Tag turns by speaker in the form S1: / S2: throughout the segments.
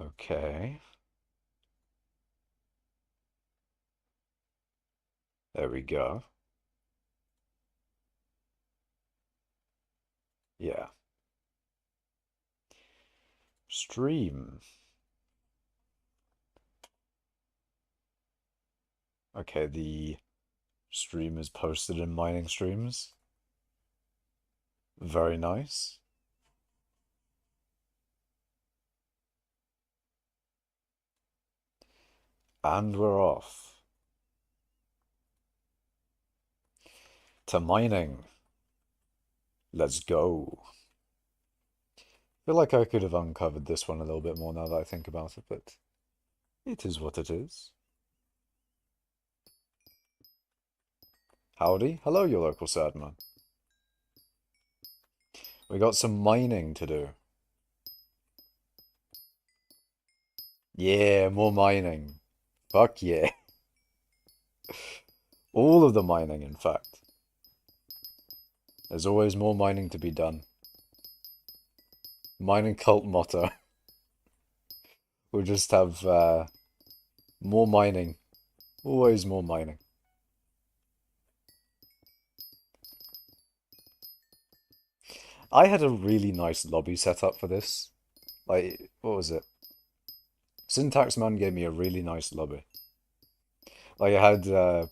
S1: Okay. There we go. Yeah. Stream. Okay, the stream is posted in mining streams. Very nice. And we're off to mining. Let's go. Feel like I could have uncovered this one a little bit more now that I think about it, but it is what it is. Howdy. Hello, your local sad man. We got some mining to do. Yeah, more mining. Fuck yeah. All of the mining, in fact. There's always more mining to be done. Mining cult motto. We'll just have more mining. Always more mining. I had a really nice lobby set up for this. Like, what was it? Syntax Man gave me a really nice lobby. Like, it had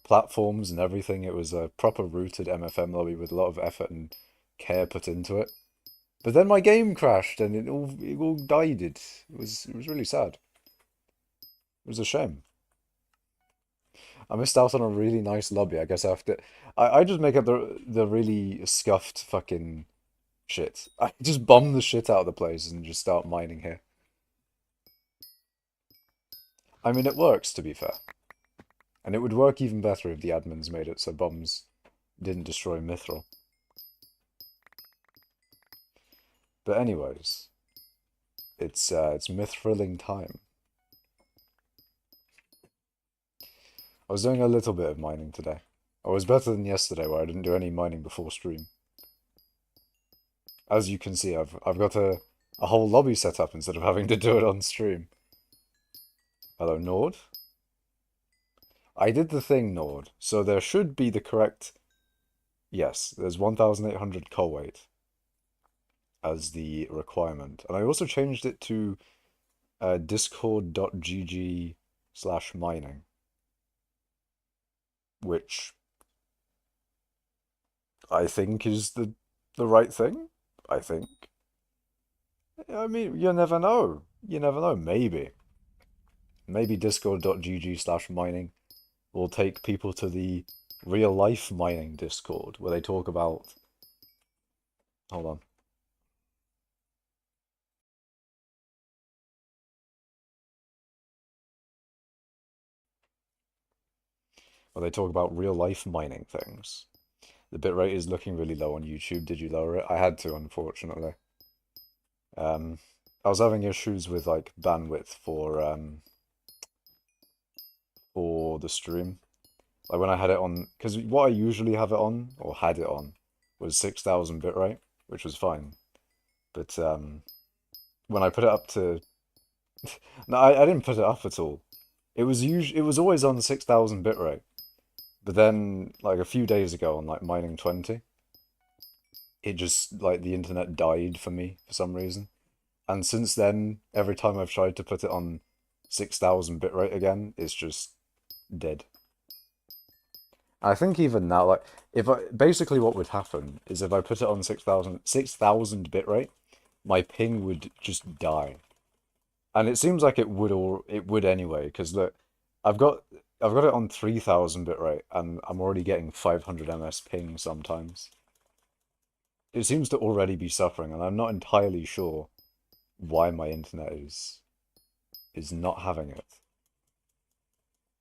S1: platforms and everything. It was a proper rooted MFM lobby with a lot of effort and care put into it. But then my game crashed and it all died. It was really sad. It was a shame. I missed out on a really nice lobby. I guess I have to. I just make up the really scuffed fucking shit. I just bomb the shit out of the place and just start mining here. I mean, it works, to be fair. And it would work even better if the admins made it so bombs didn't destroy mithril. But anyways, it's mithrilling time. I was doing a little bit of mining today. I was better than yesterday where I didn't do any mining before stream. As you can see, I've got a whole lobby set up instead of having to do it on stream. Hello, Nord. I did the thing, Nord. So there should be the correct... Yes, there's 1,800 coal weight as the requirement. And I also changed it to discord.gg/mining, which I think is the right thing. I think. I mean, you never know. You never know. Maybe. Maybe discord.gg/mining will take people to the real life mining Discord where they talk about. Hold on. Where they talk about real life mining things. The bitrate is looking really low on YouTube. Did you lower it? I had to, unfortunately. Um, I was having issues with like bandwidth for the stream. Like when I had it on, because what I usually have it on or had it on was 6,000 bitrate, which was fine. But when I put it up to, no, I didn't put it up at all. It was always on 6,000 bitrate. But then like a few days ago on like mining 20, it just like the internet died for me for some reason. And since then, every time I've tried to put it on 6,000 bitrate again, it's just dead. I think even now, like, if I basically what would happen is if I put it on 6,000 bitrate, my ping would just die. And it seems like it would anyway, because look, I've got I've got it on 3,000 bitrate and I'm already getting 500 ms ping sometimes. It seems to already be suffering, and I'm not entirely sure why my internet is not having it.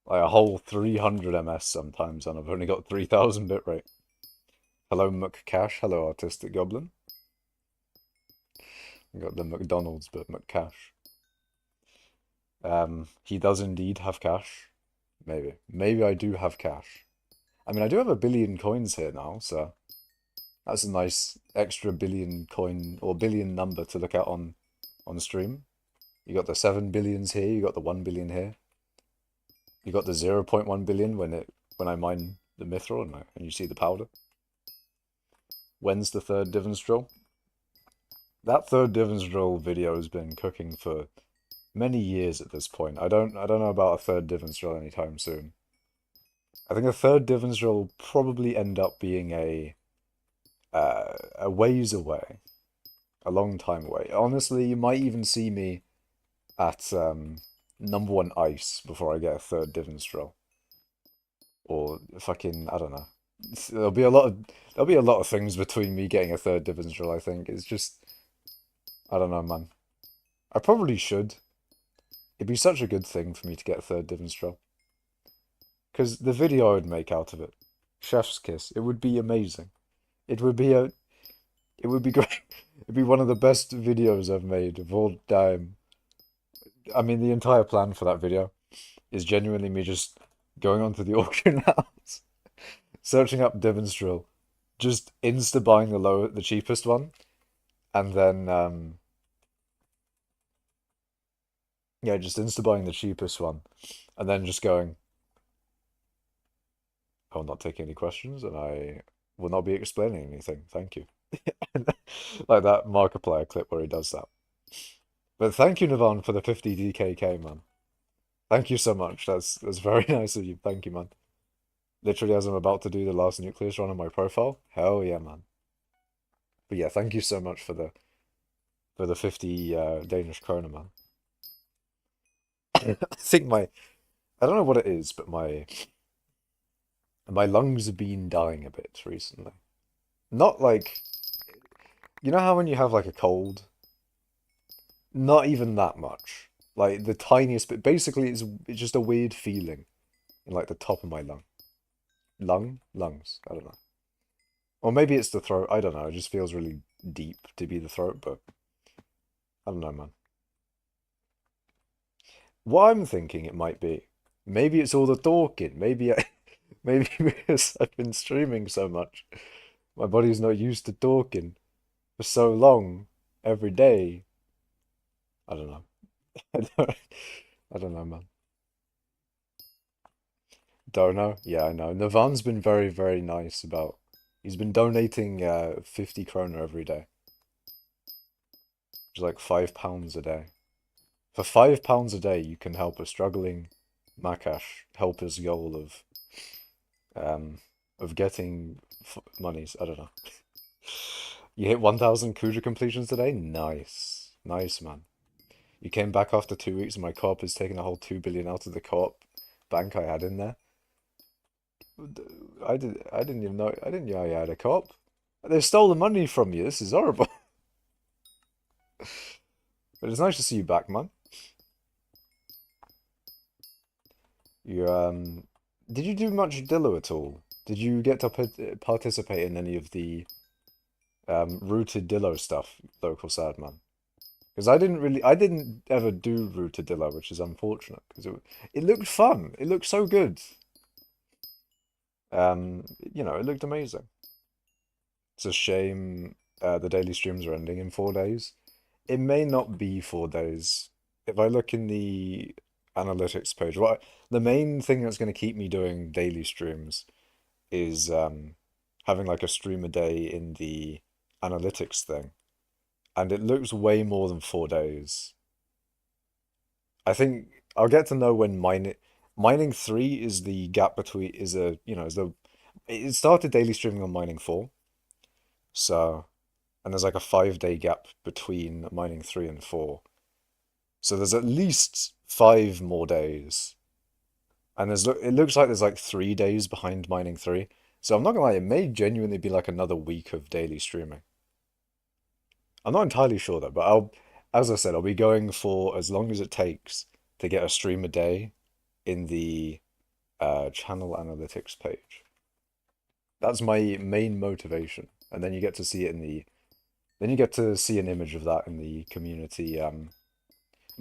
S1: Like a whole 300 ms sometimes, and I've only got 3,000 bitrate. Hello, McCash. Hello, Artistic Goblin. I got the McDonald's, but McCash. He does indeed have cash. Maybe. Maybe I do have cash. I mean, I do have a billion coins here now, so that's a nice extra billion coin or billion number to look at on stream. You got the 7 billions here, you got the 1 billion here. You got the 0.1 billion when I mine the mithril and you see the powder. When's the third divans drill? That third divans drill video has been cooking for many years at this point. I don't know about a third divans drill anytime soon. I think a third divans drill will probably end up being a ways away, a long time away. Honestly, you might even see me at number 1 ice before I get a third divans drill. Or fucking, I don't know. There'll be a lot of things between me getting a third divans drill, I think. It's just, I don't know, man. I probably should. It'd be such a good thing for me to get a third divans drill. Because the video I would make out of it, chef's kiss, it would be amazing. It would be it would be great. It'd be one of the best videos I've made of all time. I mean, the entire plan for that video is genuinely me just going onto the auction house, searching up divans drill, just insta buying the cheapest one, and then yeah, just insta buying the cheapest one, and then just going, I will not take any questions, and I will not be explaining anything. Thank you. Like that Markiplier clip where he does that. But thank you, Navan, for the 50 DKK, man. Thank you so much. That's very nice of you. Thank you, man. Literally, as I'm about to do the last nucleus run on my profile. Hell yeah, man. But yeah, thank you so much for the 50 Danish kroner, man. I think I don't know what it is, but my lungs have been dying a bit recently. Not like, you know how when you have like a cold? Not even that much. Like the tiniest bit. Basically, it's just a weird feeling in like the top of my lungs. I don't know. Or maybe it's the throat. I don't know. It just feels really deep to be the throat, but I don't know, man. What I'm thinking it might be, maybe it's all the talking. Maybe because I've been streaming so much, my body's not used to talking for so long every day. I don't know. I don't, I don't know, man. Don't know. Yeah, I know. Navan's been very, very nice about. He's been donating 50 kroner every day, which is like £5 a day. For £5 a day, you can help a struggling Makash help his goal um getting monies. I don't know. You hit 1,000 Kuja completions today? Nice. Nice, man. You came back after 2 weeks and my co-op has taken a whole 2 billion out of the co-op bank I had in there. I didn't even know, I didn't know you had a co-op. They've stolen money from you. This is horrible. But it's nice to see you back, man. You, did you do much Dillo at all? Did you get to participate in any of the rooted Dillo stuff, local sad man? Because I didn't ever do rooted Dillo, which is unfortunate because it looked fun. It looked so good. You know, it looked amazing. It's a shame the daily streams are ending in 4 days. It may not be 4 days. If I look in the analytics page, the main thing that's going to keep me doing daily streams is having like a stream a day in the analytics thing. And it looks way more than 4 days. I think I'll get to know when mining 3 is the gap between it started daily streaming on mining 4. So and there's like a 5 day gap between mining 3 and 4. So there's at least 5 more days. And it looks like there's like 3 days behind mining 3. So I'm not gonna lie, it may genuinely be like another week of daily streaming. I'm not entirely sure though, but as I said, I'll be going for as long as it takes to get a stream a day in the channel analytics page. That's my main motivation. And then you get to see it then you get to see an image of that in the community, and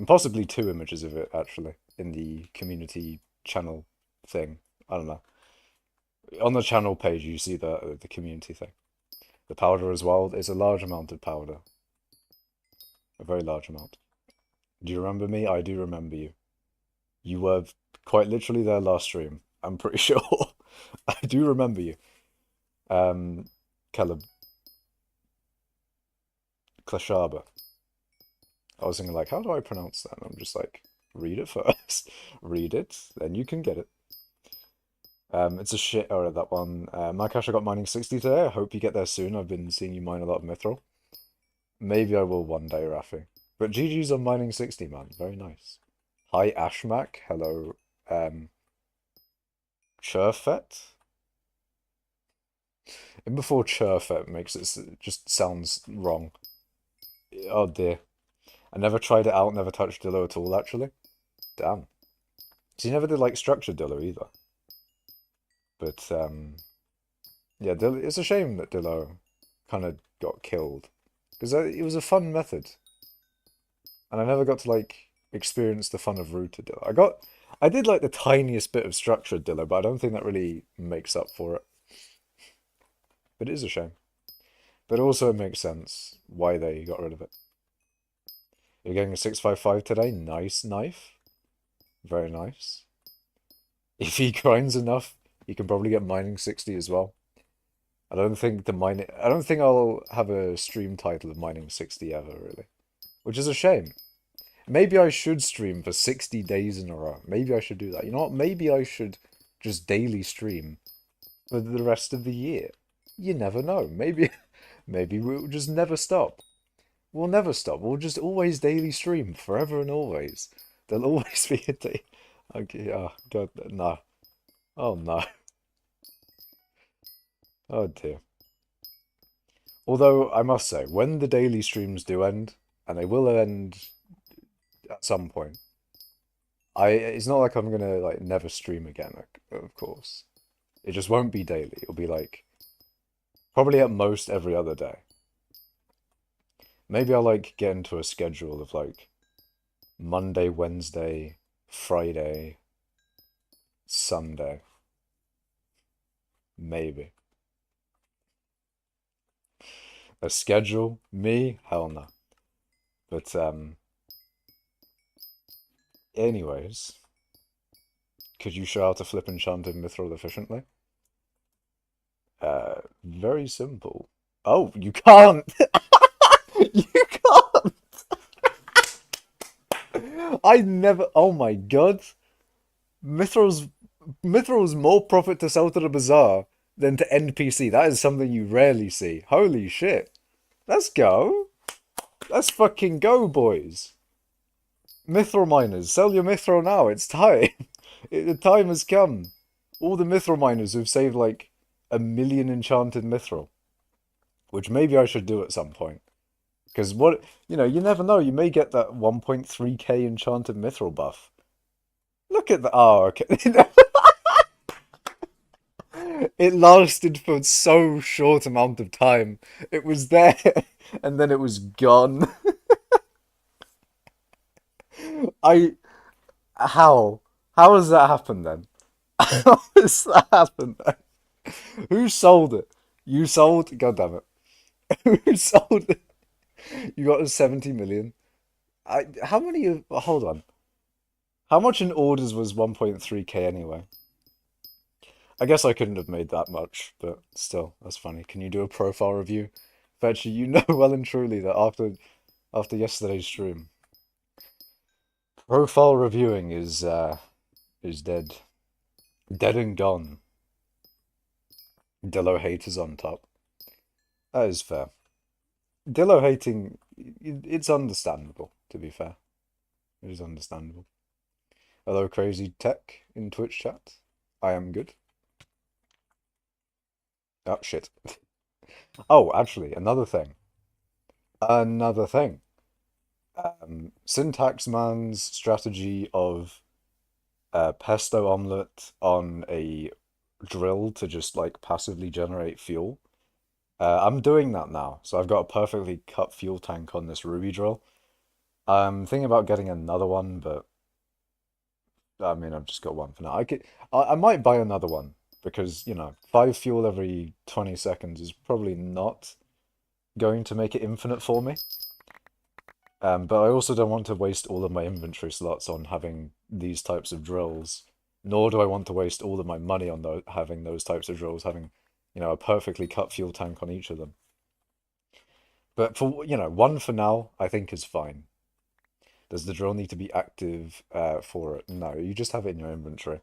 S1: possibly 2 images of it actually in the community channel thing. I don't know. On the channel page, you see the community thing. The powder as well. It's a large amount of powder. A very large amount. Do you remember me? I do remember you. You were quite literally there last stream. I'm pretty sure. I do remember you. Um, Caleb Klashaba. I was thinking like, how do I pronounce that? And I'm just like, read it first. Read it, then you can get it. It's a shit. Oh, that one. Makash, I got mining 60 today. I hope you get there soon. I've been seeing you mine a lot of mithril. Maybe I will one day, Rafi. But GG's on mining 60, man. Very nice. Hi, Ashmak. Hello, Churfet. And before Churfet makes it just sounds wrong. Oh dear. I never tried it out, never touched Dillo at all, actually. Damn. So you never did like structured Dillo either. But yeah, Dillo, it's a shame that Dillo kind of got killed. Because it was a fun method. And I never got to like experience the fun of rooted Dillo. I did like the tiniest bit of structured Dillo, but I don't think that really makes up for it. But it is a shame. But also it makes sense why they got rid of it. You're getting a 655 today? Nice knife. Very nice. If he grinds enough, he can probably get mining 60 as well. I don't think I'll have a stream title of mining 60 ever, really. Which is a shame. Maybe I should stream for 60 days in a row. Maybe I should do that. You know what? Maybe I should just daily stream for the rest of the year. You never know. Maybe we'll just never stop. We'll never stop. We'll just always daily stream forever and always. There'll always be a day. Okay, oh God, no. Oh no. Oh dear. Although I must say, when the daily streams do end, and they will end at some point, it's not like I'm gonna like never stream again, of course. It just won't be daily. It'll be like probably at most every other day. Maybe I'll like get into a schedule of like Monday, Wednesday, Friday, Sunday. Maybe. A schedule? Me? Hell no. But anyways, could you show how to flip enchanted mithril efficiently? Very simple. Oh, you can't! You can't! I never. Oh my god. Mithril's Mithril's more profit to sell to the bazaar than to NPC. That is something you rarely see. Holy shit. Let's go. Let's fucking go, boys. Mithril miners, sell your mithril now. It's time. The time has come. All the mithril miners who've saved like 1 million enchanted mithril. Which maybe I should do at some point. Because you never know. You may get that 1.3k enchanted mithril buff. Look at that. Oh, okay. It lasted for so short amount of time. It was there, and then it was gone. I how how has that happened then? How has that happened then? Who sold it? You sold? God damn it! Who sold it? You got a 70 million. How many? Hold on. How much in orders was 1.3k anyway? I guess I couldn't have made that much, but still, that's funny. Can you do a profile review? Fetchy, you know well and truly that after yesterday's stream, profile reviewing is dead. Dead and gone. Dillo haters on top. That is fair. Dillo hating, it's understandable, to be fair. It is understandable. Hello, Crazy Tech in Twitch chat. I am good. Oh, shit. Oh, actually, another thing. Another thing. Syntax Man's strategy of pesto omelette on a drill to just like passively generate fuel. I'm doing that now, so I've got a perfectly cut fuel tank on this ruby drill. I'm thinking about getting another one, but I mean I've just got one for now. I might buy another one because 5 fuel every 20 seconds is probably not going to make it infinite for me. But I also don't want to waste all of my inventory slots on having these types of drills, nor do I want to waste all of my money on having those types of drills, having, a perfectly cut fuel tank on each of them. But for, one for now, I think is fine. Does the drill need to be active for it? No, you just have it in your inventory,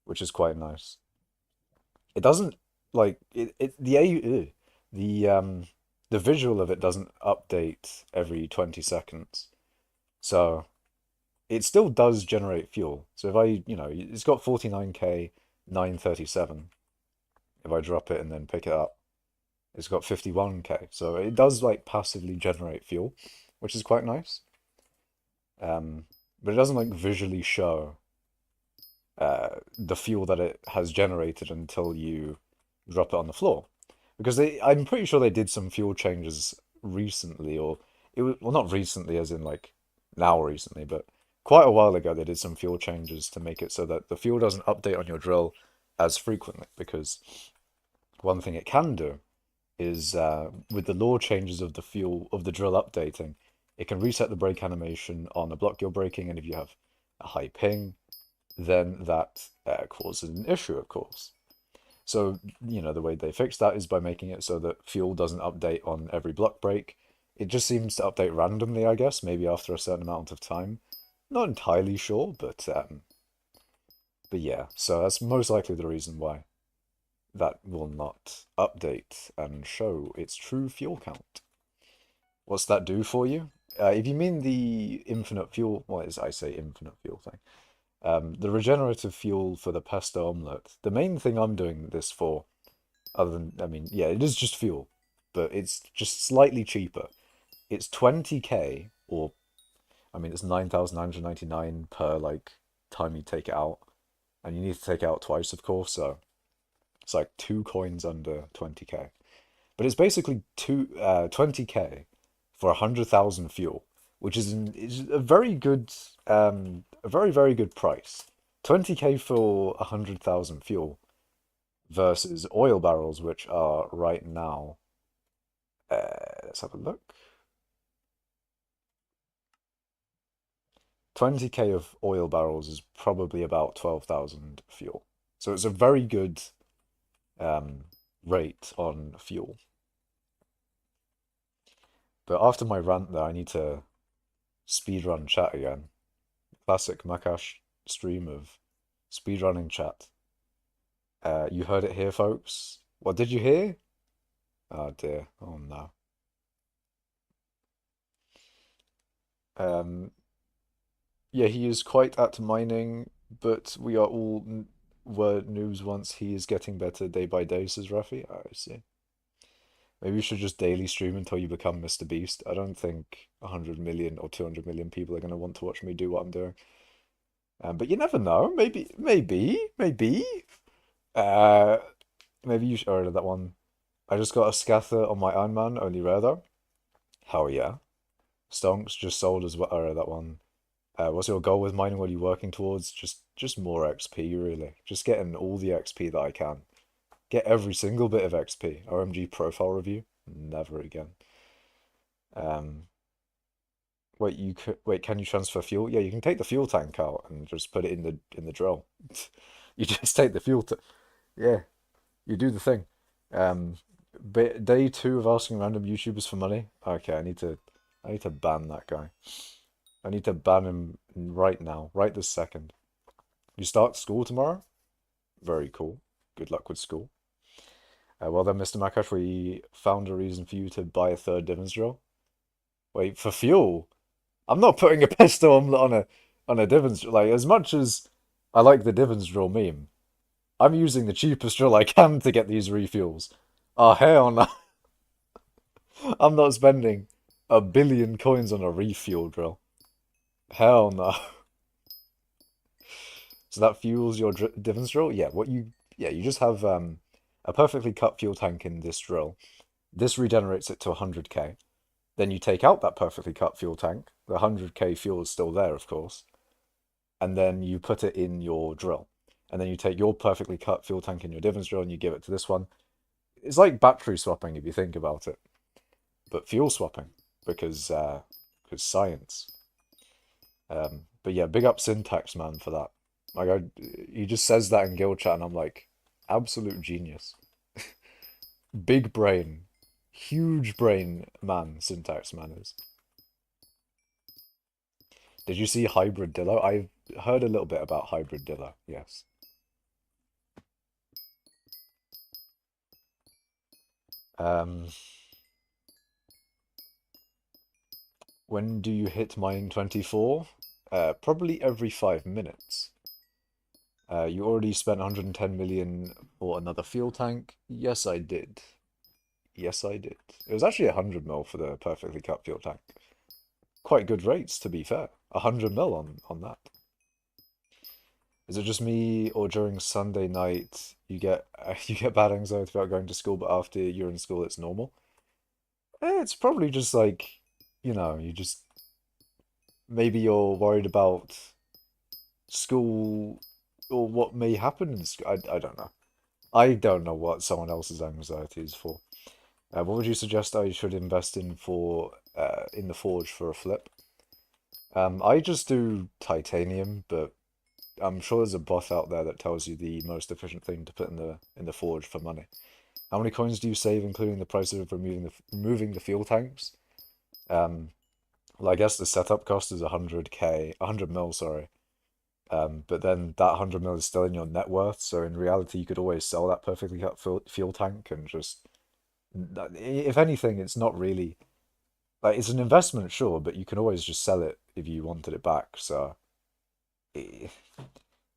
S1: which is quite nice. It doesn't like the visual of it doesn't update every 20 seconds. So it still does generate fuel. So if it's got 49k 937. If I drop it and then pick it up, it's got 51k. So it does like passively generate fuel, which is quite nice. Um, but it doesn't like visually show the fuel that it has generated until you drop it on the floor. Because I'm pretty sure they did some fuel changes recently, or it was, well, not recently as in like now recently, but quite a while ago they did some fuel changes to make it so that the fuel doesn't update on your drill as frequently. Because one thing it can do is with the law changes of the fuel of the drill updating, it can reset the break animation on a block you're breaking, and if you have a high ping, then that causes an issue, of course. So, the way they fix that is by making it so that fuel doesn't update on every block break. It just seems to update randomly, I guess, maybe after a certain amount of time. Not entirely sure, but yeah, so that's most likely the reason why that will not update and show its true fuel count. What's that do for you? If you mean the infinite fuel, what is I say infinite fuel thing? The regenerative fuel for the pesto omelette. The main thing I'm doing this for, other than, I mean, yeah, it is just fuel, but it's just slightly cheaper. It's 20k, or, I mean, it's 9,999 per, like, time you take it out. And you need to take it out twice, of course, so it's like 2 coins under 20k. But it's basically 20k for 100,000 fuel, which is a very good, a very, very good price. 20k for 100,000 fuel versus oil barrels, which are right now, let's have a look. 20k of oil barrels is probably about 12,000 fuel. So it's a very good um, rate on fuel. But after my rant there, I need to speedrun chat again. Classic Makash stream of speedrunning chat. You heard it here, folks. What did you hear? Oh dear. Oh no. Um, yeah, he is quite at mining, but we are all were noobs once. He is getting better day by day, says Rafi. I see. Maybe you should just daily stream until you become Mr. Beast. I don't think 100 million or 200 million people are going to want to watch me do what I'm doing. But you never know. Maybe. Uh, maybe you should order that one. I just got a scather on my Iron Man, only rare though. Hell yeah. Stonks just sold as well. Order that one. What's your goal with mining? What are you working towards? Just more XP, really. Just getting all the XP that I can. Get every single bit of XP. OMG profile review? Never again. Um, wait, can you transfer fuel? Yeah, you can take the fuel tank out and just put it in the drill. You just take the fuel to yeah, you do the thing. Um, but day two of asking random YouTubers for money. Okay, I need to ban that guy. I need to ban him right now, right this second. You start school tomorrow? Very cool. Good luck with school. Well then, Mr. Makash, we found a reason for you to buy a third Divans drill. Wait, for fuel? I'm not putting a pesto omelet on a Divans drill. Like, as much as I like the Divans drill meme, I'm using the cheapest drill I can to get these refuels. Oh, hell no. I'm not spending 1 billion coins on a refuel drill. Hell no. So that fuels your Divans drill? Yeah, you just have a perfectly cut fuel tank in this drill. This regenerates it to 100k. Then you take out that perfectly cut fuel tank. The 100k fuel is still there, of course. And then you put it in your drill. And then you take your perfectly cut fuel tank in your Divans drill and you give it to this one. It's like battery swapping if you think about it, but fuel swapping because because science. But yeah, big up Syntax Man for that. Like he just says that in guild chat, and I'm like, absolute genius. Big brain, huge brain man. Syntax Man is. Did you see Hybrid Dillo? I've heard a little bit about Hybrid Dillo. Yes. Um, when do you hit mining 24? Probably every 5 minutes. You already spent 110 million for another fuel tank. Yes, I did. Yes, I did. It was actually 100 mil for the perfectly cut fuel tank. Quite good rates, to be fair. 100 mil on that. Is it just me, or during Sunday night you get you get bad anxiety about going to school, but after you're in school it's normal? It's probably just like, you just maybe you're worried about school or what may happen in school. I don't know. I don't know what someone else's anxiety is for. What would you suggest I should invest in for in the forge for a flip? I just do titanium, but I'm sure there's a bot out there that tells you the most efficient thing to put in the forge for money. How many coins do you save, including the price of removing the fuel tanks? Well, I guess the setup cost is 100k, 100 mil, sorry. But then that 100 mil is still in your net worth, so in reality, you could always sell that perfectly cut fuel tank and just, if anything, it's not really like it's an investment, sure, but you can always just sell it if you wanted it back. So, eh,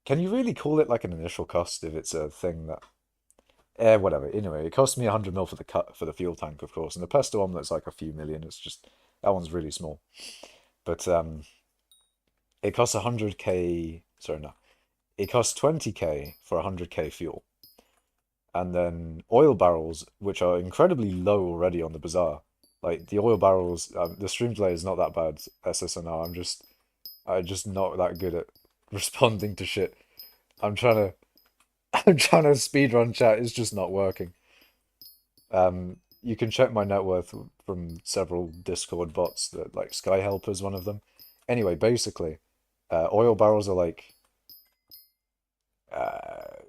S1: can you really call it like an initial cost if it's a thing that, whatever. Anyway, it cost me 100 mil for the cut for the fuel tank, of course, and the pesto omelet's like a few million. It's just that one's really small, but it costs 100k. Sorry, no. It costs 20k for 100k fuel. And then oil barrels, which are incredibly low already on the bazaar. Like the oil barrels, the stream delay is not that bad, SSNR. I'm just not that good at responding to shit. I'm trying to, I'm trying to speedrun chat. It's just not working. You can check my net worth from several Discord bots that like Sky Helper's one of them. Anyway, basically, oil barrels are like uh,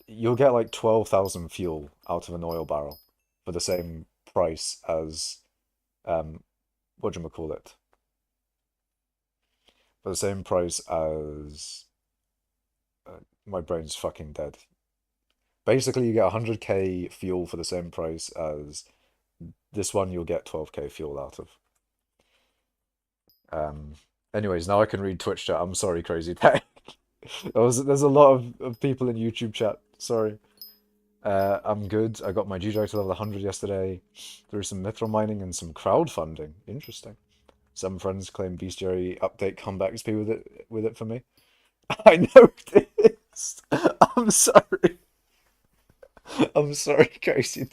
S1: you'll get like 12,000 fuel out of an oil barrel for the same price as whatchamacallit? For the same price as my brain's fucking dead. Basically, you get 100k fuel for the same price as this one you'll get 12k fuel out of. Um, anyways, now I can read Twitch chat. I'm sorry, Crazy Tech. There's a lot of people in YouTube chat. Sorry. I'm good. I got my GJ to level 100 yesterday through some mithril mining and some crowdfunding. Interesting. Some friends claim bestiary update comeback XP with it for me. I noticed. I'm sorry. I'm sorry, Casey.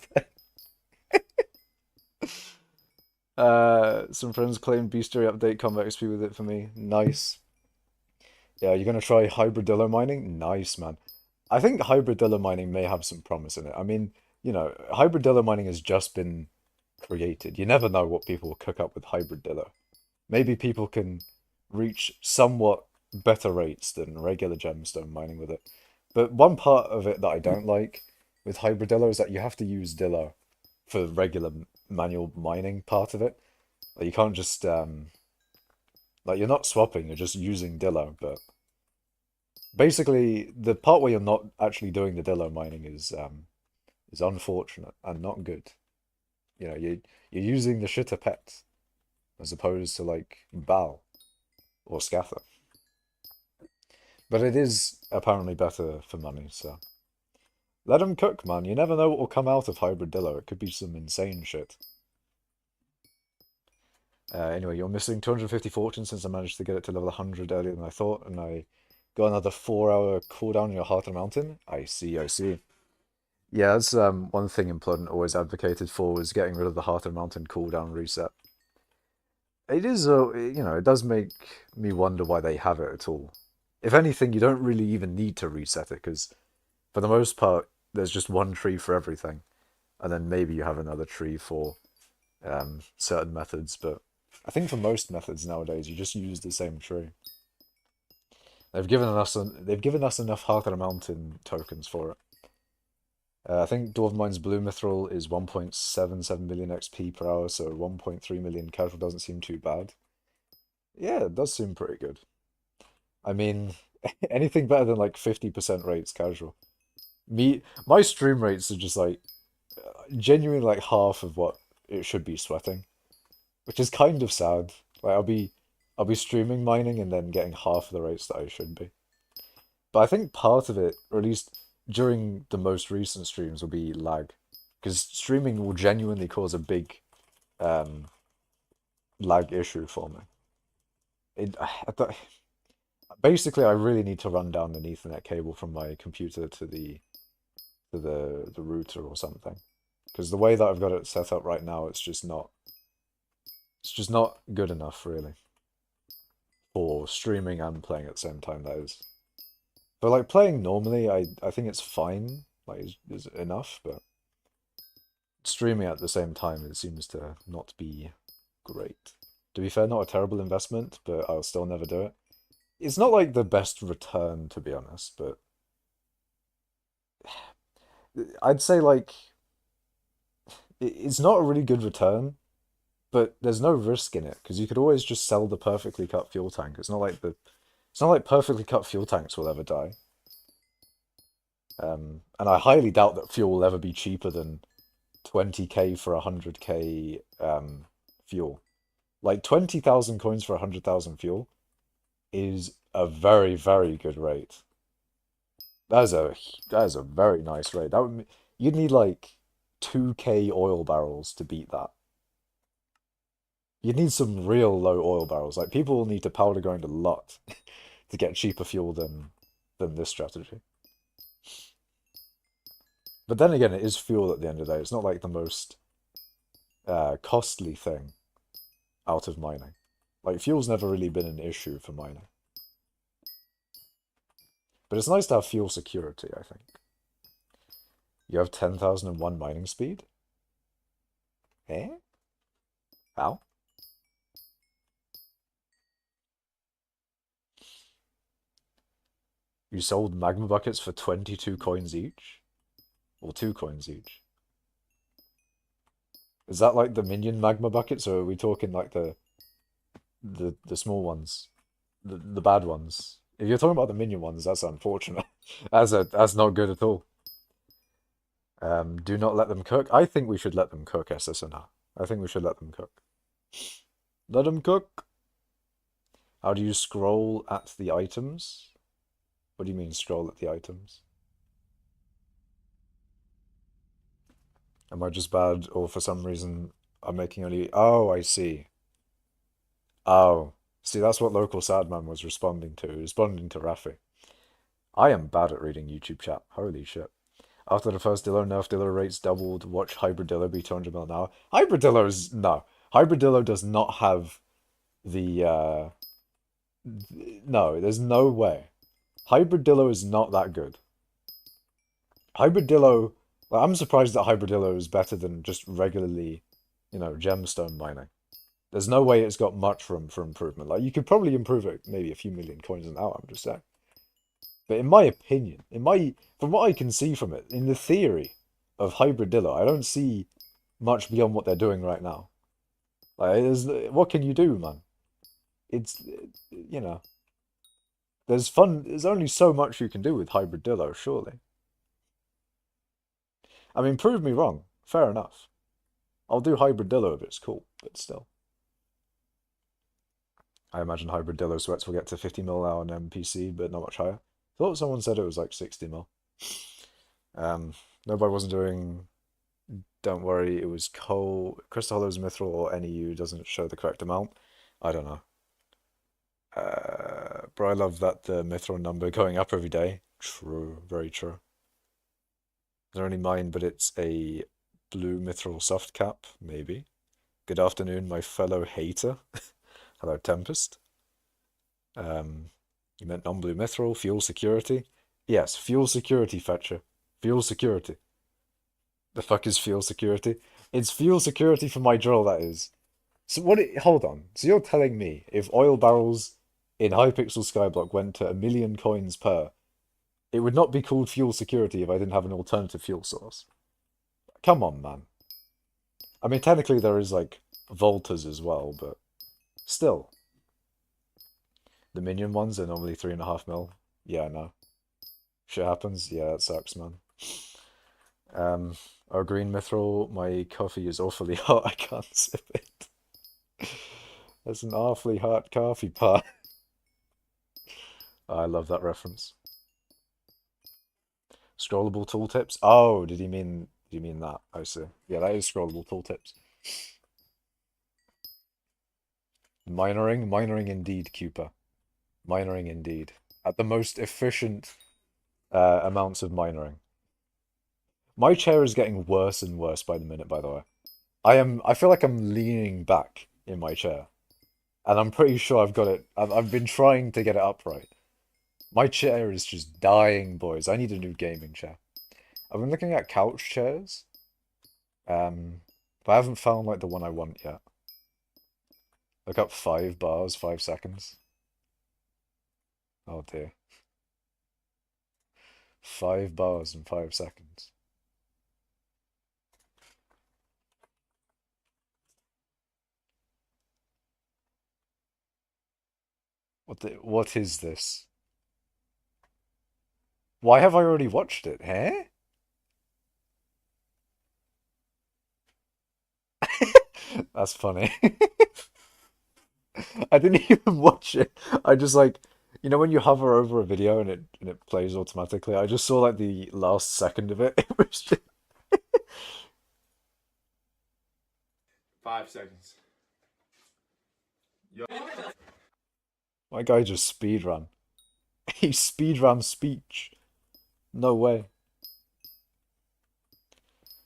S1: Some friends claim bestiary update comeback XP with it for me. Nice. Yeah, you're gonna try hybridillo mining? Nice, man. I think hybridillo mining may have some promise in it. I mean, hybridillo mining has just been created. You never know what people will cook up with hybridillo. Maybe people can reach somewhat better rates than regular gemstone mining with it. But one part of it that I don't like with hybridillo is that you have to use dillo for the regular manual mining part of it. Like you can't just like you're not swapping, you're just using dillo, but basically the part where you're not actually doing the dillo mining is unfortunate and not good. You're using the shitter pets as opposed to like Bal or Scatha. But it is apparently better for money, so let them cook, man. You never know what will come out of hybridillo. It could be some insane shit. Anyway, you're missing 250 fortune since I managed to get it to level 100 earlier than I thought, and I got another 4-hour cooldown in your Heart of the Mountain. I see, I see. Yeah, that's one thing Implodent always advocated for was getting rid of the Heart of the Mountain cooldown reset. It is, it does make me wonder why they have it at all. If anything, you don't really even need to reset it, because for the most part, there's just one tree for everything. And then maybe you have another tree for certain methods, but I think for most methods nowadays, you just use the same tree. They've given us enough Heart of the Mountain tokens for it. I think Dwarven Mine's Blue Mithril is 1.77 million XP per hour, so 1.3 million casual doesn't seem too bad. Yeah, it does seem pretty good. I mean, anything better than like 50% rates casual. My stream rates are just like genuinely like half of what it should be sweating, which is kind of sad. Like I'll be streaming mining and then getting half of the rates that I should be. But I think part of it, or at least during the most recent streams, will be lag, because streaming will genuinely cause a big um, lag issue for me. Basically, I really need to run down an Ethernet cable from my computer to the router or something, because the way that I've got it set up right now, it's just not good enough really for streaming and playing at the same time. That is. But like playing normally, I think it's fine, like is enough. But streaming at the same time, it seems to not be great. To be fair, not a terrible investment, but I'll still never do it. It's not like the best return, to be honest, but I'd say like it's not a really good return, but there's no risk in it because you could always just sell the perfectly cut fuel tank. It's not like perfectly cut fuel tanks will ever die. And I highly doubt that fuel will ever be cheaper than 20k for 100k fuel. Like 20,000 coins for 100,000 fuel is a very, very good rate. That is a very nice rate. You'd need like 2k oil barrels to beat that. You'd need some real low oil barrels. Like people will need to powder grind a lot to get cheaper fuel than this strategy. But then again, it is fuel at the end of the day. It's not like the most costly thing out of mining. Like fuel's never really been an issue for mining. But it's nice to have fuel security, I think. You have 10,001 mining speed? Eh? How? You sold magma buckets for 22 coins each? Or 2 coins each? Is that like the minion magma buckets, or are we talking like the small ones? The bad ones? If you're talking about the minion ones, that's unfortunate. That's not good at all. Do not let them cook. I think we should let them cook, SSNR. I think we should let them cook. Let them cook. How do you scroll at the items? What do you mean scroll at the items? Am I just bad, or for some reason I'm making only... Oh, I see. Oh. See, that's what local Sadman was responding to. Responding to Rafi. I am bad at reading YouTube chat. Holy shit. After the first Dillo nerf, Dillo rates doubled. Watch Hybridillo be 200 mil now. Hybridillo is... No. Hybridillo does not have the... No, there's no way. Hybridillo is not that good. Hybridillo... Like, I'm surprised that Hybridillo is better than just regularly, gemstone mining. There's no way it's got much room for improvement. Like, you could probably improve it maybe a few million coins an hour, I'm just saying. But in my opinion, from what I can see from it, in the theory of Hybridillo, I don't see much beyond what they're doing right now. Like, what can you do, man? It's, you know, there's only so much you can do with Hybridillo, surely. I mean, prove me wrong. Fair enough. I'll do Hybridillo if it's cool, but still. I imagine Hybridillo sweats will get to 50 mil now on NPC, but not much higher. Thought someone said it was like 60 mil. Nobody wasn't doing... Don't worry, it was coal. Crystal Hollow's Mithril or NEU doesn't show the correct amount. I don't know. Bro, I love that the Mithril number going up every day. True, very true. They're only mine, but it's a blue Mithril soft cap, maybe. Good afternoon, my fellow hater. Hello, Tempest. You meant non-blue Mithril, fuel security? Yes, fuel security, Fetcher. Fuel security. The fuck is fuel security? It's fuel security for my drill, that is. So hold on. So you're telling me if oil barrels in hypixel skyblock went to 1,000,000 coins per, it would not be called fuel security if I didn't have an alternative fuel source? Come on, man. I mean, technically there is like voltas as well, but still. The minion ones are normally 3.5 mil. Yeah, no. Shit happens. Yeah, that sucks, man. Our green mithril, my coffee is awfully hot. I can't sip it. That's an awfully hot coffee pot. I love that reference. Scrollable tooltips. Oh, did he mean that? I see. Yeah, that is scrollable tooltips. Minoring indeed, Cooper. Minoring indeed. At the most efficient amounts of minoring. My chair is getting worse and worse by the minute, by the way. I feel like I'm leaning back in my chair. And I'm pretty sure I've got it. I've been trying to get it upright. My chair is just dying, boys. I need a new gaming chair. I've been looking at couch chairs. But I haven't found like the one I want yet. Look up 5 bars, 5 seconds. Oh dear. 5 bars in 5 seconds. What is this? Why have I already watched it, eh? That's funny. I didn't even watch it. I just like, you know, when you hover over a video and it plays automatically. I just saw like the last second of it. It was just...
S2: 5 seconds. Yo.
S1: My guy just speedrun. He speedran speech. No way.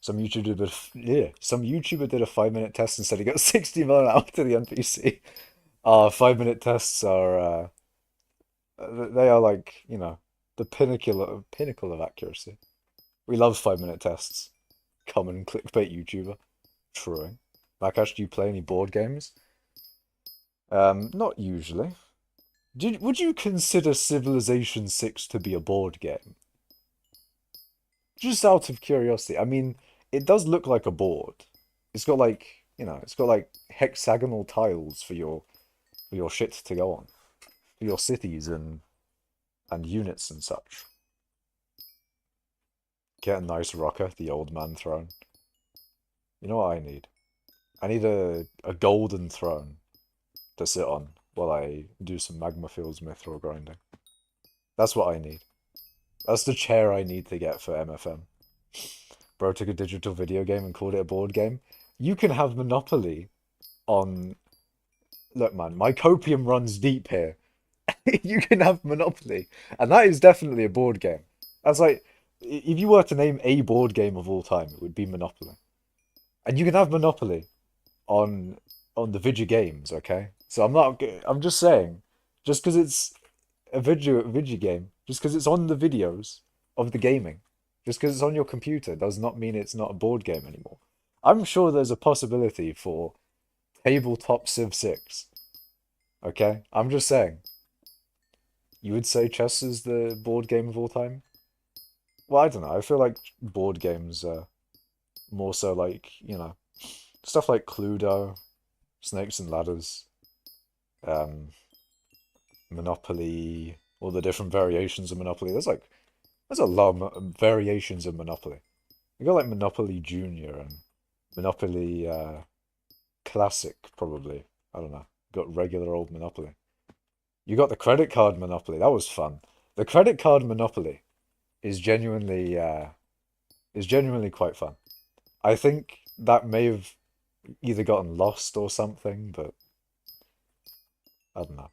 S1: Some YouTuber did a 5-minute test and said he got 60 million out to the NPC. 5-minute tests are they are like, you know, the pinnacle of accuracy. We love 5-minute tests. Common clickbait YouTuber. Truing. Makash, do you play any board games? Not usually. Would you consider Civilization 6 to be a board game? Just out of curiosity. I mean, it does look like a board. It's got like, you know, it's got like hexagonal tiles for your shit to go on. For your cities and units and such. Get a nice rocker, the old man throne. You know what I need? I need a golden throne to sit on while I do some magma fields mithril grinding. That's what I need. That's the chair I need to get for MFM. Bro took a digital video game and called it a board game. You can have Monopoly on... Look, man, my copium runs deep here. You can have Monopoly. And that is definitely a board game. That's like... If you were to name a board game of all time, it would be Monopoly. And you can have Monopoly on the video games, okay? So I'm just saying, just because it's a video game, just because it's on the videos of the gaming, just because it's on your computer does not mean it's not a board game anymore. I'm sure there's a possibility for tabletop Civ 6. Okay? I'm just saying. You would say chess is the board game of all time? Well, I don't know. I feel like board games are more so like, you know, stuff like Cluedo, Snakes and Ladders, um, Monopoly, all the different variations of Monopoly. There's a lot of variations of Monopoly. You got like Monopoly Junior and Monopoly Classic, probably. I don't know. Got regular old Monopoly. You got the credit card Monopoly. That was fun. The credit card Monopoly is genuinely quite fun. I think that may have either gotten lost or something, but I don't know.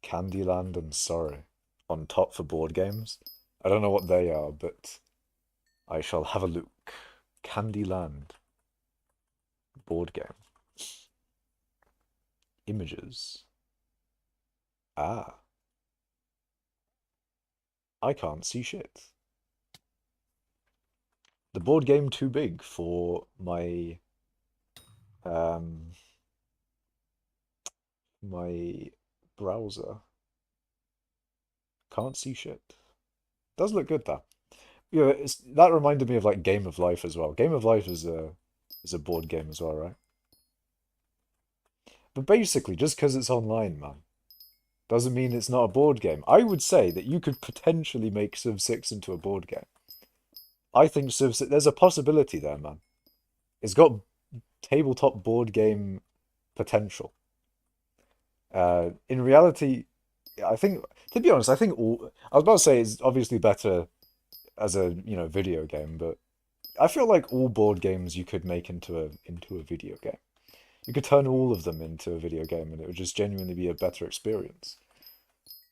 S1: Candyland and Sorry on top for board games. I don't know what they are, but I shall have a look. Candyland board game. Images. Ah, I can't see shit. The board game too big for my um My browser can't see shit. Does look good though. Yeah, that reminded me of like Game of Life as well. Game of Life is a board game as well, right? But basically, just because it's online, man, doesn't mean it's not a board game. I would say that you could potentially make Civ 6 into a board game. I think Civ 6, there's a possibility there, man. It's got tabletop board game potential. In reality, I think, to be honest, I think I was about to say it's obviously better as a, video game, but I feel like all board games you could make into a video game. You could turn all of them into a video game and it would just genuinely be a better experience.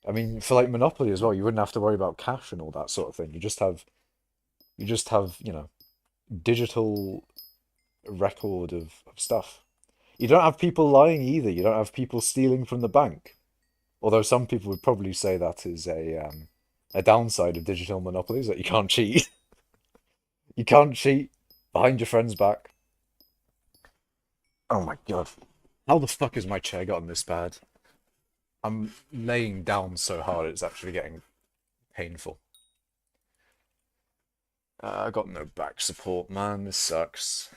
S1: I mean, for like Monopoly as well, you wouldn't have to worry about cash and all that sort of thing. You just have, digital record of stuff. You don't have people lying either. You don't have people stealing from the bank. Although some people would probably say that is a downside of digital monopolies that you can't cheat. You can't cheat behind your friend's back. Oh my god. How the fuck has my chair gotten this bad? I'm laying down so hard it's actually getting painful. I got no back support, man. This sucks.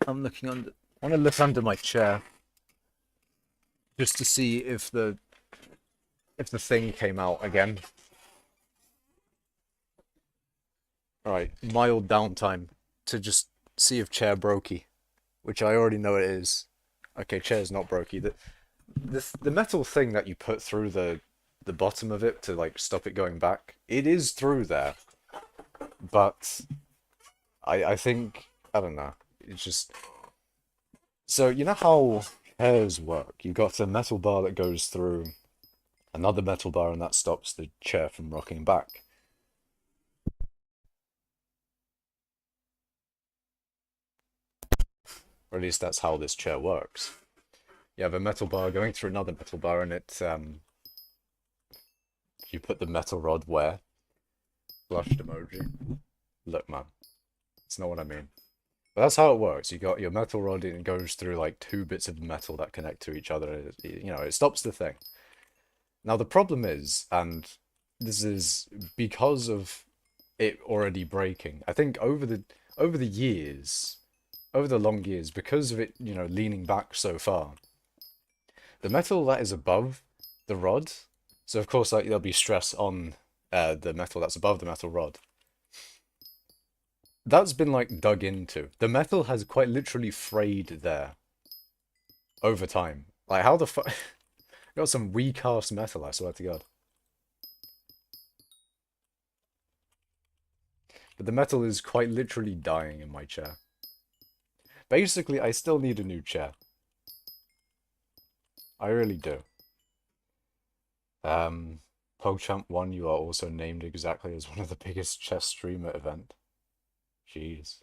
S1: I'm looking under. I want to look under my chair just to see if the thing came out again. Right, mild downtime to just see if chair brokey, which I already know it is. Okay, chair's not brokey. The metal thing that you put through the bottom of it to like stop it going back, it is through there. But I think I don't know. It's just so you know how chairs work. You got a metal bar that goes through another metal bar, and that stops the chair from rocking back. Or at least that's how this chair works. You have a metal bar going through another metal bar, and you put the metal rod where? Flushed emoji. Look, man, it's not what I mean. But that's how it works. You got your metal rod, and it goes through like two bits of metal that connect to each other. It stops the thing. Now the problem is, and this is because of it already breaking. I think over the years, over the long years, because of it, leaning back so far, the metal that is above the rod, so of course like there'll be stress on the metal that's above the metal rod. That's been like dug into. The metal has quite literally frayed there over time. Like how the fuck? Got some recast metal, I swear to God. But the metal is quite literally dying in my chair. Basically, I still need a new chair. I really do. PogChamp 1, you are also named exactly as one of the biggest chess streamer event. Jeez.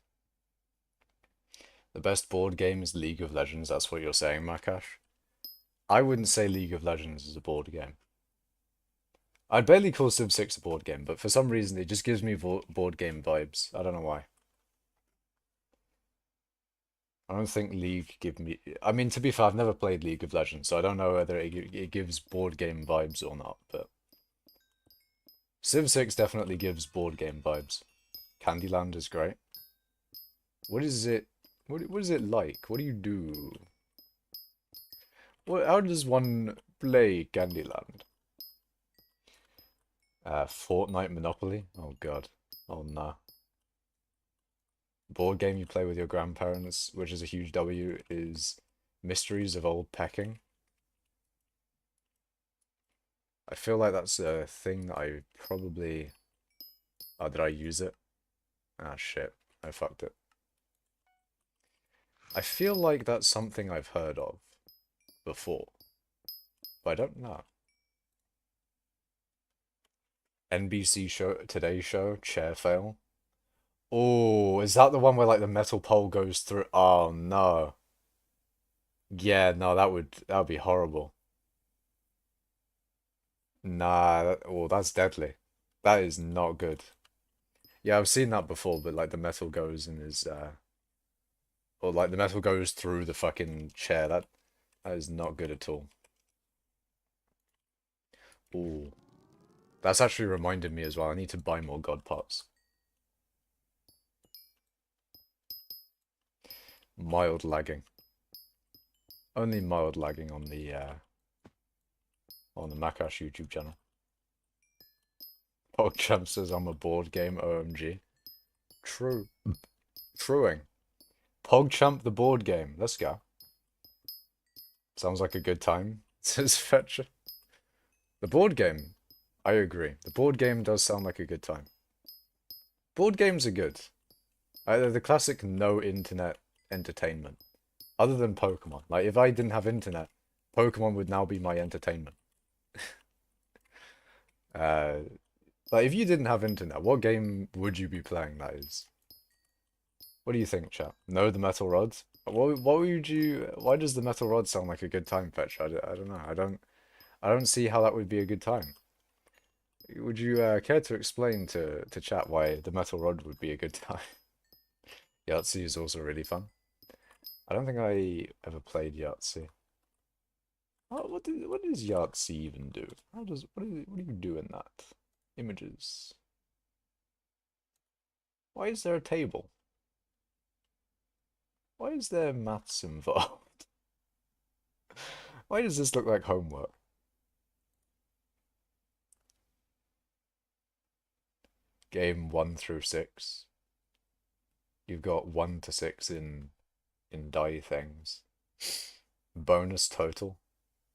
S1: The best board game is League of Legends, that's what you're saying, Makash? I wouldn't say League of Legends is a board game. I'd barely call Civ 6 a board game, but for some reason it just gives me board game vibes. I don't know why. I don't think League give me... I mean, to be fair, I've never played League of Legends, so I don't know whether it gives board game vibes or not, but... Civ 6 definitely gives board game vibes. Candyland is great. What is it... What is it like? What do you do? How does one play Candyland? Fortnite Monopoly? Oh god. Oh no. Board game you play with your grandparents, which is a huge W, is Mysteries of Old Peking. I feel like that's a thing that I probably... Oh, did I use it? Ah, shit. I fucked it. I feel like that's something I've heard of before, but I don't know. NBC show, Today Show, chair fail. Oh, is that the one where like the metal pole goes through? Oh no. Yeah, no, that would be horrible. Nah, that's deadly. That is not good. Yeah, I've seen that before, but like the metal goes and is Or like the metal goes through the fucking chair. That is not good at all. Ooh. That's actually reminded me as well. I need to buy more god parts. Mild lagging. Only mild lagging on the Makash YouTube channel. PogChamp says I'm a board game, OMG. True. Truing. PogChamp the board game. Let's go. Sounds like a good time, says Fetcher. The board game. I agree. The board game does sound like a good time. Board games are good. They're the classic no internet entertainment. Other than Pokemon. Like, if I didn't have internet, Pokemon would now be my entertainment. Like, if you didn't have internet, what game would you be playing, that is? What do you think, chat? No, the metal rods? What would you... Why does the metal rod sound like a good time, Fetch? I don't know. I don't see how that would be a good time. Would you care to explain to chat why the metal rod would be a good time? Yahtzee is also really fun. I don't think I ever played Yahtzee. Oh, what does Yahtzee even do? What do you do in that? Images. Why is there a table? Why is there maths involved? Why does this look like homework? Game 1 through 6. You've got 1 to 6 in die things. Bonus total.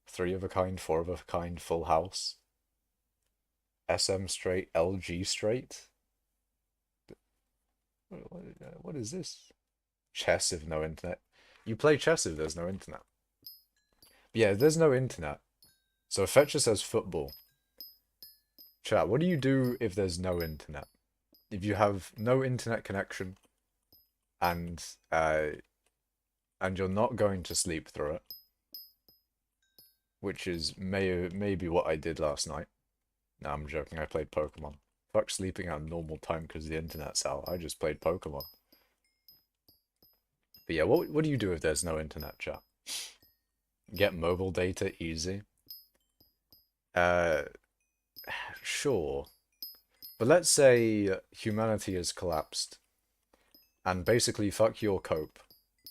S1: 3 of a kind, 4 of a kind, full house. SM straight, LG straight. What is this? Chess if no internet. You play chess if there's no internet. But yeah, there's no internet. So Fetcher says football. Chat, what do you do if there's no internet? If you have no internet connection and you're not going to sleep through it, which is maybe what I did last night. No, I'm joking. I played Pokemon. Fuck sleeping at a normal time because the internet's out. I just played Pokemon. But yeah, what do you do if there's no internet, chat? Get mobile data easy? Sure. But let's say humanity has collapsed. And basically, fuck your cope.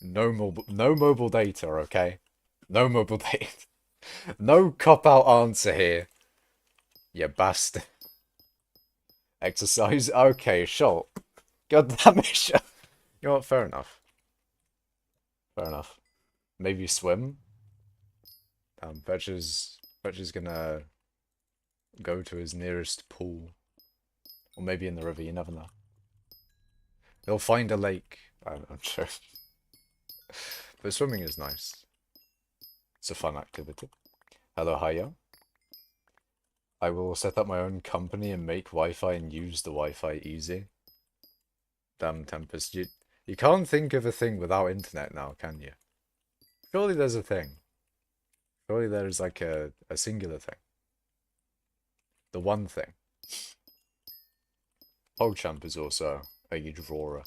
S1: No mobile data, okay? No mobile data. No cop-out answer here. You bastard. Exercise? Okay, sure. God damn it, sure. You know what, fair enough. Fair enough. Maybe swim? Fetcher's gonna go to his nearest pool. Or maybe in the river, you never know. He'll find a lake. I'm sure. But swimming is nice. It's a fun activity. Hello, hiya. I will set up my own company and make Wi-Fi and use the Wi-Fi easy. Damn, Tempest, you can't think of a thing without internet now, can you? Surely there's a thing. Surely there's like a singular thing. The one thing. PogChamp is also a drawer.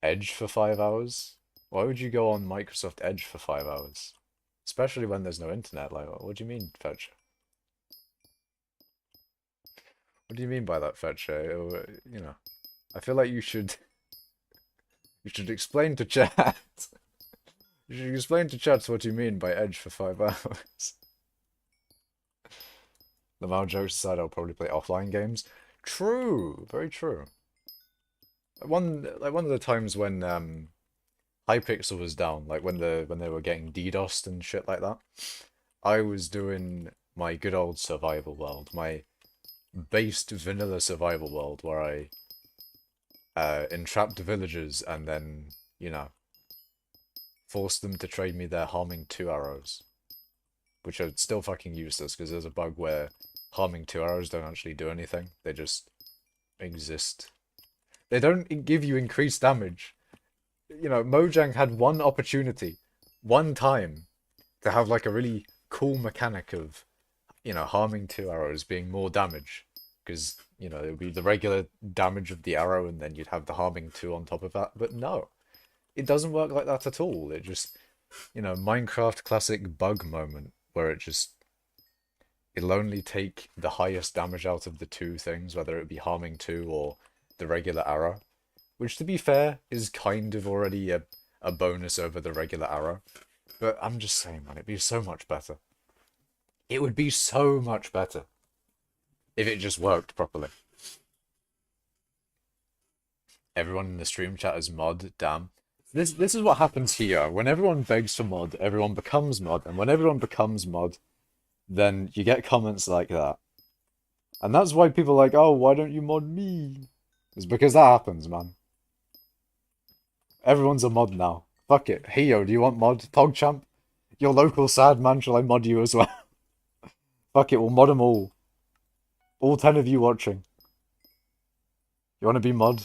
S1: Edge for 5 hours? Why would you go on Microsoft Edge for 5 hours? Especially when there's no internet. Like, what do you mean, Fetcher? What do you mean by that, Fetcher? You know, I feel like you should explain to chat. You should explain to chat what you mean by Edge for 5 hours. The Mao jokes aside, I'll probably play offline games. True, very true. One of the times when hypixel was down, like when they were getting DDoSed and shit like that, I was doing my good old survival world, my based vanilla survival world, where I entrapped villagers and then, you know, forced them to trade me their harming 2 arrows, which are still fucking useless because there's a bug where harming 2 arrows don't actually do anything. They just exist. They don't give you increased damage. You know, Mojang had one opportunity, one time, to have like a really cool mechanic of, you know, harming 2 arrows being more damage. Because, you know, it would be the regular damage of the arrow and then you'd have the harming 2 on top of that. But no. it doesn't work like that at all. It just, Minecraft classic bug moment where it'll only take the highest damage out of the two things, whether it be harming two or the regular arrow. Which, to be fair, is kind of already a bonus over the regular arrow. But I'm just saying, man, it'd be so much better. It would be so much better if it just worked properly. Everyone in the stream chat is mod, damn. This is what happens here. When everyone begs for mod, everyone becomes mod. And when everyone becomes mod, then you get comments like that. And that's why people are like, oh, why don't you mod me? It's because that happens, man. Everyone's a mod now. Fuck it. Hey, yo, do you want mod? PogChamp? Your local sad man, shall I mod you as well? Fuck it, we'll mod them all. All 10 of you watching. You want to be mod?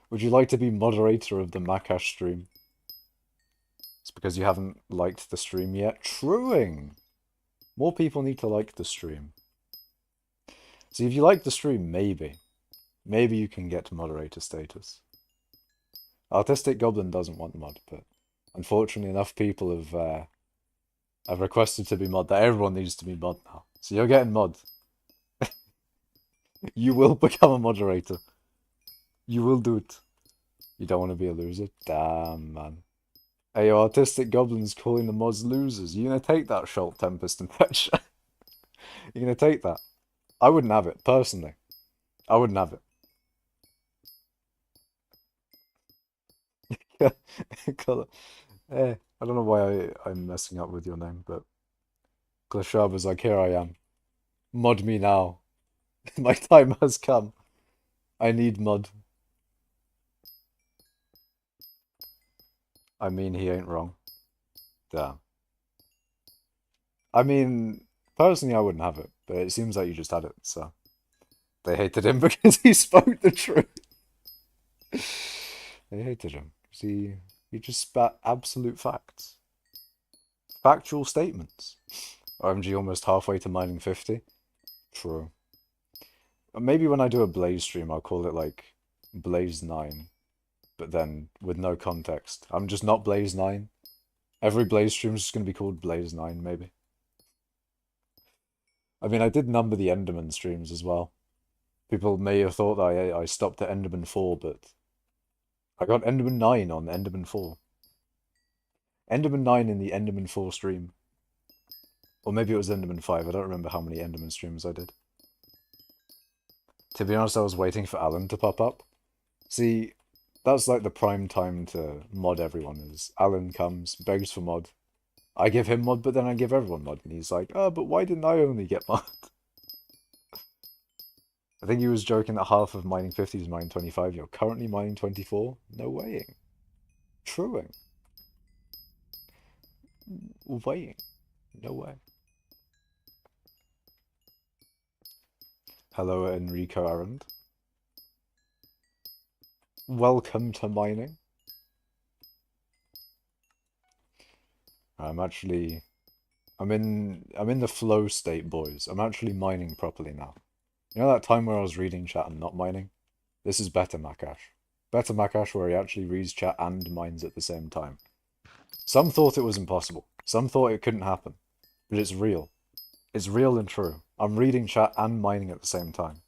S1: Would you like to be moderator of the Makash stream? It's because you haven't liked the stream yet. Truing! More people need to like the stream. See, if you like the stream, maybe you can get to moderator status. Artistic Goblin doesn't want mod, but unfortunately enough people have requested to be mod that everyone needs to be mod now. So you're getting mod. You will become a moderator. You will do it. You don't want to be a loser? Damn, man. Hey, your Artistic Goblin's calling the mods losers. You gonna take that, Schult, Tempest, and Fetch? You gonna take that? I wouldn't have it, personally. I wouldn't have it. I don't know why I'm messing up with your name, but Glashab was like, here I am. Mod me now. My time has come. I need mod. I mean, he ain't wrong. Damn. I mean, personally, I wouldn't have it, but it seems like you just had it, so. They hated him because he spoke the truth. They hated him. See, he just spat absolute facts. Factual statements. OMG almost halfway to mining 50. True. Maybe when I do a Blaze stream, I'll call it like Blaze 9. But then with no context. I'm just not Blaze 9. Every Blaze stream is just going to be called Blaze 9, maybe. I mean, I did number the Enderman streams as well. People may have thought that I stopped at Enderman 4, but I got Enderman 9 on Enderman 4. Enderman 9 in the Enderman 4 stream. Or maybe it was Enderman 5. I don't remember how many Enderman streams I did. To be honest, I was waiting for Alan to pop up. See, that's like the prime time to mod everyone, is Alan comes, begs for mod. I give him mod, but then I give everyone mod. And he's like, oh, but why didn't I only get mod? I think he was joking that half of mining 50 is mining 25. You're currently mining 24? No waying. Truing. Weighing. No way. Hello, Enrico Arend. Welcome to mining. I'm in the flow state, boys. I'm actually mining properly now. You know that time where I was reading chat and not mining? This is better Makash. Better Makash where he actually reads chat and mines at the same time. Some thought it was impossible. Some thought it couldn't happen. But it's real. It's real and true. I'm reading chat and mining at the same time.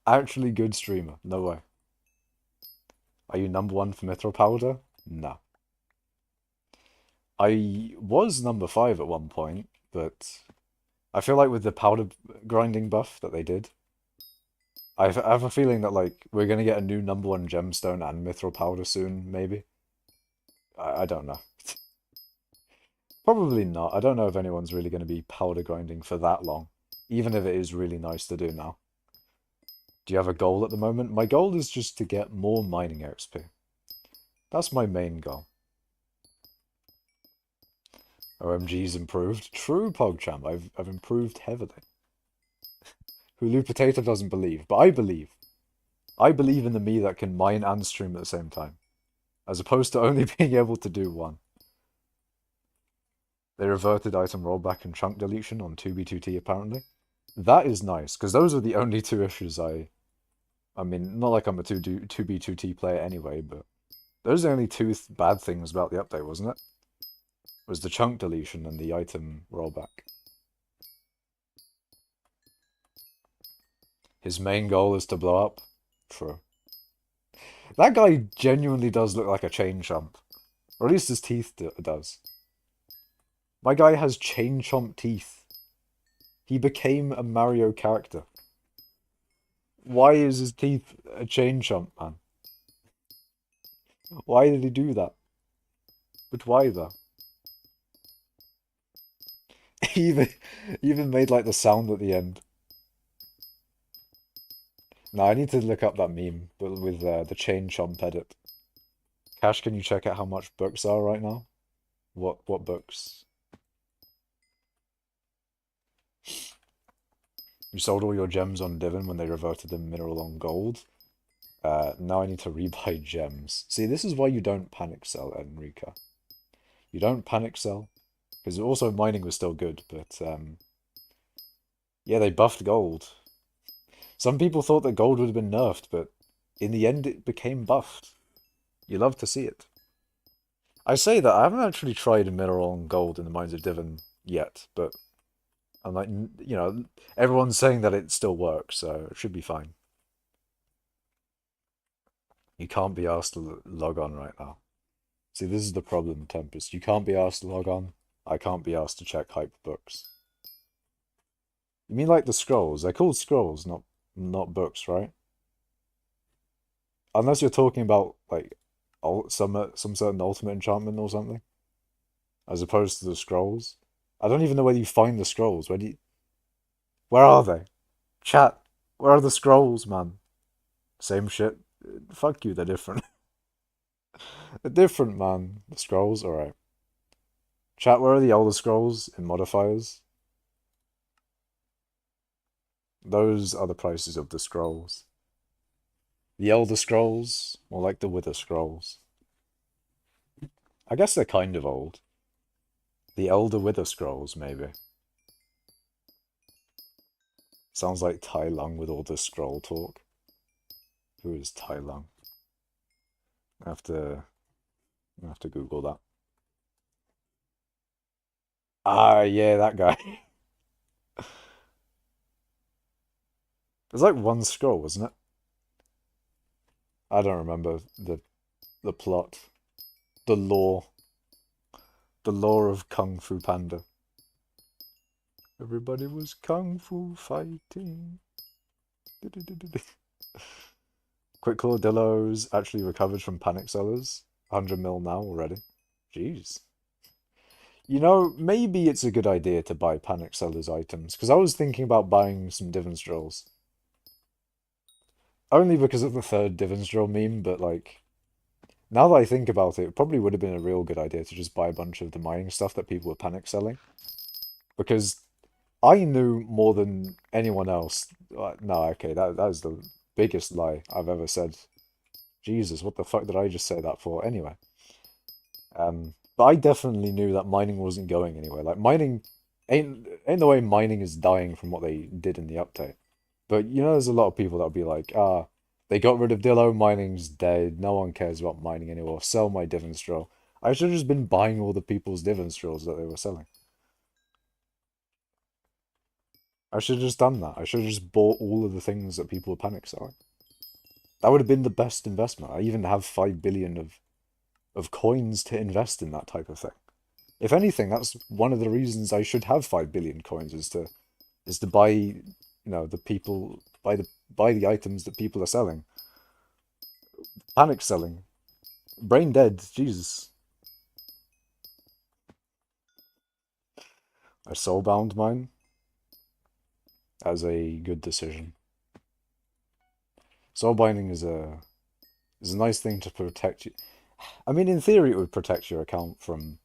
S1: Actually good streamer. No way. Are you number 1 for mithril powder? No. I was number 5 at one point, but I feel like with the powder grinding buff that they did, I have a feeling that like we're gonna get a new number 1 gemstone and mithril powder soon, maybe. I don't know. Probably not. I don't know if anyone's really going to be powder grinding for that long, even if it is really nice to do now. Do you have a goal at the moment? My goal is just to get more mining XP. That's my main goal. OMG's improved. True, PogChamp. I've improved heavily. Hulu Potato doesn't believe, but I believe. I believe in the me that can mine and stream at the same time, as opposed to only being able to do one. They reverted item rollback and chunk deletion on 2B2T apparently. That is nice, because those are the only 2 issues I I mean, not like I'm a 2B2T player anyway, but those are the only two bad things about the update, wasn't it? Was the chunk deletion and the item rollback. His main goal is to blow up. True. That guy genuinely does look like a chain chomp. Or at least his teeth does. My guy has chain chomp teeth. He became a Mario character. Why is his teeth a chain chomp, man? Why did he do that? But why though? He even made like the sound at the end. No, I need to look up that meme, but with the chain chomp edit. Cash, can you check out how much books are right now? What books? You sold all your gems on Divin when they reverted them mineral on gold. Now I need to rebuy gems. See, this is why you don't panic sell, Enrica. You don't panic sell. Because also mining was still good, but yeah, they buffed gold. Some people thought that gold would have been nerfed, but in the end it became buffed. You love to see it. I say that I haven't actually tried a mineral on gold in the mines of Divin yet, but I'm like, you know, everyone's saying that it still works, so it should be fine. You can't be asked to log on right now. See, this is the problem, Tempest. You can't be asked to log on. I can't be asked to check hype books. You mean like the scrolls? They're called scrolls, not books, right? Unless you're talking about like some certain ultimate enchantment or something, as opposed to the scrolls. I don't even know where you find the scrolls. Where are they? Chat. Where are the scrolls, man? Same shit. Fuck you. They're different. They're different, man. The scrolls, all right. Chat. Where are the Elder Scrolls in modifiers? Those are the prices of the scrolls. The Elder Scrolls, more like the Wither Scrolls. I guess they're kind of old. The Elder Wither Scrolls, maybe. Sounds like Tai Lung with all this scroll talk. Who is Tai Lung? I have to Google that. Ah, yeah, that guy. There's like one scroll, wasn't it? I don't remember the plot, the lore, the lore of Kung Fu Panda. Everybody was kung fu fighting. Quick Dillo's actually recovered from panic sellers. 100 mil now already. Jeez. You know, maybe it's a good idea to buy panic sellers items, because I was thinking about buying some Divans drills. Only because of the third Divans drill meme, but like, now that I think about it, it probably would have been a real good idea to just buy a bunch of the mining stuff that people were panic selling. Because I knew more than anyone else. No, okay, that is the biggest lie I've ever said. Jesus, what the fuck did I just say that for? Anyway. But I definitely knew that mining wasn't going anywhere. Like, mining ain't the way mining is dying from what they did in the update. But, you know, there's a lot of people that'll be like, they got rid of Dillo, mining's dead, no one cares about mining anymore, sell my Divans drill. I should have just been buying all the people's Divans drills that they were selling. I should have just done that. I should have just bought all of the things that people were panic selling. That would have been the best investment. I even have 5 billion of coins to invest in that type of thing. If anything, that's one of the reasons I should have 5 billion coins is to buy, you know, buy the items that people are selling. Panic selling. Brain dead, Jesus. I soulbound mine as a good decision. Soulbinding is a nice thing to protect you. I mean, in theory, it would protect your account from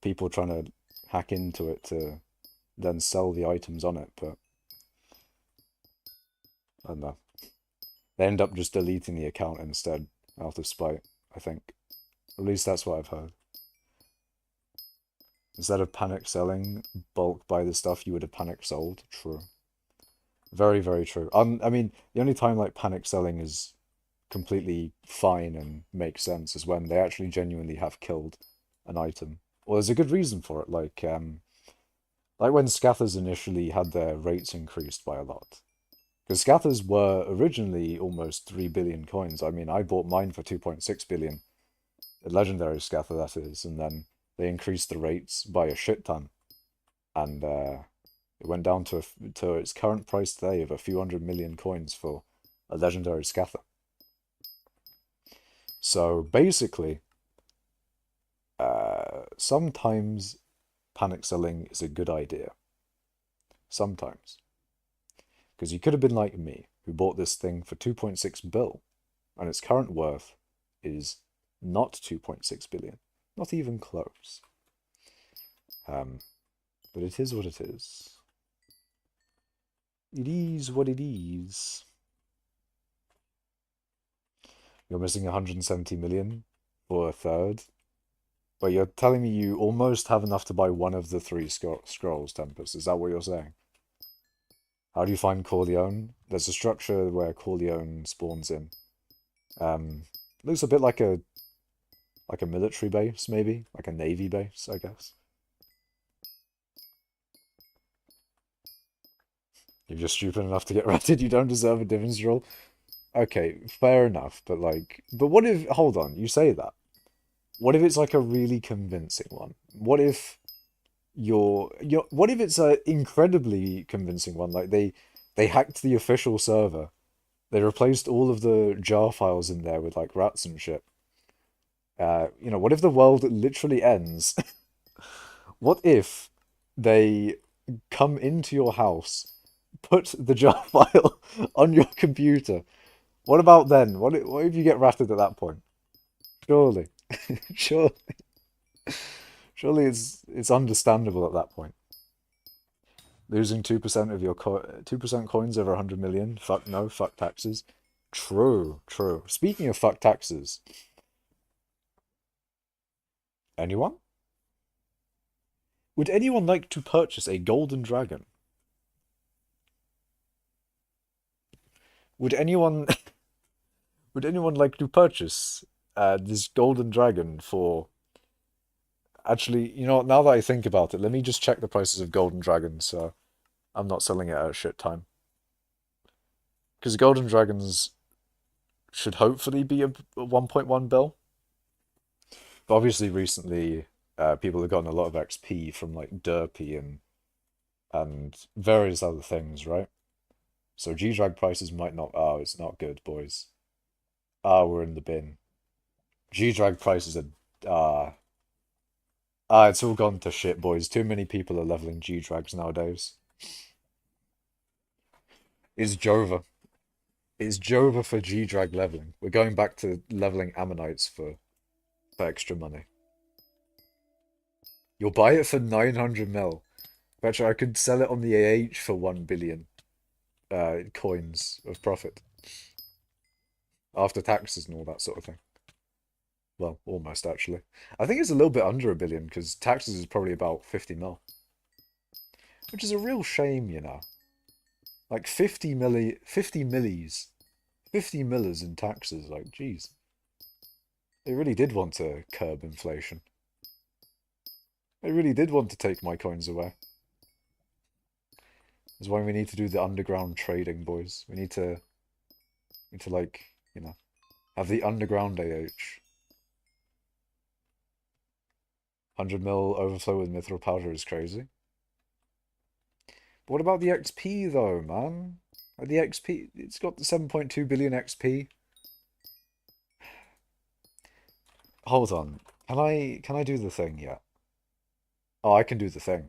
S1: people trying to hack into it to then sell the items on it, but I don't know. They end up just deleting the account instead, out of spite, I think. At least that's what I've heard. Instead of panic selling, bulk buy the stuff you would have panic sold. True. Very, very true. I mean, the only time like panic selling is completely fine and makes sense is when they actually genuinely have killed an item. Well, there's a good reason for it, like when scathers initially had their rates increased by a lot. Because scathers were originally almost 3 billion coins. I mean, I bought mine for 2.6 billion, a legendary scather that is, and then they increased the rates by a shit ton. And it went down to its current price today of a few 100 million coins for a legendary scather. So basically, sometimes panic selling is a good idea. Sometimes. Because you could have been like me, who bought this thing for 2.6 bill, and its current worth is not 2.6 billion. Not even close. But it is what it is. It is what it is. You're missing 170 million for a third. But you're telling me you almost have enough to buy one of the three scrolls, Tempest. Is that what you're saying? How do you find Corleone? There's a structure where Corleone spawns in. Looks a bit like a military base, maybe? Like a navy base, I guess. You're just stupid enough to get ratted, you don't deserve a divans roll. Okay, fair enough, but what if, hold on, you say that. What if it's like a really convincing one? What if what if it's a incredibly convincing one? Like they hacked the official server. They replaced all of the jar files in there with like rats and shit. What if the world literally ends? What if they come into your house, put the jar file on your computer? What about then? What if you get ratted at that point? Surely, sure, surely it's understandable at that point. Losing 2% of your 2% coins over 100 million. Fuck no, fuck taxes. True, true. Speaking of fuck taxes, anyone? Would anyone like to purchase a golden dragon? Would anyone would anyone like to purchase this golden dragon for actually, now that I think about it, let me just check the prices of golden dragons so I'm not selling it at a shit time. Because golden dragons should hopefully be a 1.1 bill. But obviously recently people have gotten a lot of XP from like Derpy and various other things, right? So G-Drag prices might not. Oh, it's not good, boys. Ah, we're in the bin. G-Drag prices are. Ah, it's all gone to shit, boys. Too many people are leveling G-Drags nowadays. It's Jova. It's Jova for G-Drag leveling. We're going back to leveling Ammonites for extra money. You'll buy it for 900 mil. Betcha I could sell it on the AH for 1 billion coins of profit. After taxes and all that sort of thing. Well, almost actually. I think it's a little bit under a billion because taxes is probably about 50 mil. Which is a real shame, you know. Like 50 millis. 50 millers in taxes, like, geez. They really did want to curb inflation. They really did want to take my coins away. That's why we need to do the underground trading, boys. We need to like, have the underground AH. 100 mil overflow with mithril powder is crazy. But what about the XP though, man? Like the XP, it's got the 7.2 billion XP. Hold on. Can I do the thing yet? Oh, I can do the thing.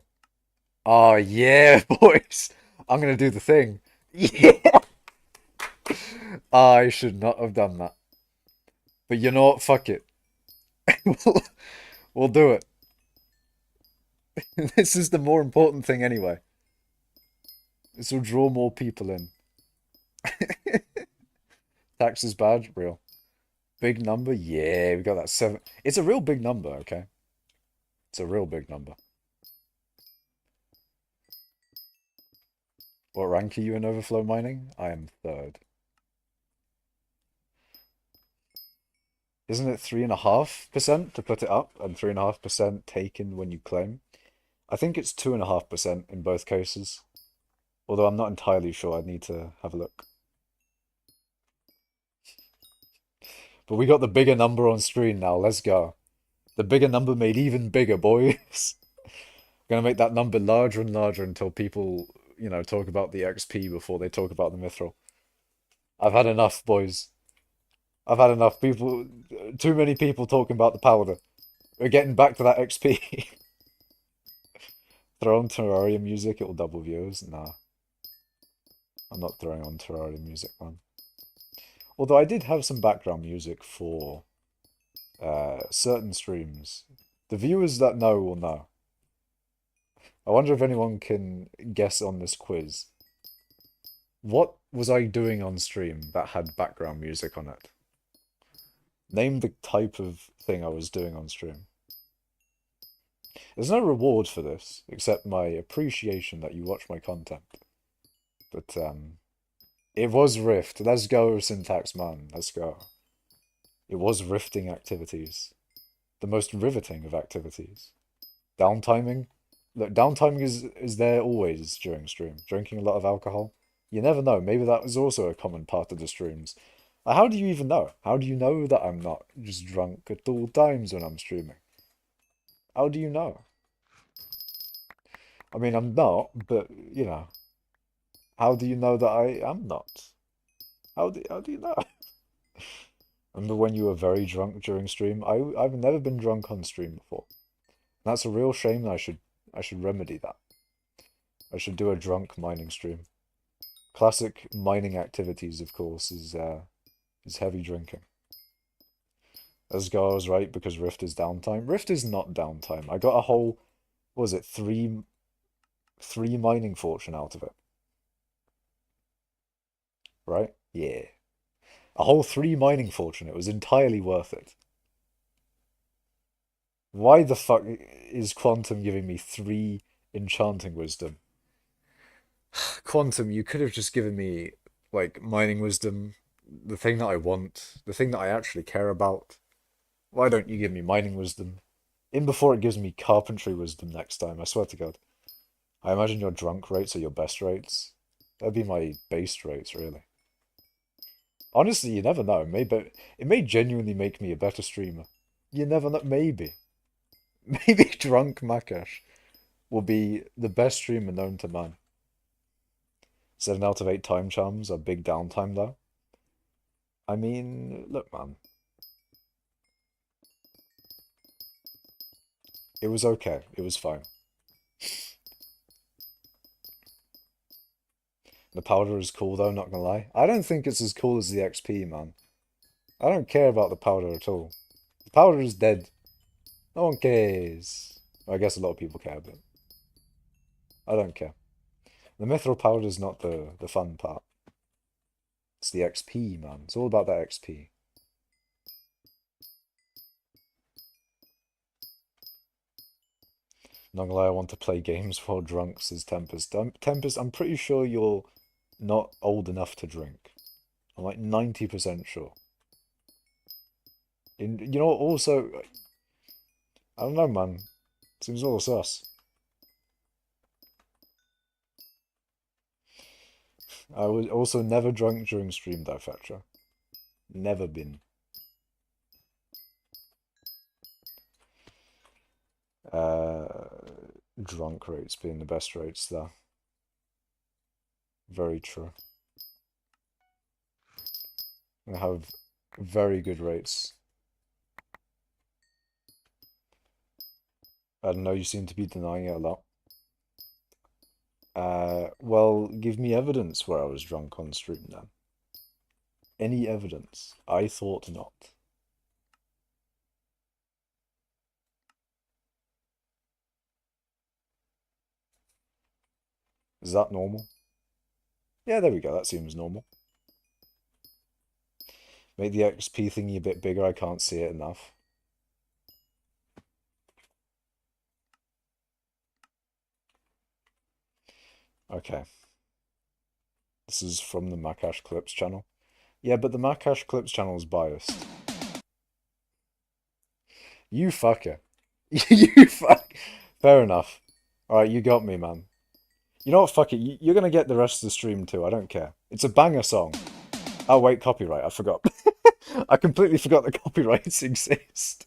S1: Oh yeah, boys. I'm gonna do the thing. Yeah. I should not have done that. But you know what? Fuck it. We'll do it. This is the more important thing anyway. This will draw more people in. Taxes badge, real. Big number? Yeah, we got that 7. It's a real big number, okay? It's a real big number. What rank are you in overflow mining? I am third. Isn't it 3.5% to put it up and 3.5% taken when you claim? I think it's 2.5% in both cases. Although I'm not entirely sure, I'd need to have a look. But we got the bigger number on screen now, let's go. The bigger number made even bigger, boys. Gonna make that number larger and larger until people, talk about the XP before they talk about the mithril. I've had enough, boys. I've had enough. Too many people talking about the powder. We're getting back to that XP. Throw on terrarium music, it'll double views. Nah, I'm not throwing on terrarium music, man. Although I did have some background music for certain streams. The viewers that know will know. I wonder if anyone can guess on this quiz. What was I doing on stream that had background music on it? Name the type of thing I was doing on stream. There's no reward for this, except my appreciation that you watch my content. But, it was Rift. Let's go, Syntax Man. Let's go. It was rifting activities. The most riveting of activities. Downtiming? Look, downtiming is there always during stream. Drinking a lot of alcohol. You never know. Maybe that was also a common part of the streams. How do you even know? How do you know that I'm not just drunk at all times when I'm streaming? How do you know? I mean, I'm not, but, how do you know that I am not? How do you know? Remember when you were very drunk during stream? I've never been drunk on stream before. That's a real shame. I should remedy that. I should do a drunk mining stream. Classic mining activities, of course, is heavy drinking. Asgar was right because Rift is downtime. Rift is not downtime. I got a whole, what was it, three mining fortune out of it. Right? Yeah. A whole 3 mining fortune. It was entirely worth it. Why the fuck is Quantum giving me 3 enchanting wisdom? Quantum, you could have just given me, like, mining wisdom, the thing that I want, the thing that I actually care about. Why don't you give me mining wisdom? In before it gives me carpentry wisdom next time, I swear to God. I imagine your drunk rates are your best rates. That'd be my base rates, really. Honestly, you never know. Maybe it may genuinely make me a better streamer. You never know. Maybe. Maybe drunk Makash will be the best streamer known to man. 7 out of 8 time charms are big downtime though. I mean, look, man. It was okay. It was fine. The powder is cool though, not gonna lie. I don't think it's as cool as the XP, man. I don't care about the powder at all. The powder is dead. No one cares. Well, I guess a lot of people care, but I don't care. The mithril powder is not the fun part. It's the XP, man. It's all about that XP. Not gonna lie, I want to play games while drunk, says Tempest. Tempest, I'm pretty sure you're not old enough to drink. I'm like 90% sure. Also, I don't know, man. Seems all sus. I was also never drunk during stream, though, Fetcher. Never been. Uh, Drunk rates being the best rates, though. Very true. I have very good rates. I don't know, you seem to be denying it a lot. Well, give me evidence where I was drunk on stream then. Any evidence? I thought not. Is that normal? Yeah, there we go. That seems normal. Make the XP thingy a bit bigger. I can't see it enough. Okay. This is from the Makash Clips channel. Yeah, but the Makash Clips channel is biased. You fucker. You fuck. Fair enough. Alright, you got me, man. You know what? Fuck it. You're gonna get the rest of the stream too. I don't care. It's a banger song. Oh, wait, copyright. I forgot. I completely forgot that copyrights exist.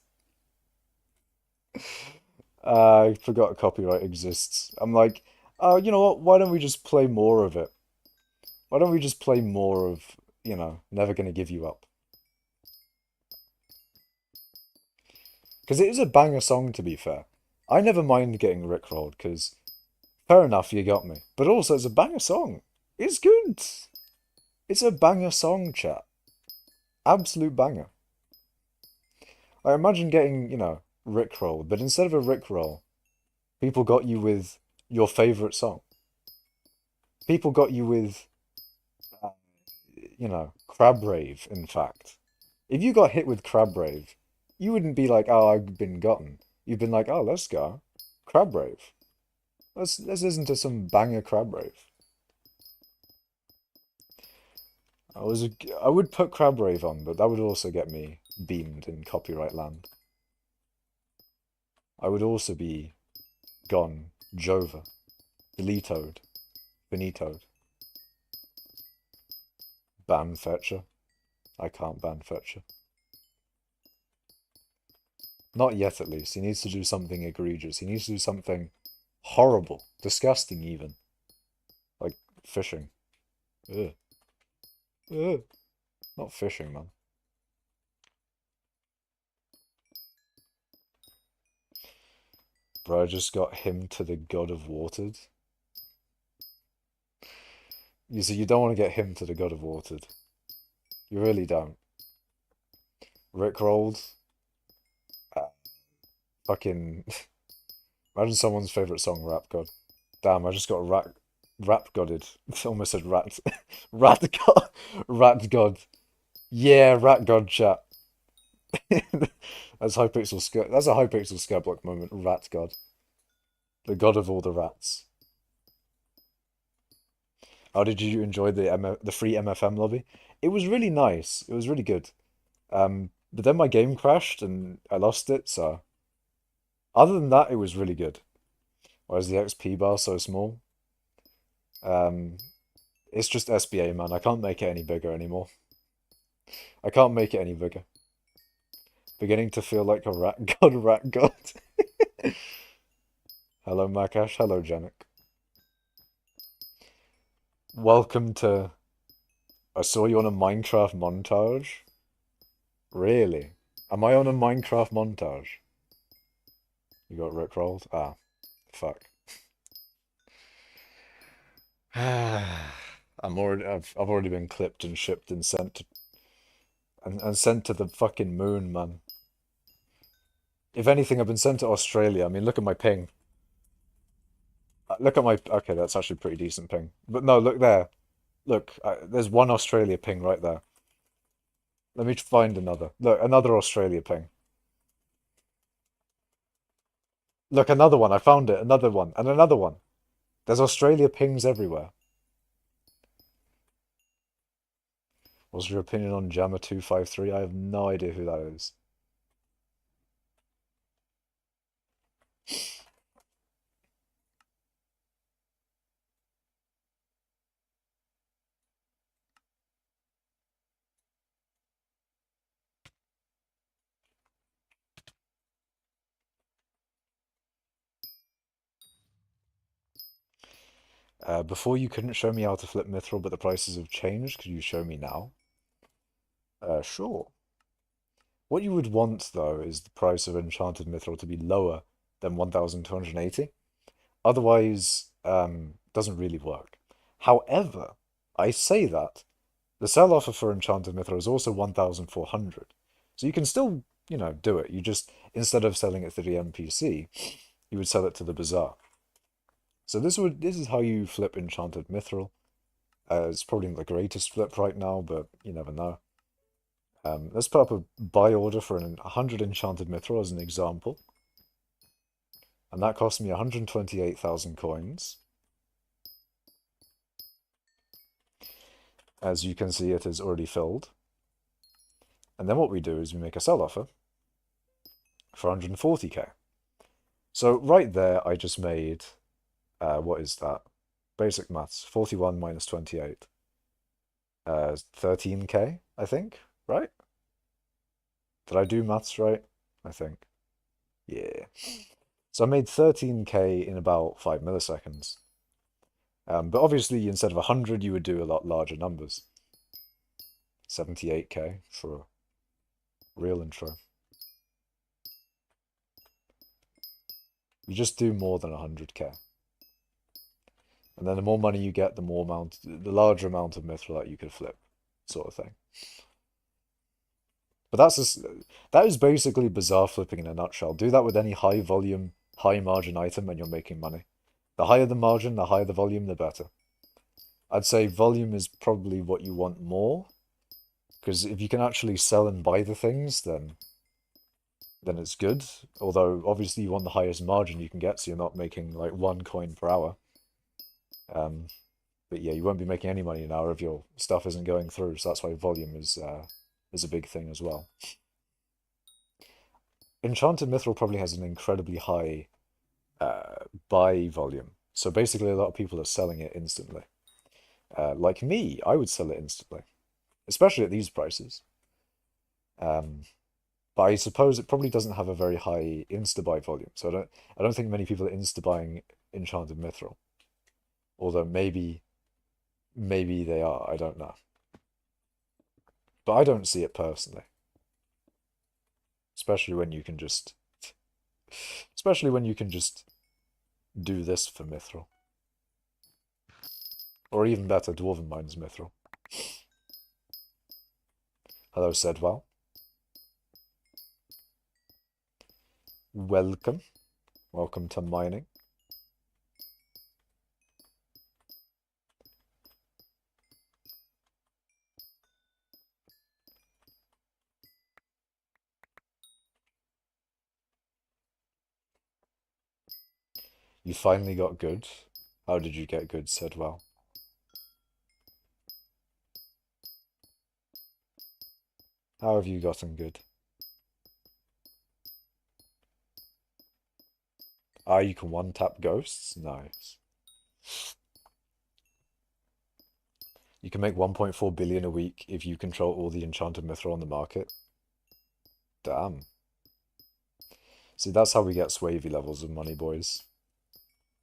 S1: I forgot copyright exists. I'm like, oh, you know what? Why don't we just play more of it? Why don't we just play more of, Never Gonna Give You Up? Because it is a banger song, to be fair. I never mind getting rickrolled, because fair enough, you got me. But also, it's a banger song. It's good. It's a banger song, chat. Absolute banger. I imagine getting, rickrolled, but instead of a rickroll, people got you with your favorite song. People got you with, uh, Crab Rave, in fact. If you got hit with Crab Rave, you wouldn't be like, oh, I've been gotten. You've been like, oh, let's go. Crab Rave. Let's listen to some banger Crab Rave. I would put Crab Rave on, but that would also get me beamed in copyright land. I would also be gone, Jova, deletoed, finitoed. Ban Fetcher. I can't ban Fetcher. Not yet, at least. He needs to do something egregious. He needs to do something horrible, disgusting even. Like fishing. Ugh. Ugh. Not fishing, man. Bro, I just got him to the God of Watered. You see, you don't want to get him to the God of Watered. You really don't. Rickrolled. Uh, fucking... Imagine someone's favourite song, Rap God. Damn, I just got rap godded. Almost said rat. Rat God. Rat God. Yeah, rat God chat. That's hypixel. That's a hypixel skyblock moment. Rat God. The god of all the rats. How did you enjoy the free MFM lobby? It was really nice. It was really good. But then my game crashed and I lost it, so other than that, it was really good. Why is the XP bar so small? Um, it's just SBA, man. I can't make it any bigger anymore. I can't make it any bigger. Beginning to feel like a rat god, rat god. Hello, Makash. Hello, Janik. Welcome to... I saw you on a Minecraft montage. Really? Am I on a Minecraft montage? You got rickrolled? Ah, fuck. I've already been clipped and shipped and sent to, and sent to the fucking moon, man. If anything, I've been sent to Australia. I mean, look at my ping. Look at my... Okay, that's actually pretty decent ping. But no, look there. Look, there's one Australia ping right there. Let me find another. Look, another Australia ping. Look, another one. I found it. Another one. And another one. There's Australia pings everywhere. What's your opinion on Jammer253? I have no idea who that is. Before you couldn't show me how to flip mithril, but the prices have changed. Could you show me now? Sure. What you would want, though, is the price of enchanted mithril to be lower than 1,280. Otherwise, doesn't really work. However, I say that the sell offer for enchanted mithril is also 1,400. So you can still, do it. You just, instead of selling it to the NPC, you would sell it to the bazaar. So this is how you flip enchanted mithril. It's probably not the greatest flip right now, but you never know. Let's put up a buy order for 100 enchanted mithril as an example. And that cost me 128,000 coins. As you can see, it is already filled. And then what we do is we make a sell offer for 140k. So right there, I just made, what is that? Basic maths, 41 minus 28. 13k, I think, right? Did I do maths right? I think. Yeah. So I made 13k in about 5 milliseconds. But obviously, instead of 100, you would do a lot larger numbers. 78k for a real intro. You just do more than 100k. And then the more money you get, the larger amount of mithril that you could flip, sort of thing. But that is basically bazaar flipping in a nutshell. Do that with any high volume, high margin item and you're making money. The higher the margin, the higher the volume, the better. I'd say volume is probably what you want more, because if you can actually sell and buy the things, then it's good. Although obviously you want the highest margin you can get, so you're not making like 1 coin per hour. But yeah, you won't be making any money an hour if your stuff isn't going through. So that's why volume is a big thing as well. Enchanted Mithril probably has an incredibly high buy volume. So basically, a lot of people are selling it instantly. Like me, I would sell it instantly, especially at these prices. But I suppose it probably doesn't have a very high insta-buy volume. So I don't think many people are insta-buying Enchanted Mithril. Although maybe they are, I don't know. But I don't see it personally. Especially when you can just do this for Mithril. Or even better, Dwarven Mines Mithril. Hello, Sedwell. Welcome. Welcome to mining. You finally got good. How did you get good, Sedwell? How have you gotten good? Ah, you can one-tap ghosts? Nice. You can make 1.4 billion a week if you control all the enchanted mithril on the market. Damn. See, that's how we get swavy levels of money, boys.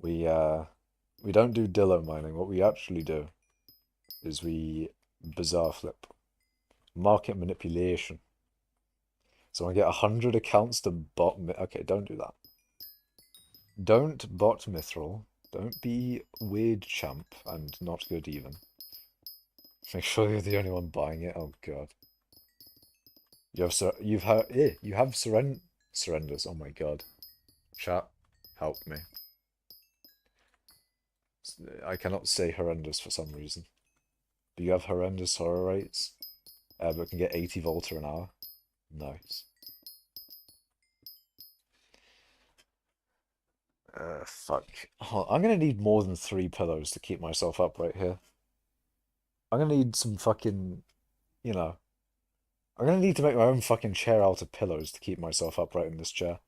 S1: We don't do dillo mining. What we actually do is we bazaar flip. Market manipulation. So I get 100 accounts to bot... Okay, don't do that. Don't bot mithril. Don't be weird champ and not good even. Make sure you're the only one buying it. Oh god. You have surrenders. Oh my god. Chat, help me. I cannot say horrendous for some reason. Do you have horrendous horror rates? But can get 80 Volta an hour. Nice. Fuck. Oh, I'm gonna need more than 3 pillows to keep myself up right here. I'm gonna need some fucking, you know, I'm gonna need to make my own fucking chair out of pillows to keep myself upright in this chair.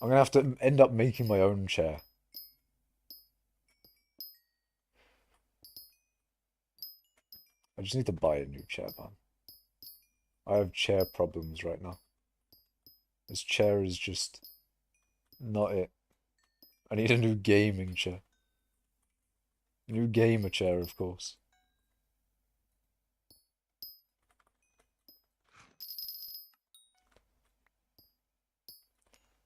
S1: I'm gonna have to end up making my own chair. I just need to buy a new chair, man. I have chair problems right now. This chair is just not it. I need a new gaming chair. New gamer chair, of course.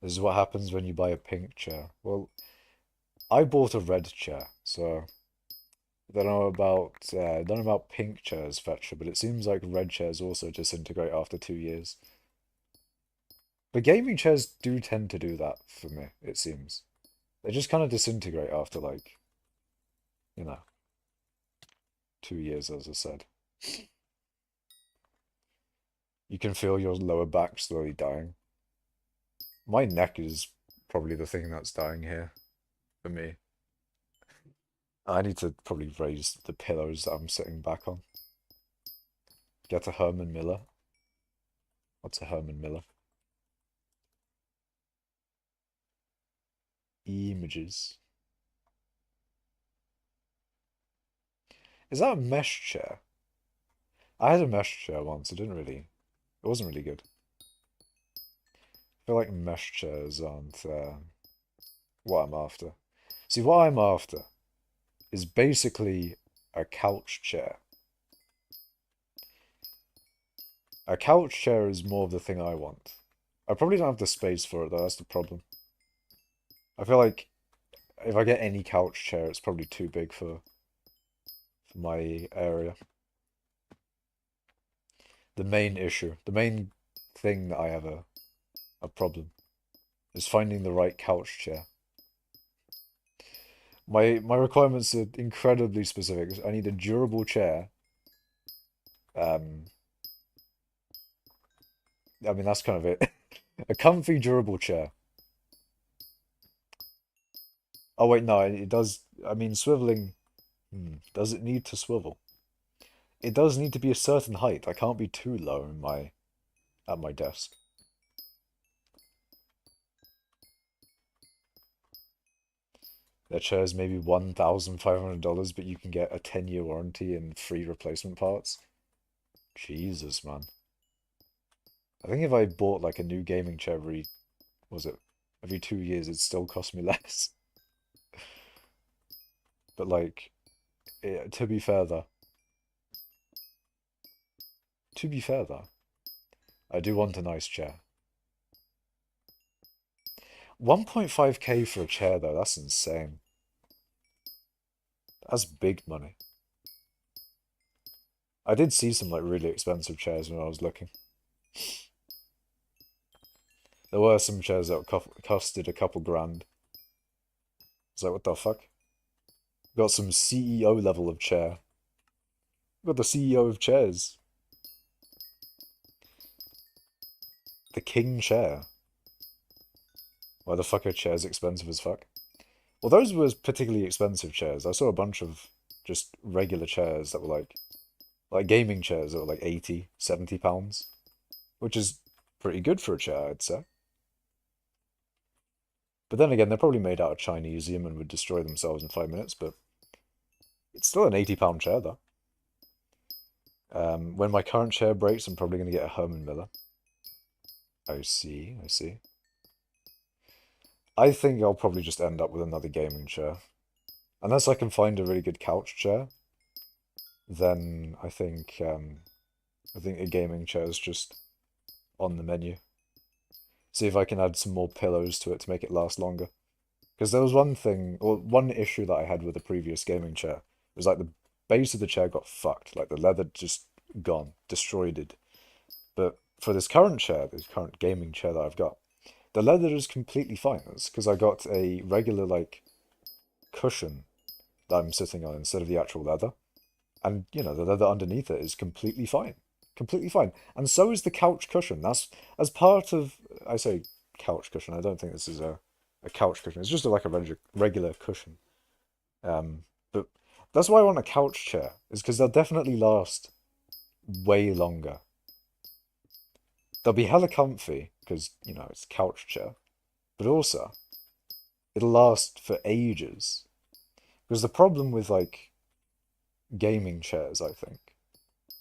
S1: This is what happens when you buy a pink chair. Well, I bought a red chair, so I don't know about pink chairs, Fetcher, but it seems like red chairs also disintegrate after 2 years. But gaming chairs do tend to do that for me, it seems. They just kind of disintegrate after, like, you know, 2 years, as I said. You can feel your lower back slowly dying. My neck is probably the thing that's dying here for me. I need to probably raise the pillows that I'm sitting back on. Get a Herman Miller. What's a Herman Miller? Images. Is that a mesh chair? I had a mesh chair once. It wasn't really good. I feel like mesh chairs aren't what I'm after. See, what I'm after is basically a couch chair. A couch chair is more of the thing I want. I probably don't have the space for it though, that's the problem. I feel like if I get any couch chair, it's probably too big for my area. The main issue, the main thing that I have a problem is finding the right couch chair. My requirements are incredibly specific. I need a durable chair. Um, I mean that's kind of it. A comfy, durable chair. Oh wait, no, it does. I mean, swiveling. Does it need to swivel? It does need to be a certain height. I can't be too low in my at my desk. Their chair's maybe $1,500, but you can get a 10-year warranty and free replacement parts. Jesus, man. I think if I bought like a new gaming chair was it, every 2 years, it'd still cost me less. But like, to be fair though, I do want a nice chair. 1.5k for a chair though, that's insane. That's big money. I did see some like really expensive chairs when I was looking. There were some chairs that costed a couple grand. It's like, what the fuck? Got some CEO level of chair. Got the CEO of chairs. The king chair. Why the fuck are chairs expensive as fuck? Well, those were particularly expensive chairs. I saw a bunch of just regular chairs that were like gaming chairs that were like 80, 70 pounds, which is pretty good for a chair, I'd say. But then again, they're probably made out of Chinesium and would destroy themselves in 5 minutes, but it's still an £80 chair, though. When my current chair breaks, I'm probably going to get a Herman Miller. I see, I see. I think I'll probably just end up with another gaming chair. Unless I can find a really good couch chair, then I think a gaming chair is just on the menu. See if I can add some more pillows to it to make it last longer. Because there was one thing, or one issue that I had with the previous gaming chair. It was like the base of the chair got fucked. Like the leather just gone, destroyed. But for this current chair, this current gaming chair that I've got, the leather is completely fine. It's because I got a regular like cushion that I'm sitting on instead of the actual leather. And, you know, the leather underneath it is completely fine. Completely fine. And so is the couch cushion. That's as part of, I say couch cushion. I don't think this is a couch cushion. It's just like a regular cushion. But that's why I want a couch chair, is because they'll definitely last way longer. They'll be hella comfy, because, you know, it's a couch chair. But also, it'll last for ages. Because the problem with, like, gaming chairs, I think,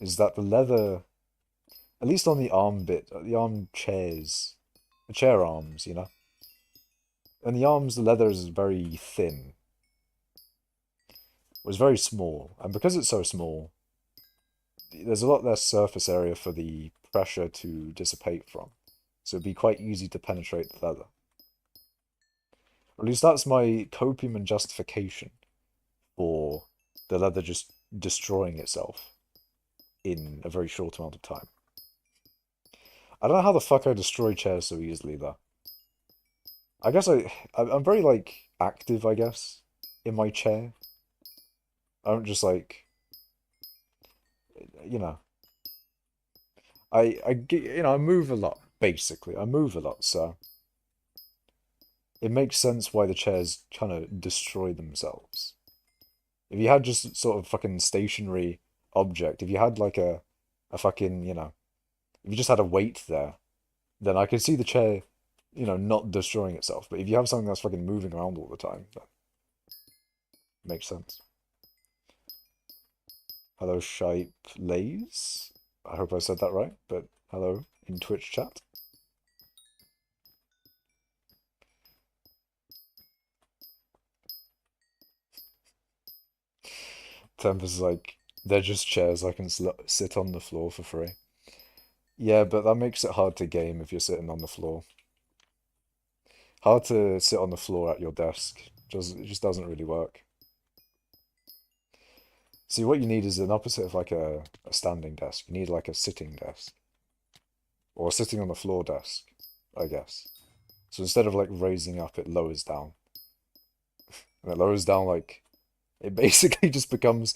S1: is that the leather, at least on the arm bit, the arm chairs, the chair arms, you know, and the arms, the leather is very thin. It was very small, and because it's so small, there's a lot less surface area for the pressure to dissipate from, so it'd be quite easy to penetrate the leather. Or at least that's my copium and justification for the leather just destroying itself in a very short amount of time. I don't know how the fuck I destroy chairs so easily, though. I guess I'm very, like, active, I guess, in my chair. I don't just, like, you know, I move a lot, basically. I move a lot, so it makes sense why the chairs kind of destroy themselves. If you had just sort of fucking stationary object, if you had like a fucking, if you just had a weight there, then I could see the chair, not destroying itself. But if you have something that's fucking moving around all the time, that makes sense. Hello, Shipe Lays. I hope I said that right, but hello in Twitch chat. Tempest is like, they're just chairs I can sit on the floor for free. Yeah, but that makes it hard to game if you're sitting on the floor. Hard to sit on the floor at your desk. It just doesn't really work. See, what you need is an opposite of like a standing desk. You need like a sitting desk. Or a sitting on the floor desk, I guess. So instead of like raising up, it lowers down. And it lowers down like, it basically just becomes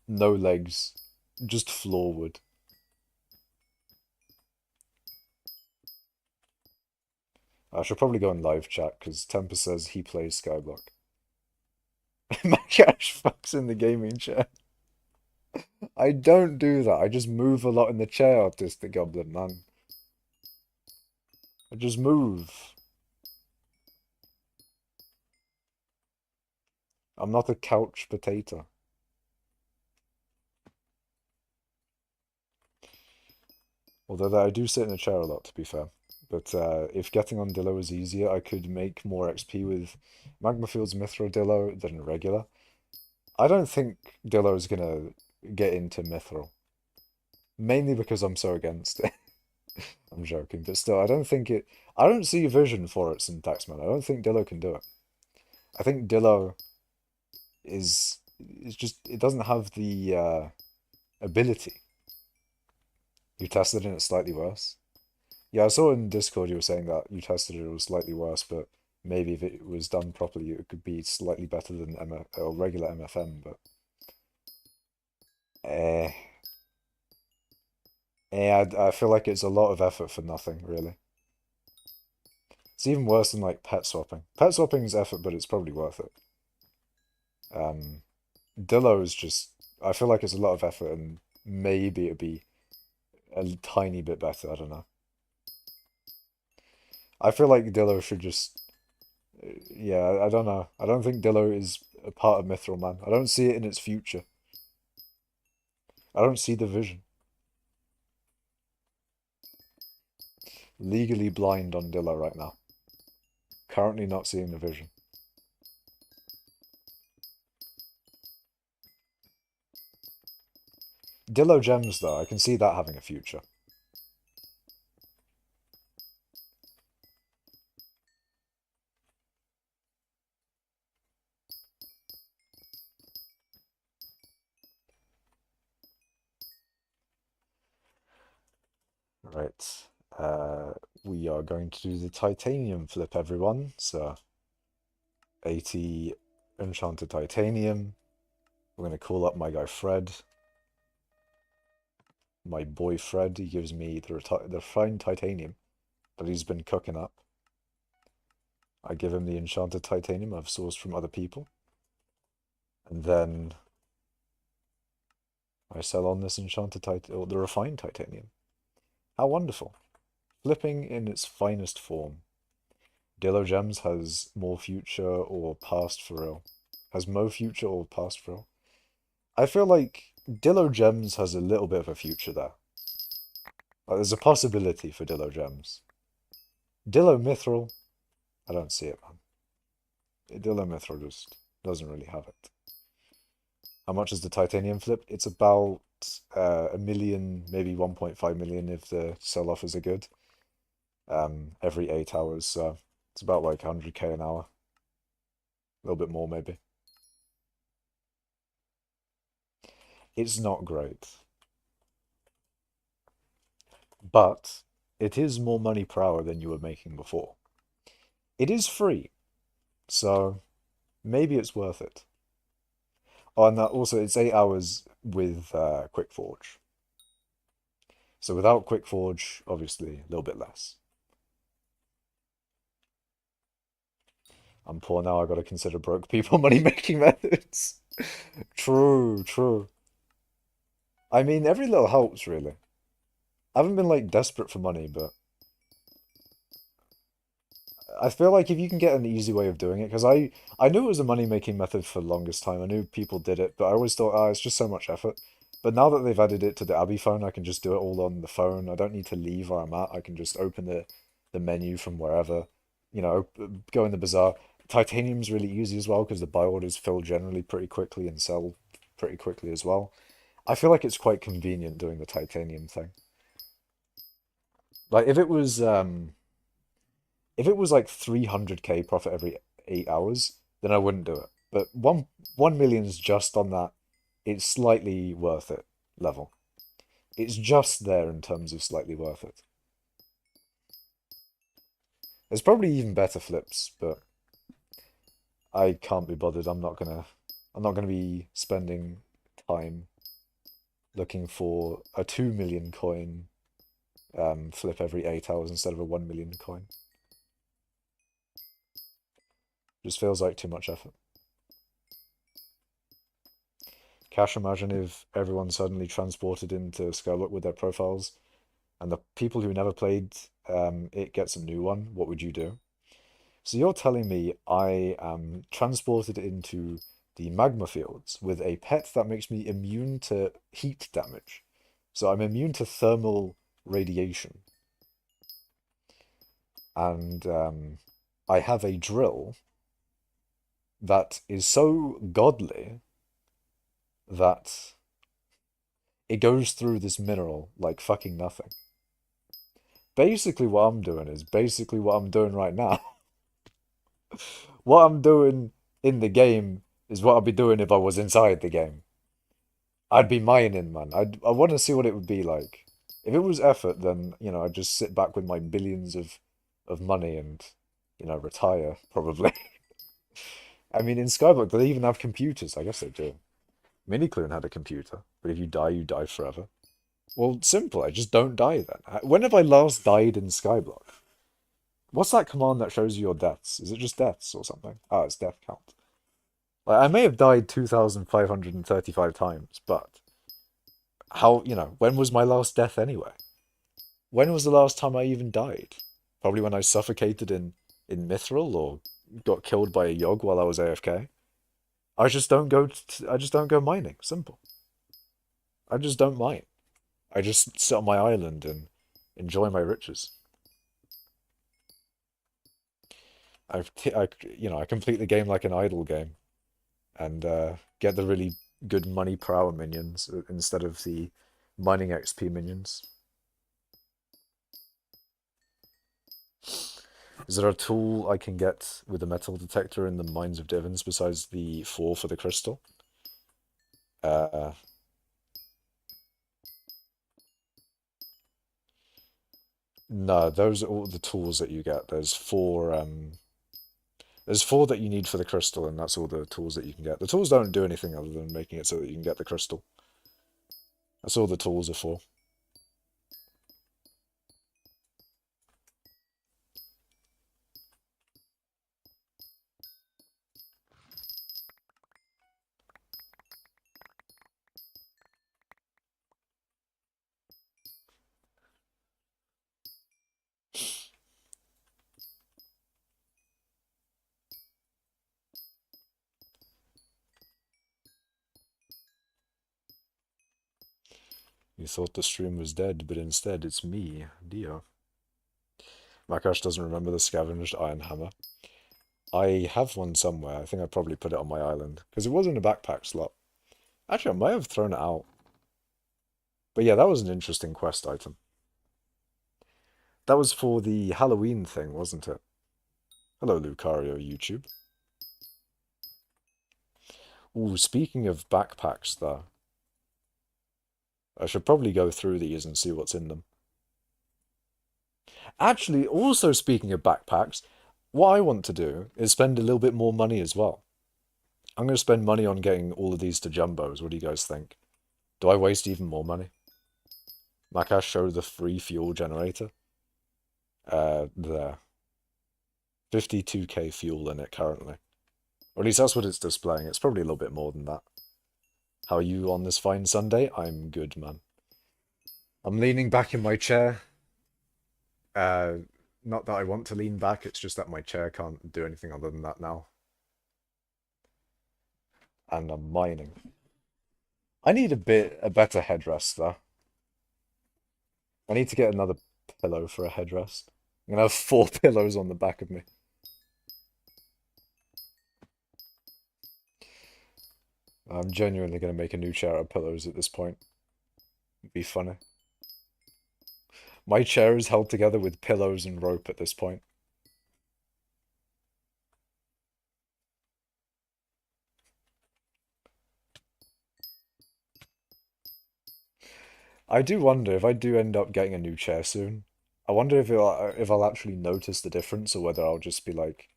S1: no legs, just floorwood. I should probably go in live chat because Temper says he plays skyblock. My cash fucks in the gaming chair. I don't do that. I just move a lot in the chair, Autistic Goblin, man. I just move. I'm not a couch potato. Although I do sit in a chair a lot, to be fair. But if getting on Dillo was easier, I could make more XP with Magmafield's Mithril Dillo than regular. I don't think Dillo is gonna get into Mithril. Mainly because I'm so against it. I'm joking, but still, I don't see a vision for it, Syntax Man. I don't think Dillo can do it. I think Dillo is just, it doesn't have the ability. You tested it and it's slightly worse. Yeah, I saw in Discord you were saying that you tested it was slightly worse, but maybe if it was done properly, it could be slightly better than MF or regular MFM. But eh, I feel like it's a lot of effort for nothing, really. It's even worse than like pet swapping. Pet swapping is effort, but it's probably worth it. Um, Dillo is just, I feel like it's a lot of effort, and maybe it'd be a tiny bit better. I don't know. I feel like Dillo should just, yeah, I don't know. I don't think Dillo is a part of Mithril, man. I don't see it in its future. I don't see the vision. Legally blind on Dillo right now. Currently not seeing the vision. Dillo gems, though, I can see that having a future. Right. We are going to do the titanium flip, everyone. So, 80 enchanted titanium. We're going to call up my guy Fred. My boy Fred. He gives me the refined titanium that he's been cooking up. I give him the enchanted titanium I've sourced from other people. And then I sell on this enchanted titanium, or the refined titanium. How wonderful. Flipping in its finest form. Dillo Gems has more future or past for real. Has Mo future or past for real. I feel like Dillo Gems has a little bit of a future there. Like, there's a possibility for Dillo Gems. Dillo Mithril, I don't see it, man. Dillo Mithril just doesn't really have it. How much is the titanium flip? It's about a million, maybe 1.5 million if the sell offers are good. Every 8 hours, so it's about like 100k an hour. A little bit more, maybe. It's not great. But it is more money per hour than you were making before. It is free, so maybe it's worth it. Oh, and that also, it's 8 hours with Quick Forge. So without Quick Forge, obviously, a little bit less. I'm poor now, I've got to consider broke people money-making methods. True, true. I mean, every little helps, really. I haven't been like desperate for money, but I feel like if you can get an easy way of doing it, because I knew it was a money-making method for the longest time. I knew people did it, but I always thought, oh, it's just so much effort. But now that they've added it to the Abby phone, I can just do it all on the phone. I don't need to leave where I'm at. I can just open the menu from wherever, go in the bazaar. Titanium's really easy as well because the buy orders fill generally pretty quickly and sell pretty quickly as well. I feel like it's quite convenient doing the titanium thing. Like if it was like 300k profit every 8 hours, then I wouldn't do it. But 1 million is just on that. It's slightly worth it level. It's just there in terms of slightly worth it. There's probably even better flips, but I can't be bothered. I'm not gonna be spending time looking for a 2 million coin flip every 8 hours instead of a 1 million coin. Just feels like too much effort. Cash, imagine if everyone suddenly transported into skyblock with their profiles and the people who never played it gets a new one, what would you do? So you're telling me I am transported into the magma fields with a pet that makes me immune to heat damage. So I'm immune to thermal radiation. And I have a drill that is so godly that it goes through this mineral like fucking nothing. Basically, what I'm doing is basically what I'm doing right now. What I'm doing in the game is what I'd be doing if I was inside the game. I'd be mining, man. I want to see what it would be like. If it was effort, then, I'd just sit back with my billions of money and, retire, probably. I mean, in Skyblock, do they even have computers? I guess they do. Miniclone had a computer, but if you die forever. Well, simple. I just don't die then. When have I last died in Skyblock? What's that command that shows you your deaths? Is it just deaths or something? Oh, it's death count. Like, I may have died 2,535 times, but when was my last death anyway? When was the last time I even died? Probably when I suffocated in mithril or got killed by a yog while I was AFK. I just don't go mining. Simple. I just don't mine. I just sit on my island and enjoy my riches. I complete the game like an idle game and get the really good money per hour minions instead of the mining XP minions. Is there a tool I can get with a metal detector in the mines of divans besides the four for the crystal? Uh, no, those are all the tools that you get. There's four that you need for the crystal, and that's all the tools that you can get. The tools don't do anything other than making it so that you can get the crystal. That's all the tools are for. You thought the stream was dead, but instead it's me, Dio. Makash doesn't remember the scavenged iron hammer. I have one somewhere. I think I probably put it on my island because it was in a backpack slot. Actually, I might have thrown it out. But yeah, that was an interesting quest item. That was for the Halloween thing, wasn't it? Hello, Lucario YouTube. Ooh, speaking of backpacks, though, I should probably go through these and see what's in them. Actually, also speaking of backpacks, what I want to do is spend a little bit more money as well. I'm going to spend money on getting all of these to jumbos. What do you guys think? Do I waste even more money? Makash show the free fuel generator. There. 52k fuel in it currently. Or at least that's what it's displaying. It's probably a little bit more than that. How are you on this fine Sunday? I'm good, man. I'm leaning back in my chair. Uh, Not that I want to lean back, it's just that my chair can't do anything other than that now. And I'm mining. I need a better headrest though. I need to get another pillow for a headrest. I'm gonna have four pillows on the back of me. I'm genuinely gonna make a new chair out of pillows at this point. It'd be funny. My chair is held together with pillows and rope at this point. I do wonder if I do end up getting a new chair soon. I wonder if I'll actually notice the difference or whether I'll just be like,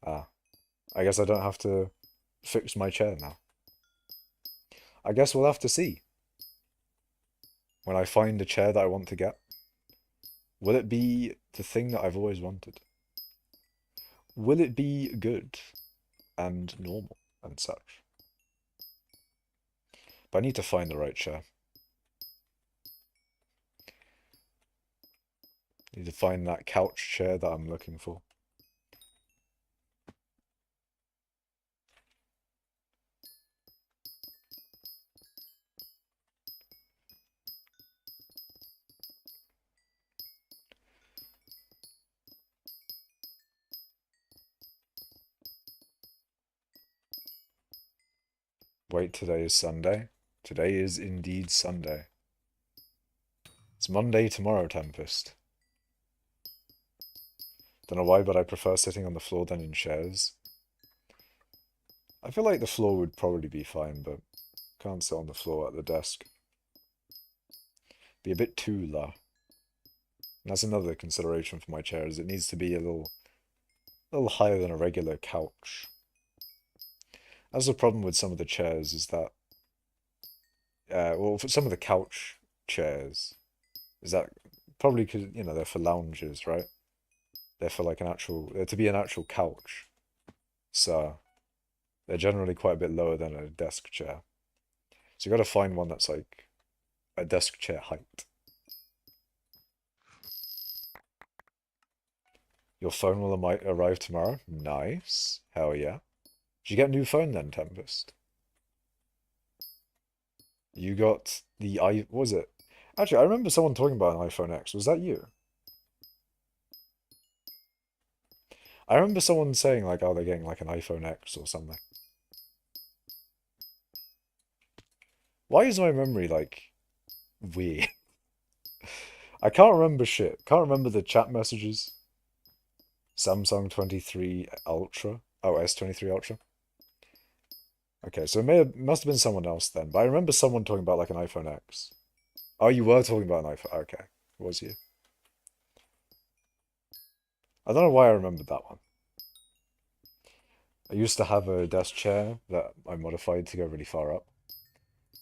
S1: ah, I guess I don't have to fix my chair now. I guess we'll have to see when I find a chair that I want to get. Will it be the thing that I've always wanted? Will it be good and normal and such? But I need to find the right chair. I need to find that couch chair that I'm looking for. Wait, today is Sunday? Today is indeed Sunday. It's Monday tomorrow, Tempest. Don't know why, but I prefer sitting on the floor than in chairs. I feel like the floor would probably be fine, but can't sit on the floor at the desk. Be a bit too low. And that's another consideration for my chair, is it needs to be a little higher than a regular couch. That's the problem with some of the chairs, is that, well, for some of the couch chairs, is that probably because, you know, they're for loungers, right? They're for like an actual, they're to be an actual couch. So they're generally quite a bit lower than a desk chair. So you got to find one that's like a desk chair height. Your phone will arrive tomorrow? Nice. Hell yeah. Did you get a new phone then, Tempest? You got the what was it? Actually, I remember someone talking about an iPhone X. Was that you? I remember someone saying like, oh, they're getting like an iPhone X or something. Why is my memory like weird? I can't remember shit. Can't remember the chat messages. Samsung 23 Ultra. Oh, S23 Ultra. Okay, so must have been someone else then. But I remember someone talking about like an iPhone X. Oh, you were talking about an iPhone. Okay, was you? I don't know why I remembered that one. I used to have a desk chair that I modified to go really far up.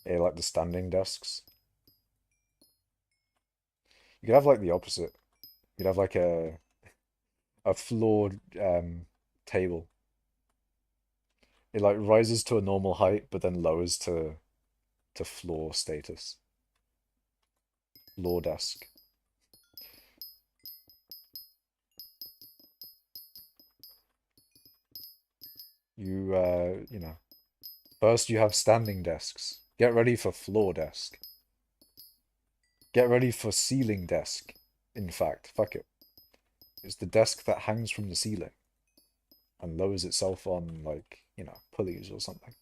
S1: Yeah, like the standing desks. You could have like the opposite. You'd have like a floored table. It like rises to a normal height, but then lowers to floor status. Floor desk. You know, first you have standing desks. Get ready for floor desk. Get ready for ceiling desk. In fact, fuck it. It's the desk that hangs from the ceiling and lowers itself on, like, you know, pulleys or something.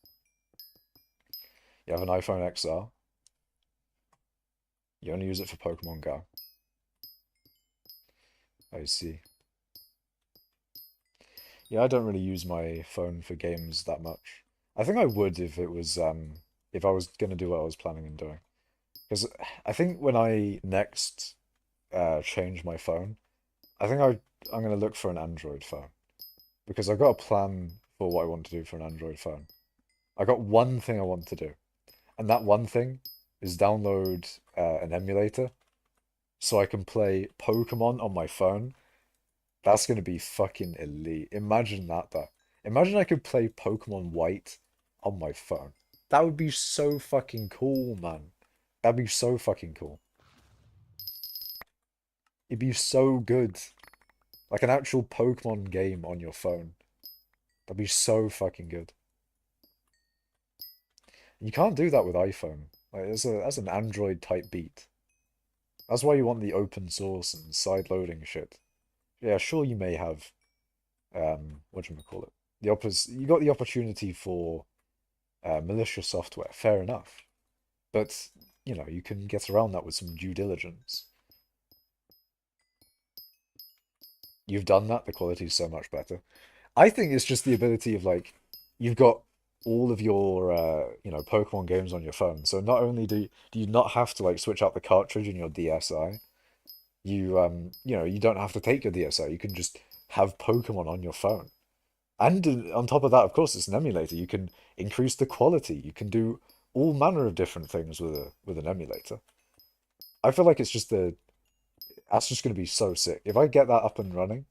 S1: You have an iPhone XR. You only use it for Pokemon Go. I see. Yeah, I don't really use my phone for games that much. I think I would if I was gonna do what I was planning on doing. Because I think when I next change my phone, I think I'm gonna look for an Android phone. Because I've got a plan for what I want to do for an Android phone. I got one thing I want to do, and that one thing is download an emulator so I can play Pokemon on my phone. That's gonna be fucking elite. Imagine that though. Imagine I could play Pokemon White on my phone. That would be so fucking cool, man. That'd be so fucking cool. It'd be so good. Like an actual Pokemon game on your phone. That'd be so fucking good. You can't do that with iPhone. Like, that's an Android type beat. That's why you want the open source and side loading shit. Yeah, sure you may have whatchamacallit. You got the opportunity for malicious software, fair enough. But you can get around that with some due diligence. You've done that, the quality's so much better. I think it's just the ability of like you've got all of your Pokemon games on your phone. So not only do you not have to like switch out the cartridge in your DSi, you don't have to take your DSi. You can just have Pokemon on your phone. And on top of that, of course, it's an emulator. You can increase the quality. You can do all manner of different things with an emulator. I feel like that's just going to be so sick. If I get that up and running,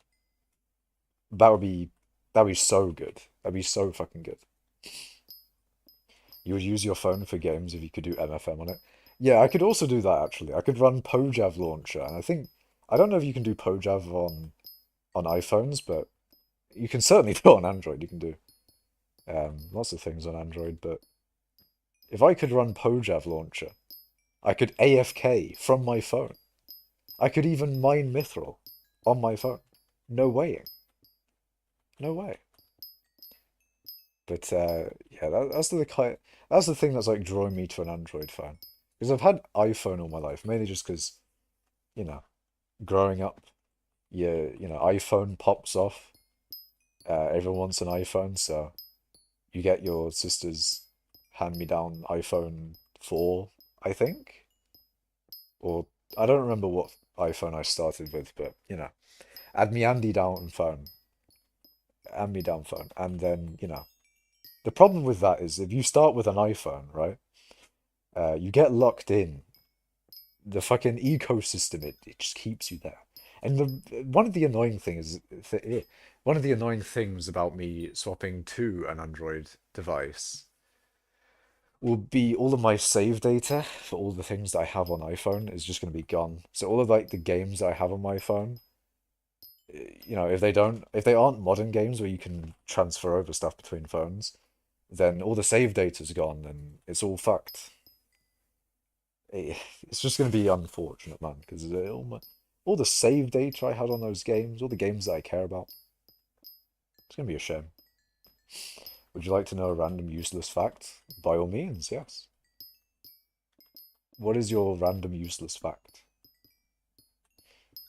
S1: that would be that'd be so good. That'd be so fucking good. You would use your phone for games if you could do MFM on it. Yeah, I could also do that actually. I could run Pojav launcher, and I don't know if you can do Pojav on iPhones, but you can certainly do it on Android. You can do lots of things on Android, but if I could run Pojav launcher, I could AFK from my phone. I could even mine mithril on my phone. No way. No way. But yeah, that's the thing that's like drawing me to an Android phone. Because I've had iPhone all my life, mainly just because, you know, growing up, iPhone pops off. Everyone wants an iPhone, so you get your sister's hand-me-down iPhone 4, I think. Or I don't remember what iPhone I started with, but add me Andy down phone, hand me down phone, and then the problem with that is if you start with an iPhone, right, you get locked in. The fucking ecosystem, it just keeps you there. And one of the annoying things, one of the annoying things about me swapping to an Android device will be all of my save data for all the things that I have on iPhone is just going to be gone. So all of like the games that I have on my phone, if they aren't modern games where you can transfer over stuff between phones, then all the save data's gone and it's all fucked. It's just going to be unfortunate, man, because all the save data I had on those games, all the games that I care about, it's going to be a shame. Would you like to know a random useless fact? By all means, yes. What is your random useless fact?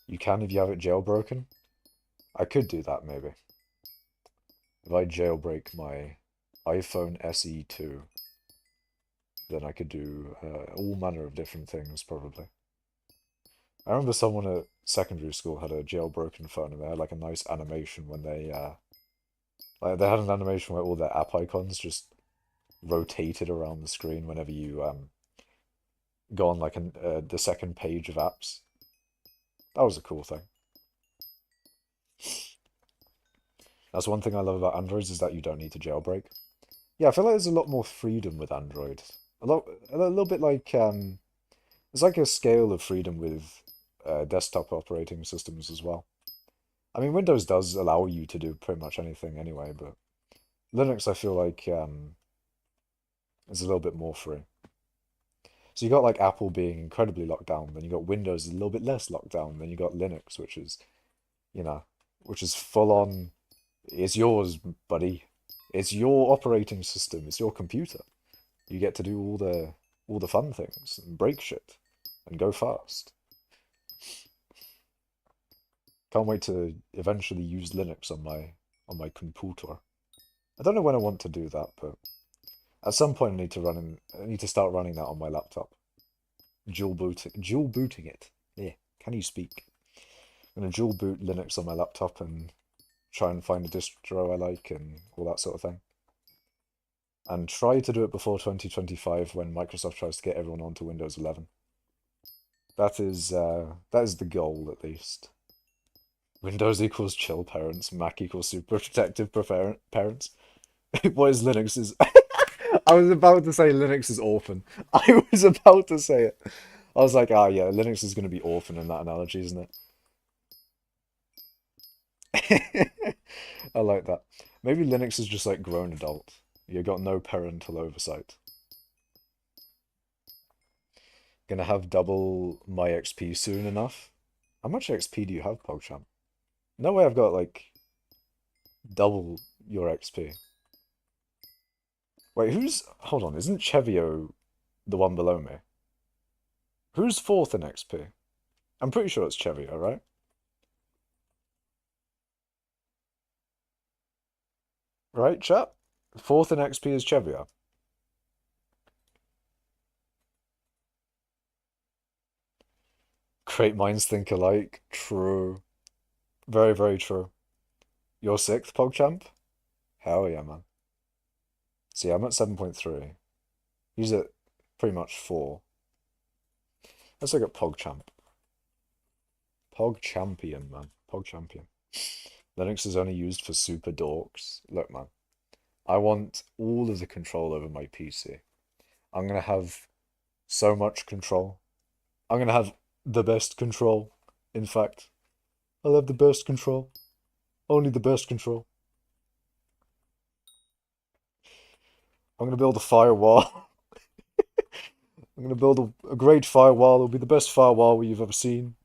S1: You can if you have it jailbroken? I could do that, maybe. If I jailbreak my iPhone SE 2, then I could do all manner of different things, probably. I remember someone at secondary school had a jailbroken phone, and they had like a nice animation when they had an animation where all their app icons just rotated around the screen whenever you go on like the second page of apps. That was a cool thing. That's one thing I love about Androids is that you don't need to jailbreak. Yeah, I feel like there's a lot more freedom with Android. A little bit like there's like a scale of freedom with desktop operating systems as well. I mean, Windows does allow you to do pretty much anything anyway, but Linux I feel like is a little bit more free. So you got like Apple being incredibly locked down, then you got Windows a little bit less locked down, then you got Linux, you know, which is full on. It's yours, buddy. It's your operating system. It's your computer. You get to do all the fun things and break shit and go fast. Can't wait to eventually use Linux on my computer. I don't know when I want to do that, but at some point I need to start running that on my laptop. Dual booting it. Yeah, can you speak? I'm gonna dual boot Linux on my laptop and try and find a distro I like and all that sort of thing. And try to do it before 2025 when Microsoft tries to get everyone onto Windows 11. That is the goal at least. Windows equals chill parents. Mac equals super protective parents. What is Linux is... I was about to say Linux is orphan. I was about to say it. I was like, ah, yeah, Linux is going to be orphan in that analogy, isn't it? I like that. Maybe Linux is just like grown adult. You got no parental oversight. Gonna have double my XP soon enough. How much XP do you have, PogChamp? No way I've got like double your XP. Wait, who's... Hold on, isn't Chevio the one below me? Who's fourth in XP? I'm pretty sure it's Chevio, right? Right, chat? Fourth in XP is Chevio. Great minds think alike. True. Very, very true. You're sixth, PogChamp? Hell yeah, man. See, I'm at 7.3. He's at pretty much 4. Let's look at PogChamp. PogChampion, man. PogChampion. Linux is only used for super dorks. Look, man. I want all of the control over my PC. I'm gonna have so much control. I'm gonna have the best control. In fact, I'll have the best control. Only the best control. I'm gonna build a firewall. I'm gonna build a great firewall. It'll be the best firewall you've ever seen.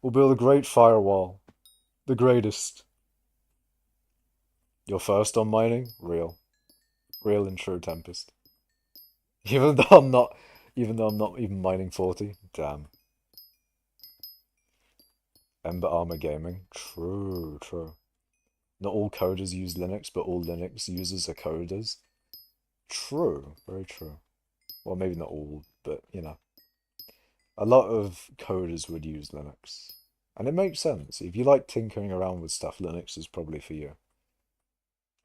S1: We'll build a great firewall. The greatest. You're first on mining? Real. Real and true Tempest. Even though I'm not even mining 40. Damn. Ember Armor Gaming. True, true. Not all coders use Linux, but all Linux users are coders. True, very true. Well, maybe not all, but you know. A lot of coders would use Linux. And it makes sense. If you like tinkering around with stuff, Linux is probably for you.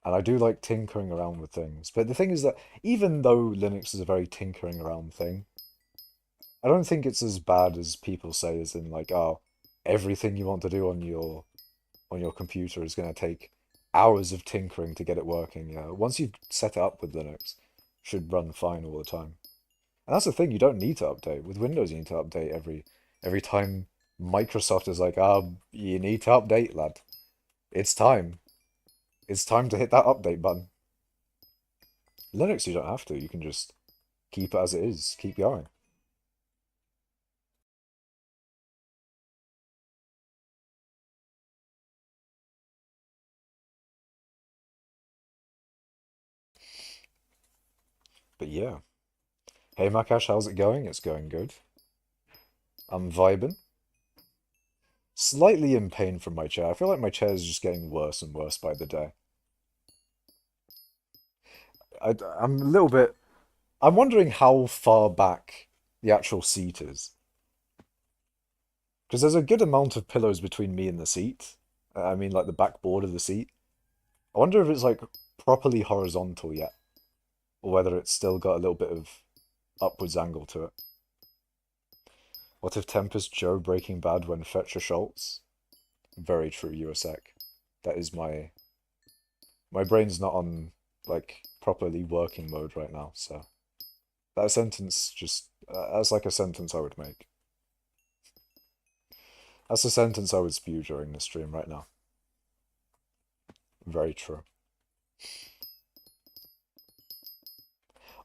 S1: And I do like tinkering around with things. But the thing is that even though Linux is a very tinkering around thing, I don't think it's as bad as people say, as in like, oh, everything you want to do on your computer is going to take hours of tinkering to get it working. Yeah, once you've set it up with Linux, it should run fine all the time. And that's the thing, you don't need to update. With Windows, you need to update every time Microsoft is like, ah, you need to update, lad. It's time. It's time to hit that update button. Linux, you don't have to. You can just keep it as it is. Keep going. But yeah. Hey, Makash, how's it going? It's going good. I'm vibing. Slightly in pain from my chair. I feel like my chair is just getting worse and worse by the day. I'm a little bit... I'm wondering how far back the actual seat is. Because there's a good amount of pillows between me and the seat. I mean, like the backboard of the seat. I wonder if it's like properly horizontal yet. Or whether it's still got a little bit of upwards angle to it. What if Tempest Joe Breaking Bad when Fetcher Schultz? Very true, USEC. That is my brain's not on like properly working mode right now, so that sentence just that's like a sentence I would make. That's a sentence I would spew during the stream right now. Very true.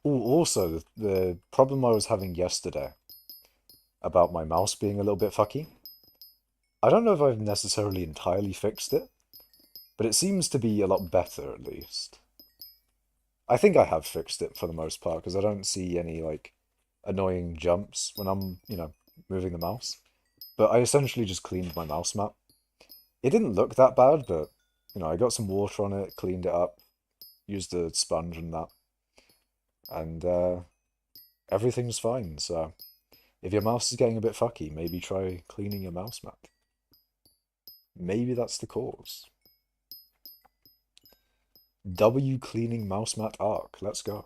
S1: Oh, also the problem I was having yesterday about my mouse being a little bit fucky. I don't know if I've necessarily entirely fixed it, but it seems to be a lot better at least. I think I have fixed it for the most part because I don't see any like annoying jumps when I'm, moving the mouse. But I essentially just cleaned my mouse mat. It didn't look that bad, but I got some water on it, cleaned it up, used a sponge and that, and everything's fine. So if your mouse is getting a bit fucky, maybe try cleaning your mouse mat. Maybe that's the cause. W cleaning mouse mat arc. Let's go.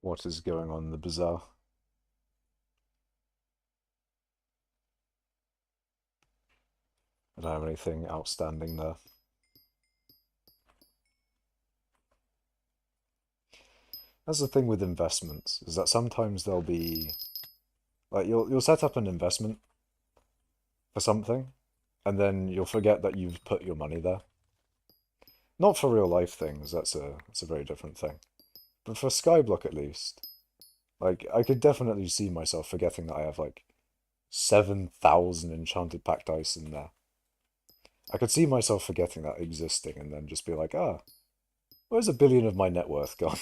S1: What is going on in the bazaar? I don't have anything outstanding there. That's the thing with investments, is that sometimes there'll be like you'll set up an investment for something, and then you'll forget that you've put your money there. Not for real life things, that's a very different thing. But for Skyblock at least, like I could definitely see myself forgetting that I have like 7,000 enchanted packed ice in there. I could see myself forgetting that existing and then just be like, ah, where's a billion of my net worth gone?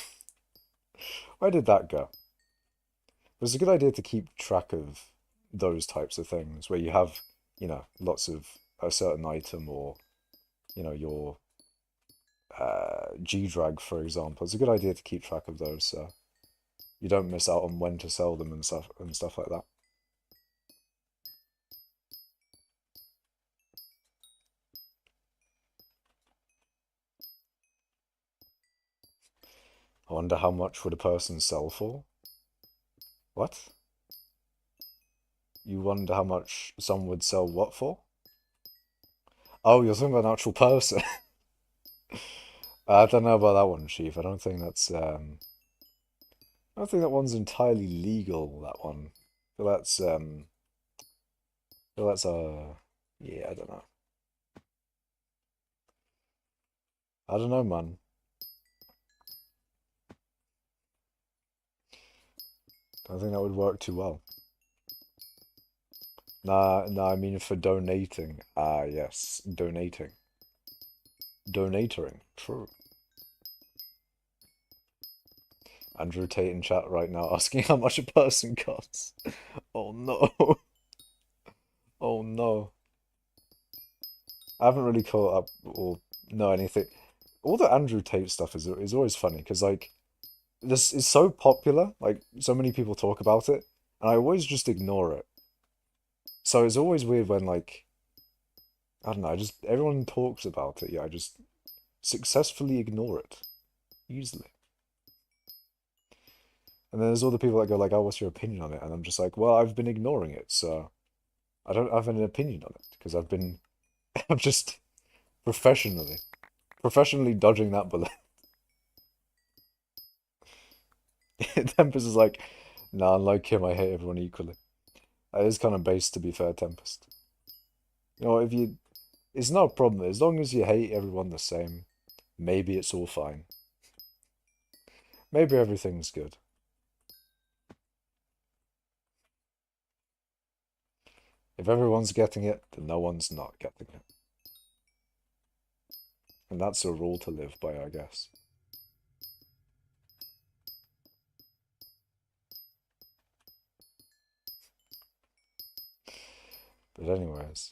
S1: Where did that go? It's a good idea to keep track of those types of things where you have, lots of a certain item or, your G-Drag, for example. It's a good idea to keep track of those so you don't miss out on when to sell them and stuff like that. I wonder how much would a person sell for? What? You wonder how much someone would sell what for? Oh, you're talking about an actual person. I don't know about that one, Chief. I don't think that one's entirely legal, that one. But that's yeah, I don't know. I don't know, man. I don't think that would work too well. Nah, nah, I mean for donating. Ah, yes, donating. Donatoring. True. Andrew Tate in chat right now asking how much a person costs. Oh no. Oh no. I haven't really caught up or know anything. All the Andrew Tate stuff is always funny because like this is so popular, like so many people talk about it, and I always just ignore it. So it's always weird when like I don't know, just everyone talks about it. Yeah, I just successfully ignore it easily. And then there's all the people that go like, "Oh, what's your opinion on it?" And I'm just like, "Well, I've been ignoring it, so I don't have an opinion on it because I've been, I'm just professionally dodging that bullet." Tempest is like, "Nah, unlike him, I hate everyone equally." That is kind of base, to be fair, Tempest. If you, it's not a problem as long as you hate everyone the same. Maybe it's all fine. Maybe everything's good. If everyone's getting it, then no one's not getting it. And that's a rule to live by, I guess. But anyways,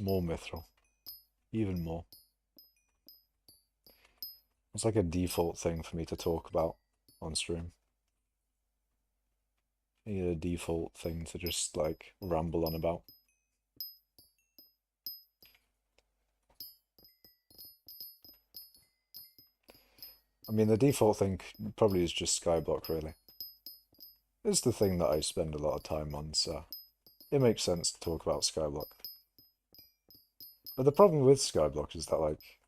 S1: more mithril. Even more. It's like a default thing for me to talk about on stream. A default thing to just like ramble on about. I mean, the default thing probably is just skyblock, really. It's the thing that I spend a lot of time on, so it makes sense to talk about skyblock. But the problem with skyblock is that, like,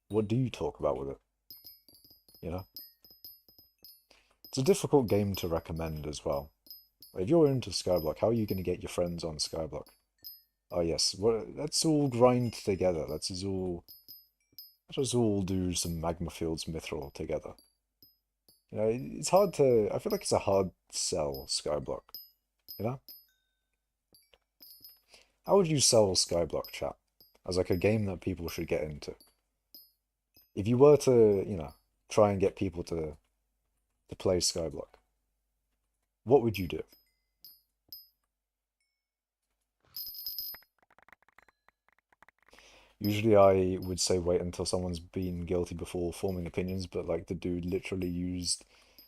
S1: what do you talk about with it? You know? It's a difficult game to recommend as well. If you're into skyblock, how are you going to get your friends on skyblock? Oh yes, let's all grind together. Let us all do some magma fields mithril together. It's hard to. I feel like it's a hard sell skyblock. You know, how would you sell skyblock, chat, as like a game that people should get into? If you were to, try and get people to play skyblock, what would you do? Usually, I would say wait until someone's been guilty before forming opinions, but like the dude literally used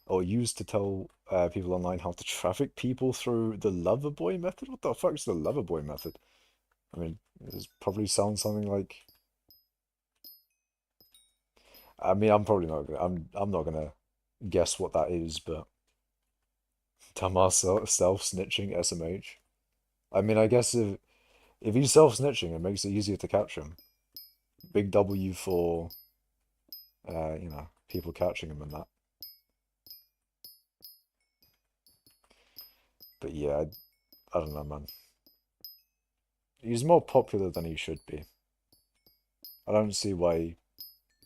S1: or used to tell people online how to traffic people through the lover boy method. What the fuck is the lover boy method? I mean, it probably sounds something like. I mean, I'm probably not. I'm not gonna guess what that is, but Tamar self-snitching SMH. I mean, I guess if he's self-snitching, it makes it easier to catch him. Big W for people catching him and that. But yeah, I don't know, man. He's more popular than he should be. I don't see why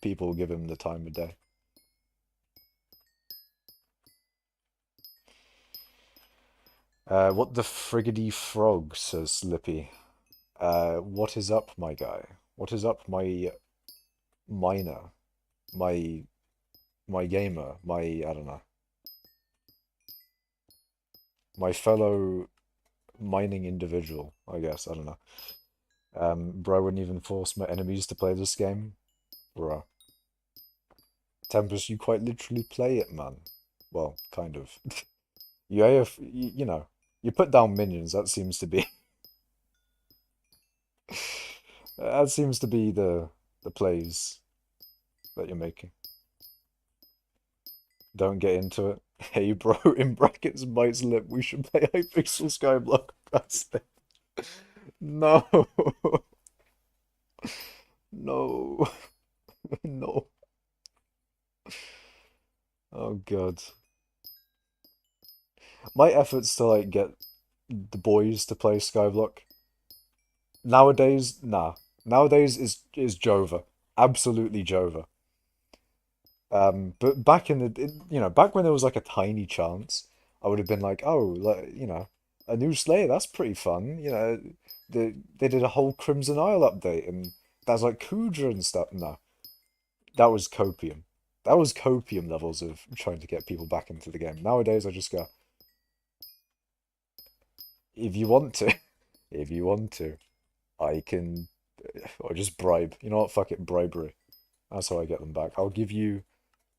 S1: people give him the time of day. What the friggity frog, says Slippy. What is up, my guy? What is up, my miner? My gamer? I don't know. My fellow mining individual, I guess. I don't know. Bro, I wouldn't even force my enemies to play this game. Bro. Tempest, you quite literally play it, man. Well, kind of. You put down minions, that seems to be that seems to be the plays that you're making. Don't get into it. Hey bro, in brackets bites lip, we should play hypixel skyblock. That's it. No. No. No. Oh god. My efforts to like get the boys to play skyblock nowadays, nah. Nowadays is Jova. Absolutely Jova. But back in back when there was like a tiny chance, I would have been like, oh, like, a new Slayer, that's pretty fun. They did a whole Crimson Isle update, and that's like Kudra and stuff. No, that was copium. That was copium levels of trying to get people back into the game. Nowadays, I just go, if you want to, if you want to, I can, or just bribe. You know what? Fuck it, bribery. That's how I get them back. I'll give you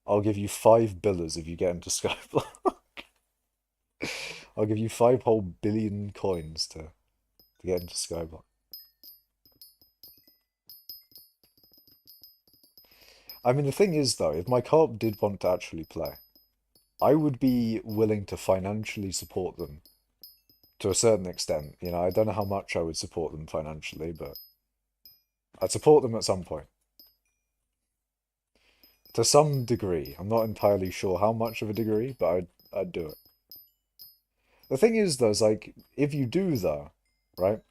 S1: 5 billers if you get into Skyblock. I'll give you 5 whole billion coins to get into Skyblock. I mean, the thing is, though, if my co-op did want to actually play, I would be willing to financially support them to a certain extent. I don't know how much I would support them financially, but I'd support them at some point. To some degree. I'm not entirely sure how much of a degree, but I'd do it. The thing is, though, is like, if you do, though, right?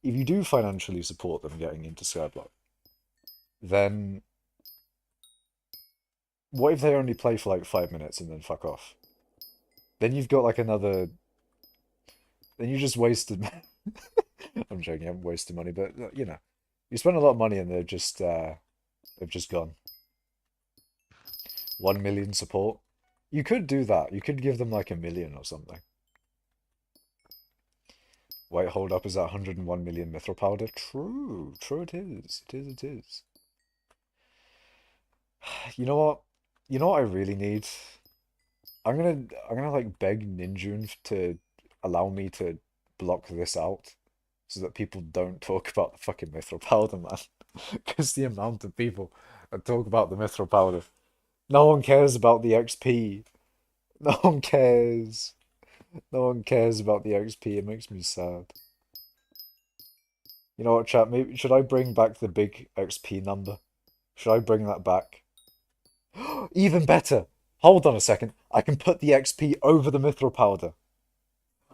S1: If you do financially support them getting into Skyblock, then what if they only play for like 5 minutes and then fuck off? Then you've got like another. Then you just wasted. I'm joking. I haven't wasted money, but you spend a lot of money and they've just gone. 1 million support. You could do that. You could give them like 1 million or something. Wait, hold up. Is that 101 million mithril powder? True. True it is. It is, it is. You know what? You know what I really need? I'm gonna like beg Ninjun to allow me to block this out so that people don't talk about the fucking mithril powder, man. Because the amount of people that talk about the mithril powder. No one cares about the XP. No one cares. No one cares about the XP. It makes me sad. You know what, chat? Maybe should I bring back the big XP number? Should I bring that back? Even better. Hold on a second. I can put the XP over the mithril powder.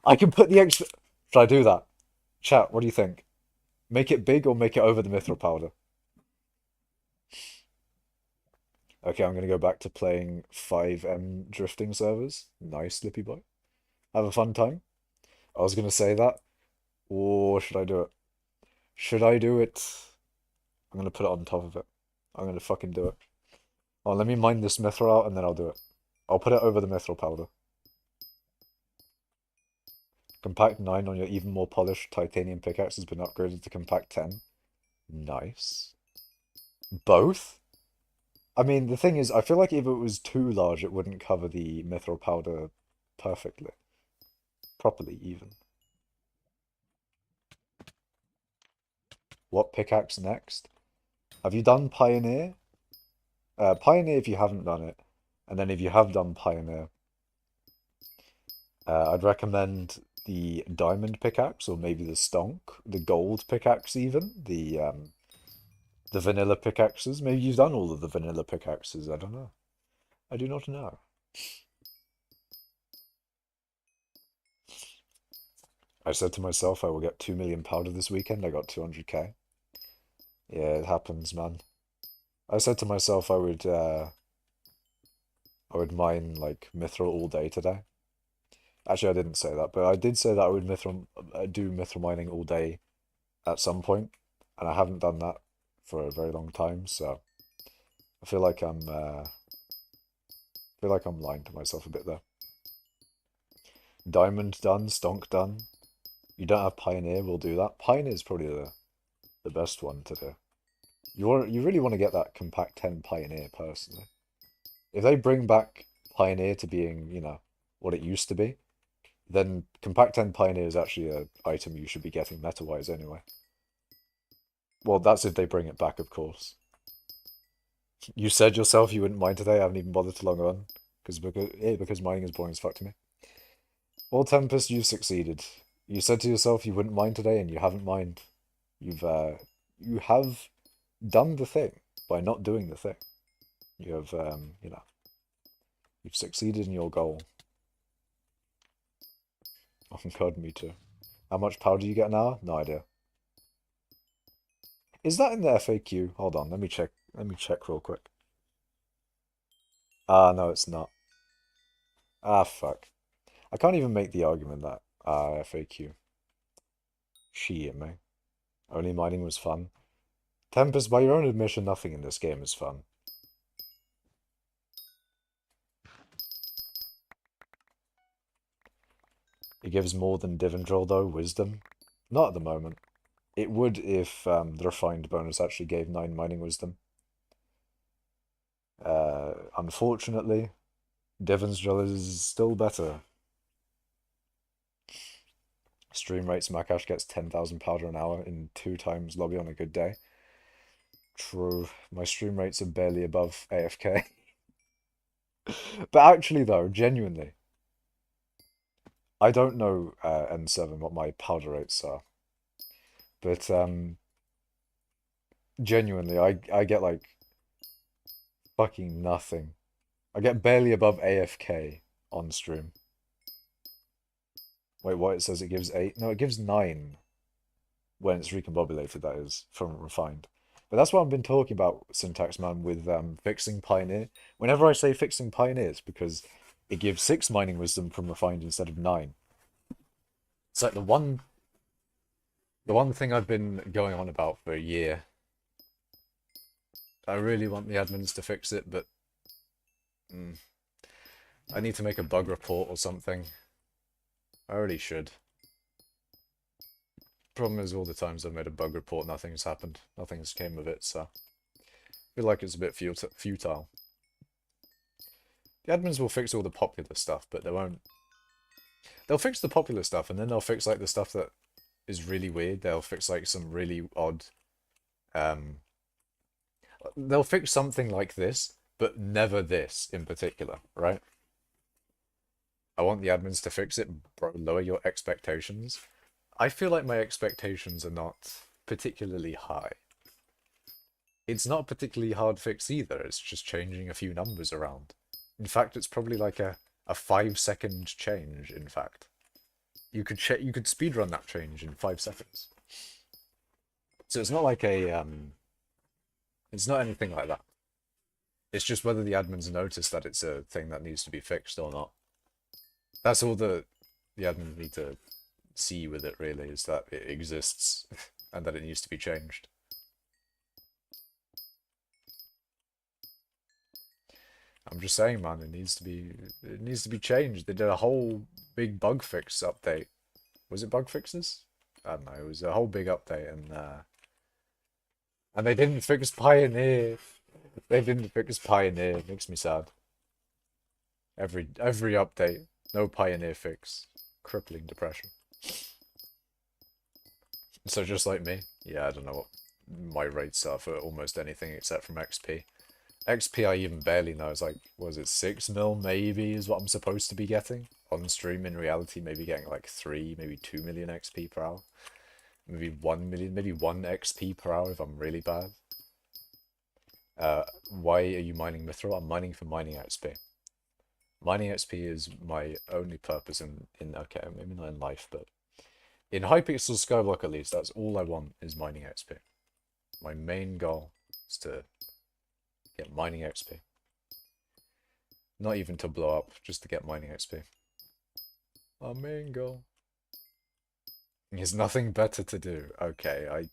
S1: I can put the XP. Should I do that? Chat, what do you think? Make it big or make it over the mithril powder? Okay, I'm gonna go back to playing 5M drifting servers. Nice, Slippy boy. Have a fun time. I was gonna say that. Or should I do it? Should I do it? I'm gonna put it on top of it. I'm gonna fucking do it. Oh, let me mine this mithril out and then I'll do it. I'll put it over the mithril powder. Compact 9 on your even more polished titanium pickaxe has been upgraded to compact 10. Nice. Both? I mean, the thing is, I feel like if it was too large, it wouldn't cover the mithril powder perfectly. Properly, even. What pickaxe next? Have you done Pioneer? Pioneer if you haven't done it. And then if you have done Pioneer, I'd recommend the diamond pickaxe or maybe the stonk, the gold pickaxe even, the vanilla pickaxes. Maybe you've done all of the vanilla pickaxes. I don't know. I do not know. I said to myself I will get 2 million powder this weekend. I got 200k. Yeah, it happens, man. I said to myself I would mine like mithril all day today. Actually, I didn't say that, but I did say that I would do mithril mining all day at some point, and I haven't done that for a very long time, so I feel like I'm lying to myself a bit there. Diamond done, stonk done. You don't have Pioneer, we'll do that. Pioneer is probably the best one to do. You really want to get that Compact 10 Pioneer personally. If they bring back Pioneer to being, what it used to be, then Compact 10 Pioneer is actually an item you should be getting meta-wise anyway. Well, that's if they bring it back, of course. You said yourself you wouldn't mind today. I haven't even bothered to log on because mining is boring as fuck to me. Well, Tempest, you've succeeded. You said to yourself you wouldn't mind today, and you haven't mind. You have done the thing by not doing the thing. You have you've succeeded in your goal. Oh God, me too. How much power do you get now? No idea. Is that in the FAQ? Hold on, let me check. Let me check real quick. Ah, no, it's not. Ah, fuck. I can't even make the argument that FAQ. Shit, me. Only mining was fun. Tempest, by your own admission, nothing in this game is fun. It gives more than Divandril, though, wisdom. Not at the moment. It would if the refined bonus actually gave 9 mining wisdom. Unfortunately, Divans drill is still better. Stream rate Smackash gets 10,000 powder an hour in 2 times lobby on a good day. True, my stream rates are barely above AFK. But actually, though, genuinely, I don't know N7 what my powder rates are. But genuinely, I get like fucking nothing. I get barely above AFK on stream. Wait, what? It says it gives 8? No, it gives 9 when it's recombobulated, that is, from refined. But that's what I've been talking about, Syntax Man, with fixing Pioneer. Whenever I say fixing Pioneer, it's because it gives 6 mining wisdom from refined instead of 9. It's like the one thing I've been going on about for a year. I really want the admins to fix it, but I need to make a bug report or something. I really should. Problem is, all the times I've made a bug report, nothing's happened. Nothing's came of it, so I feel like it's a bit futile. The admins will fix all the popular stuff, but they won't. They'll fix the popular stuff, and then they'll fix like the stuff that is really weird. They'll fix like some really odd. They'll fix something like this, but never this in particular, right? I want the admins to fix it, bro. Lower your expectations. I feel like my expectations are not particularly high. It's not a particularly hard fix either. It's just changing a few numbers around. In fact, it's probably like a 5-second change. In fact, you could speedrun that change in 5 seconds. So it's not like it's not anything like that. It's just whether the admins notice that it's a thing that needs to be fixed or not. That's all the admins need to see with it, really, is that it exists and that it needs to be changed. I'm just saying, man, it needs to be changed. They did a whole big bug fix update. Was it bug fixes? I don't know. It was a whole big update, and they didn't fix Pioneer. They didn't fix Pioneer. It makes me sad. Every update, no Pioneer fix. Crippling depression. So just like me, yeah, I don't know what my rates are for almost anything except from XP. XP I even barely know. It's like, was it 6 mil maybe is what I'm supposed to be getting? On stream in reality, maybe getting like 3, maybe 2 million XP per hour. Maybe 1 million, maybe 1 XP per hour if I'm really bad. Why are you mining mithril? I'm mining for mining XP. Mining XP is my only purpose in okay, maybe not in life, but in hypixel skyblock at least, that's all I want is mining XP. My main goal is to get mining XP. Not even to blow up, just to get mining XP. Our main goal. There's nothing better to do. Okay,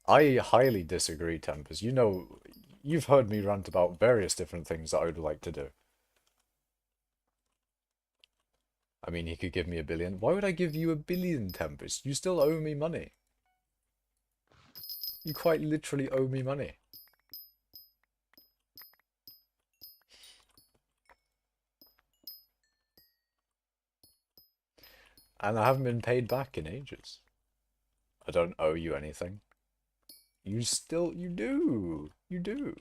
S1: I highly disagree, Tempest. You know, you've heard me rant about various different things that I would like to do. I mean, he could give me 1 billion. Why would I give you 1 billion, Tempest? You still owe me money. You quite literally owe me money. And I haven't been paid back in ages. I don't owe you anything. You do. You do.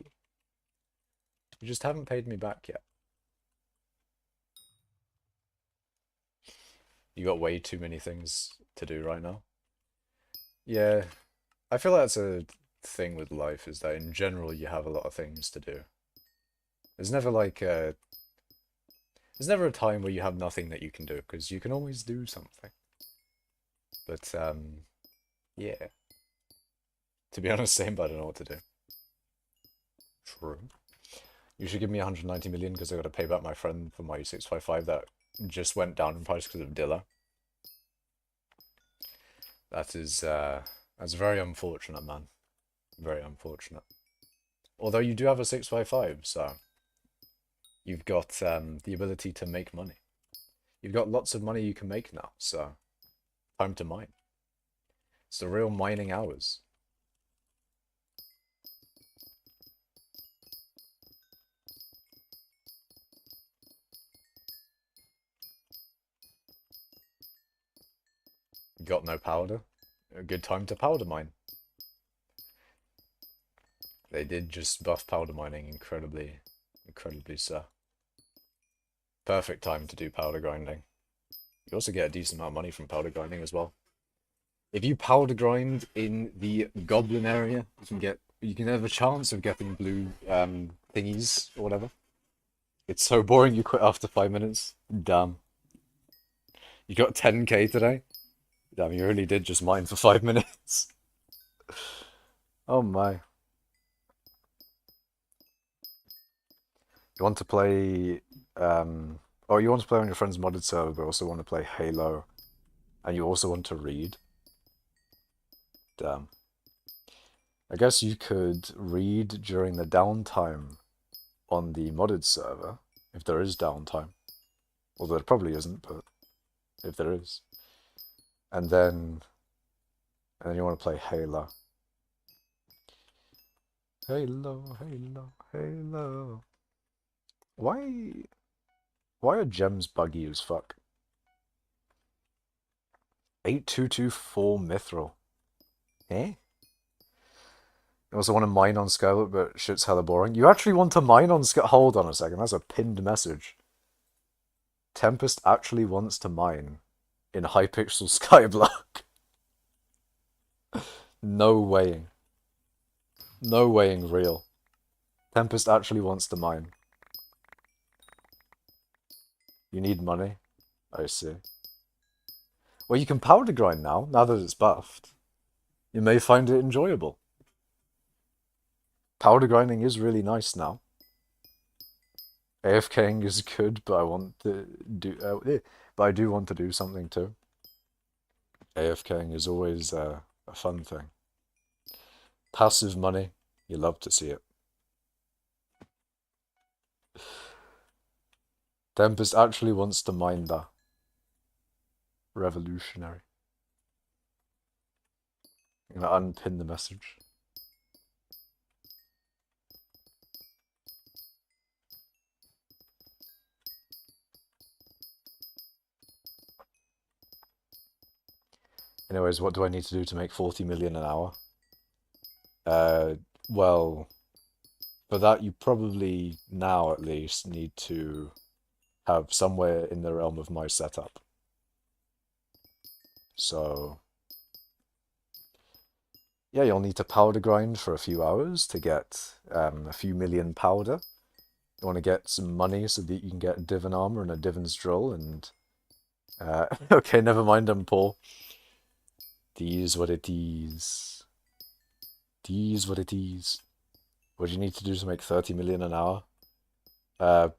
S1: You just haven't paid me back yet. You got way too many things to do right now. Yeah, I feel that's a thing with life, is that in general you have a lot of things to do. There's never like a... There's never a time where you have nothing that you can do, because you can always do something. But, yeah. To be honest, same, but I don't know what to do. True. You should give me 190 million because I got to pay back my friend for my 655 that just went down in price because of Dilla. That is, that's very unfortunate, man. Very unfortunate. Although you do have a 655, so you've got the ability to make money. You've got lots of money you can make now, so time to mine. It's the real mining hours. Got no powder? A good time to powder mine. They did just buff powder mining incredibly so. Perfect time to do powder grinding. You also get a decent amount of money from powder grinding as well. If you powder grind in the goblin area, you can have a chance of getting blue thingies or whatever. It's so boring you quit after 5 minutes. Damn. You got 10k today? Damn, you really did just mine for 5 minutes. Oh my. You want to play oh, you want to play on your friend's modded server, but also want to play Halo, and you also want to read? Damn. I guess you could read during the downtime on the modded server, if there is downtime. Although there probably isn't, but if there is. And then you want to play Halo. Halo, Halo, Halo. Why are gems buggy as fuck? 8224 mithril. Eh? You also want to mine on Scarlet, but shit's hella boring. You actually want to mine on Scarlet? Hold on a second, that's a pinned message. Tempest actually wants to mine in hypixel skyblock. No weighing. No weighing real. Tempest actually wants to mine. You need money? I see. Well, you can powder grind now that it's buffed. You may find it enjoyable. Powder grinding is really nice now. AFKing is good, but I want to do, but I do want to do something too. AFKing is always a fun thing. Passive money, you love to see it. Tempest actually wants to mine that. Revolutionary. I'm gonna unpin the message. Anyways, what do I need to do to make 40 million an hour? Uh, well, for that you probably now at least need to have somewhere in the realm of my setup. So, yeah, you'll need to powder grind for a few hours to get a few million powder. You want to get some money so that you can get divan armor and a divan's drill and okay, never mind, I'm poor. These what it is. These what it is. What do you need to do to make 30 million an hour? Uh,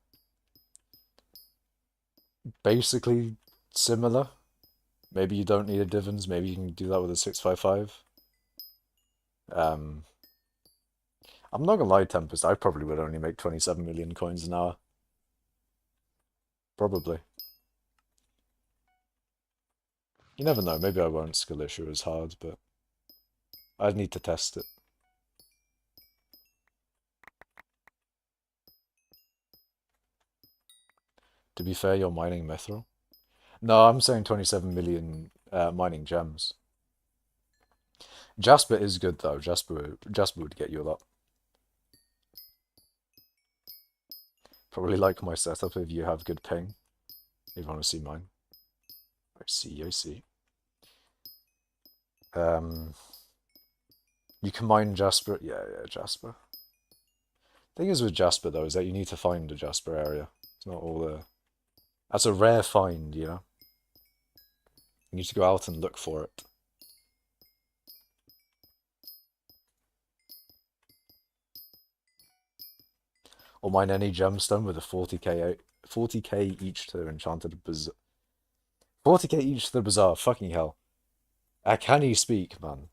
S1: basically similar. Maybe you don't need a divans, maybe you can do that with a 655. Um, I'm not gonna lie, Tempest, I probably would only make 27 million coins an hour. Probably. You never know, maybe I won't skill issue as hard, but I'd need to test it. To be fair, you're mining mithril. No, I'm saying 27 million mining gems. Jasper is good though. Jasper would get you a lot. Probably like my setup if you have good ping. If you want to see mine. I see, I see. You can mine Jasper. Yeah, Jasper. Thing is with Jasper though is that you need to find a Jasper area. It's not all the. That's a rare find, you know. You need to go out and look for it. Or mine any gemstone with a 40k each to enchanted bazaar. 40k each to the bazaar. Fucking hell. Can he speak, man?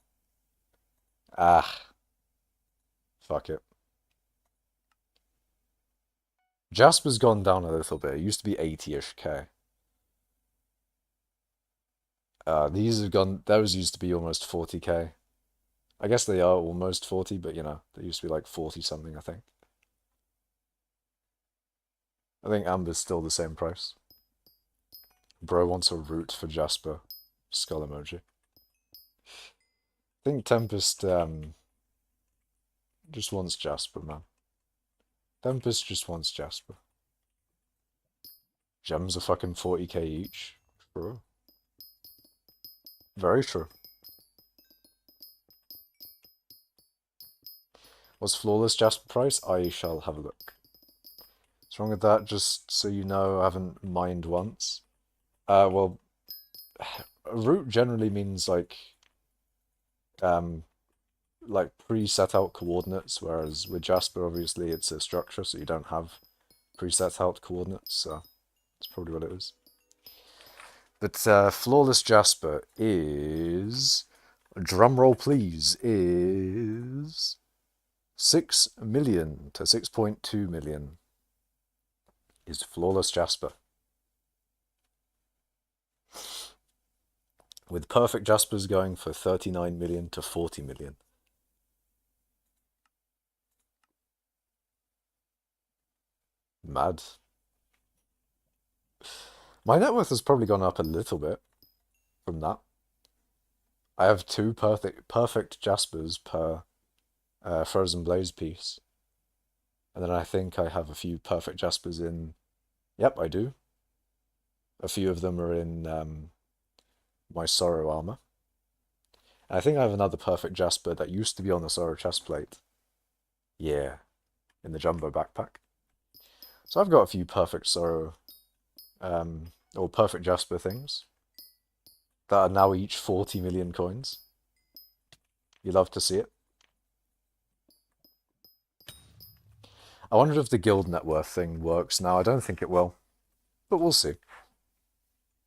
S1: Ah, fuck it. Jasper's gone down a little bit. It used to be 80-ish k. These have gone. Those used to be almost 40k. I guess they are almost 40, but you know, they used to be like 40 something, I think. I think Amber's still the same price. Bro wants a root for Jasper. Skull emoji. I think Tempest just wants Jasper, man. Tempest just wants Jasper. Gems are fucking 40k each. True. Very true. What's flawless Jasper price? I shall have a look. What's wrong with that? Just so you know, I haven't mined once. Well, a root generally means like pre-set out coordinates, whereas with Jasper, obviously, it's a structure, so you don't have pre-set out coordinates, so that's probably what it is. But flawless Jasper is, drumroll please, is 6 million to 6.2 million is flawless Jasper. With perfect Jaspers going for 39 million to 40 million. Mad. My net worth has probably gone up a little bit from that. I have 2 perfect Jaspers per Frozen Blaze piece. And then I think I have a few perfect Jaspers in... Yep, I do. A few of them are in my Sorrow armor. And I think I have another perfect Jasper that used to be on the Sorrow chestplate. Yeah, in the Jumbo backpack. So I've got a few perfect Sorrow, or perfect Jasper things that are now each 40 million coins. You love to see it. I wonder if the guild net worth thing works now. I don't think it will, but we'll see.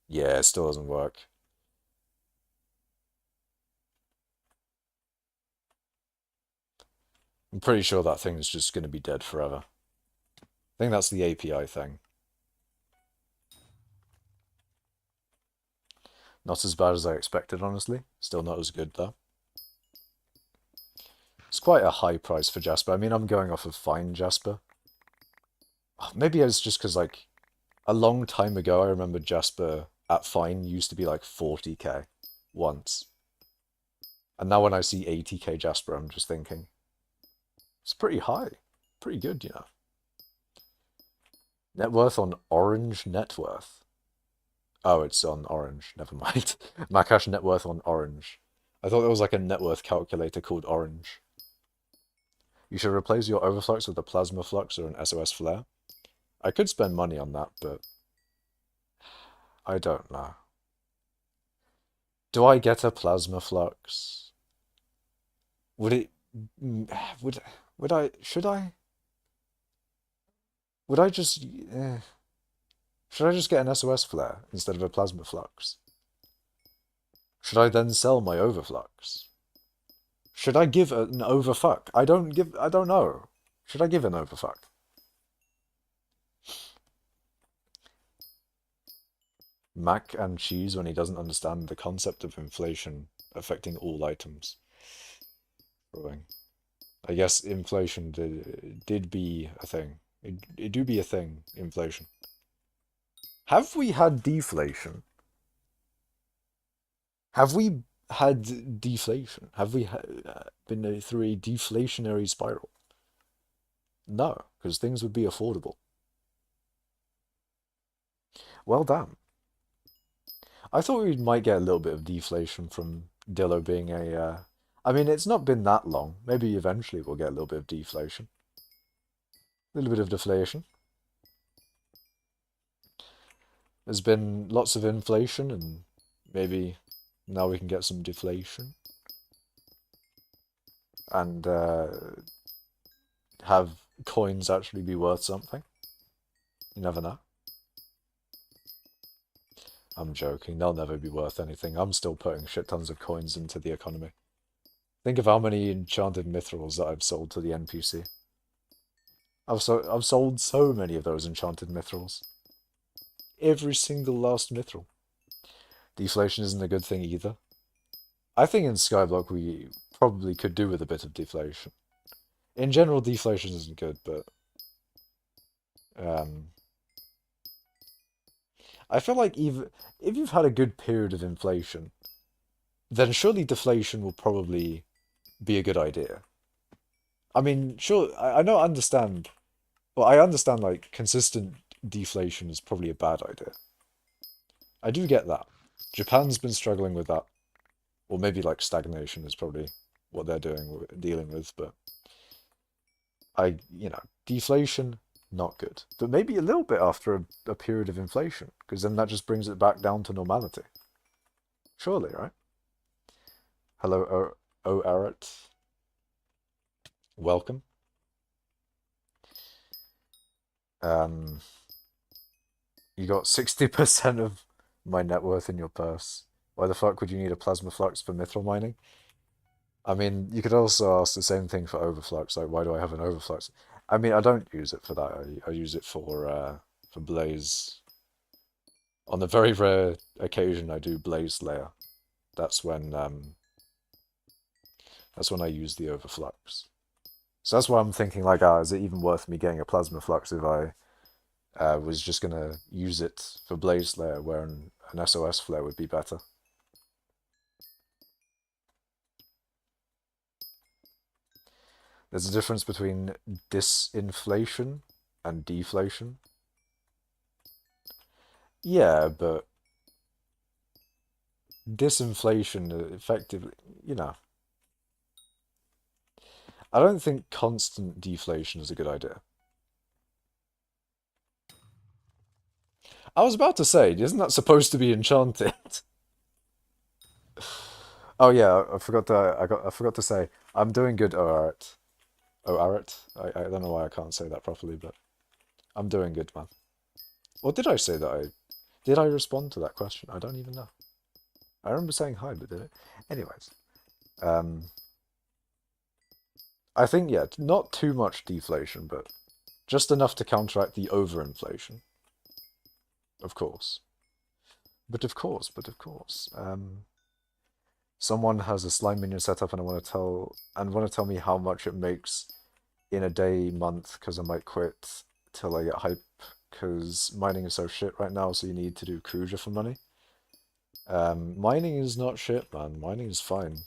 S1: Yeah, it still doesn't work. I'm pretty sure that thing's just going to be dead forever. I think that's the API thing. Not as bad as I expected, honestly. Still not as good, though. It's quite a high price for Jasper. I mean, I'm going off of fine Jasper. Maybe it's just because, like, a long time ago, I remember Jasper at fine used to be like 40k. once. And now when I see 80k Jasper, I'm just thinking, it's pretty high. Pretty good, you know. Net worth on Orange net worth. Oh, it's on Orange. Never mind. Makash net worth on Orange. I thought there was like a net worth calculator called Orange. You should replace your overflux with a plasma flux or an SOS flare. I could spend money on that, but I don't know. Do I get a plasma flux? Would it... Would I... Should I? Would I just... Should I just get an SOS flare instead of a plasma flux? Should I then sell my overflux? Should I give an overfuck? I don't know. Should I give an overfuck? Mac and cheese when he doesn't understand the concept of inflation affecting all items. Brewing. I guess inflation did be a thing. It do be a thing, inflation. Have we had deflation? Have we had deflation? Have we been through a deflationary spiral? No, because things would be affordable. Well, damn. I thought we might get a little bit of deflation from Dillo being a... I mean, it's not been that long. Maybe eventually we'll get a little bit of deflation. A little bit of deflation. There's been lots of inflation, and maybe now we can get some deflation. And have coins actually be worth something. You never know. I'm joking, they'll never be worth anything. I'm still putting shit tons of coins into the economy. Think of how many enchanted mithrils that I've sold to the NPC. I've sold so many of those enchanted mithrils. Every single last mithril. Deflation isn't a good thing either. I think in skyblock we probably could do with a bit of deflation. In general, deflation isn't good, but I feel like even if you've had a good period of inflation, then surely deflation will probably be a good idea. I mean, sure, I don't understand. Well, I understand like consistent deflation is probably a bad idea. I do get that. Japan's been struggling with that. Or maybe like stagnation is probably what they're dealing with, but deflation, not good. But maybe a little bit after a period of inflation, because then that just brings it back down to normality. Surely, right? Hello, Arat. Welcome. You got 60% of my net worth in your purse. Why the fuck would you need a plasma flux for mithril mining? I mean, you could also ask the same thing for overflux. Like, why do I have an overflux? I mean, I don't use it for that. I use it for blaze. On the very rare occasion I do blaze layer, that's when I use the overflux. So that's why I'm thinking like, is it even worth me getting a plasma flux if I was just gonna use it for blaze layer, where an SOS flare would be better. There's a difference between disinflation and deflation. Yeah, but disinflation effectively, I don't think constant deflation is a good idea. I was about to say, isn't that supposed to be enchanted? Oh yeah, I forgot to say, I'm doing good, Oaret. Oaret? I don't know why I can't say that properly, but I'm doing good, man. Or did I say that did I respond to that question? I don't even know. I remember saying hi, but did it? Anyways. I think, yeah, not too much deflation, but just enough to counteract the overinflation. Of course. But of course. Someone has a slime minion set up and want to tell me how much it makes in a day, month, because I might quit till I get hype, because mining is so shit right now, so you need to do Kuja for money. Mining is not shit, man. Mining is fine.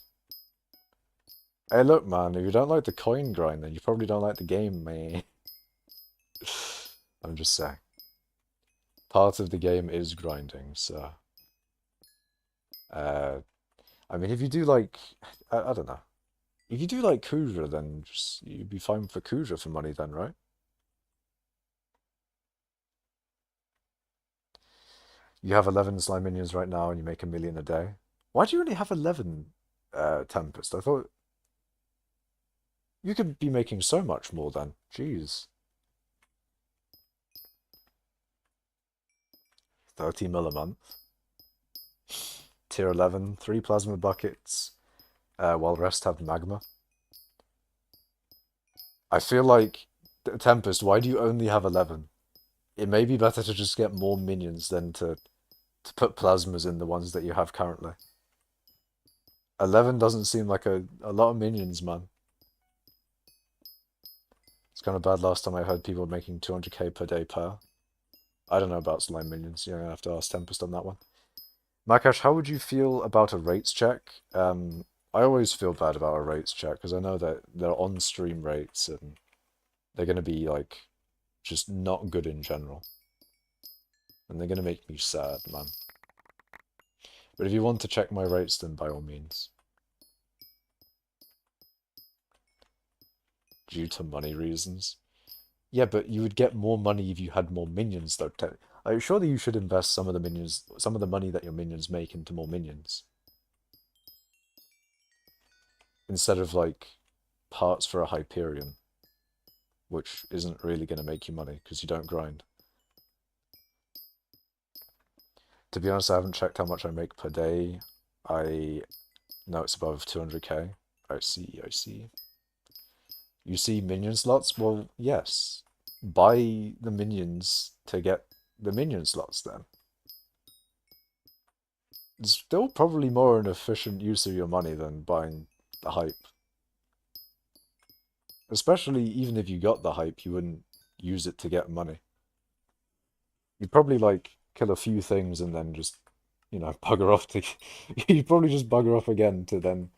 S1: Hey, look, man, if you don't like the coin grind, then you probably don't like the game, man. I'm just saying. Part of the game is grinding, so... Uh, I mean, if you do like... I don't know. If you do like Kuja, then just you'd be fine for Kuja for money then, right? You have 11 slime minions right now and you make 1 million a day. Why do you only have 11 Tempest? I thought you could be making so much more then. Jeez. 30 mil a month. Tier 11, 3 plasma buckets, while rest have magma. I feel like, Tempest, why do you only have 11? It may be better to just get more minions than to put plasmas in the ones that you have currently. 11 doesn't seem like a lot of minions, man. It's kind of bad last time I heard people making 200k per day per. I don't know about slime minions. You're gonna have to ask Tempest on that one. Makash, how would you feel about a rates check? I always feel bad about a rates check because I know that they're on-stream rates and they're gonna be like just not good in general. And they're gonna make me sad, man. But if you want to check my rates, then by all means. Due to money reasons. Yeah, but you would get more money if you had more minions, though. Like, surely you should invest some of the minions, some of the money that your minions make into more minions. Instead of, like, parts for a Hyperion, which isn't really going to make you money, because you don't grind. To be honest, I haven't checked how much I make per day. I know it's above 200k. I see, I see. You see minion slots? Well, yes. Buy the minions to get the minion slots then. It's still probably more an efficient use of your money than buying the hype. Especially even if you got the hype, you wouldn't use it to get money. You'd probably like kill a few things and then just, bugger off to... You'd probably just bugger off again to then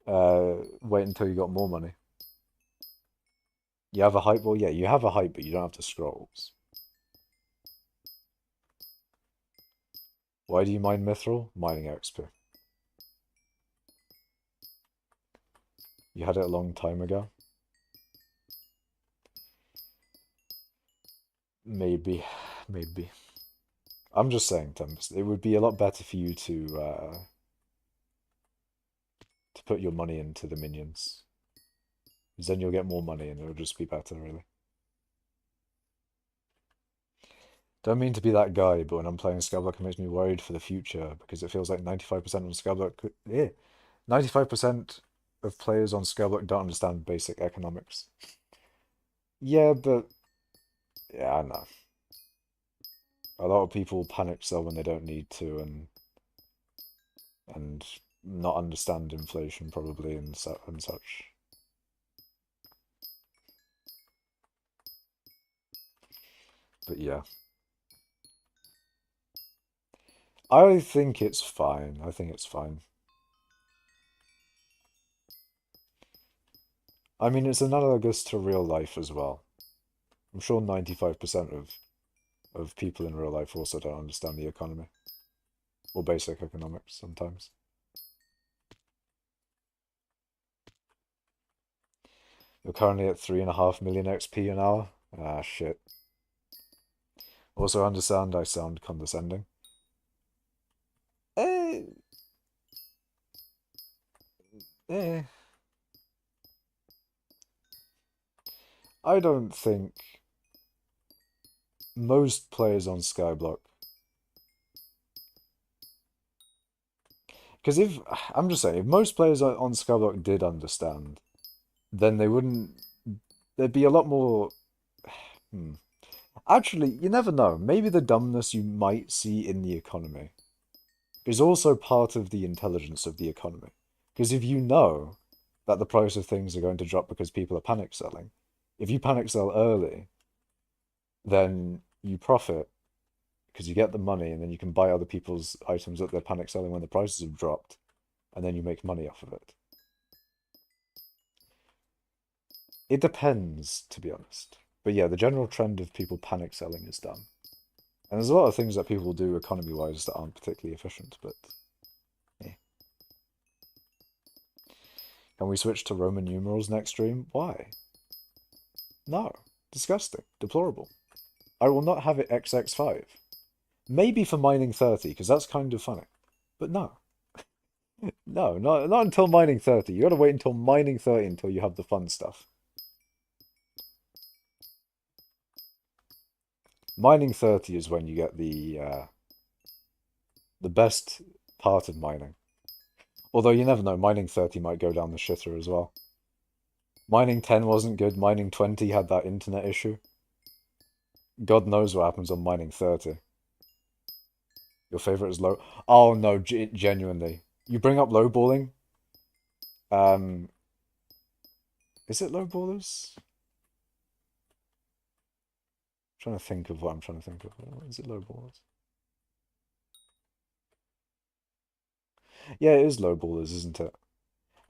S1: wait until you got more money. You have a hype? Well, yeah, you have a hype, but you don't have the scrolls. Why do you mine mithril? Mining XP. You had it a long time ago? Maybe. Maybe. I'm just saying, Tempest, it would be a lot better for you to put your money into the minions. Because then you'll get more money and it'll just be better, really. Don't mean to be that guy, but when I'm playing skyblock, it makes me worried for the future because it feels like 95% on skyblock... 95% of players on skyblock don't understand basic economics. Yeah, but... Yeah, I know. A lot of people panic sell when they don't need to and not understand inflation probably and such. But yeah. I think it's fine. I think it's fine. I mean, it's analogous to real life as well. I'm sure 95% of people in real life also don't understand the economy. Or basic economics sometimes. You're currently at 3.5 million XP an hour? Ah, shit. Also understand I sound condescending. Eh. Eh. I don't think most players on skyblock... Because I'm just saying, if most players on skyblock did understand, then they wouldn't... There'd be a lot more... Actually, you never know. Maybe the dumbness you might see in the economy is also part of the intelligence of the economy. Because if you know that the price of things are going to drop because people are panic selling, if you panic sell early, then you profit because you get the money and then you can buy other people's items that they're panic selling when the prices have dropped, and then you make money off of it. It depends, to be honest. But yeah, the general trend of people panic selling is done. And there's a lot of things that people do economy-wise that aren't particularly efficient, but yeah. Can we switch to Roman numerals next stream? Why? No. Disgusting. Deplorable. I will not have it XX5. Maybe for mining 30, because that's kind of funny. But no. No, not until mining 30. You gotta wait until mining 30 until you have the fun stuff. Mining 30 is when you get the best part of mining. Although you never know, mining 30 might go down the shitter as well. Mining 10 wasn't good, mining 20 had that internet issue. God knows what happens on mining 30. Your favorite is low. Oh no, genuinely. You bring up lowballing. Um, is it lowballers? I'm trying to think of what I'm trying to think of. Is it lowballers? Yeah, it is lowballers, isn't it?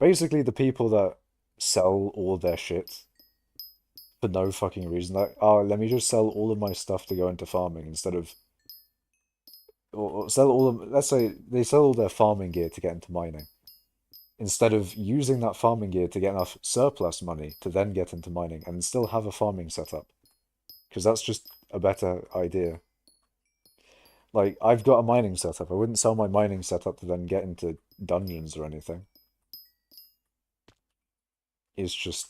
S1: Basically, the people that sell all their shit for no fucking reason. Like, oh, let me just sell all of my stuff to go into farming instead of, or sell all of, let's say they sell all their farming gear to get into mining instead of using that farming gear to get enough surplus money to then get into mining and still have a farming setup. Because that's just a better idea. Like, I've got a mining setup. I wouldn't sell my mining setup to then get into dungeons or anything. It's just,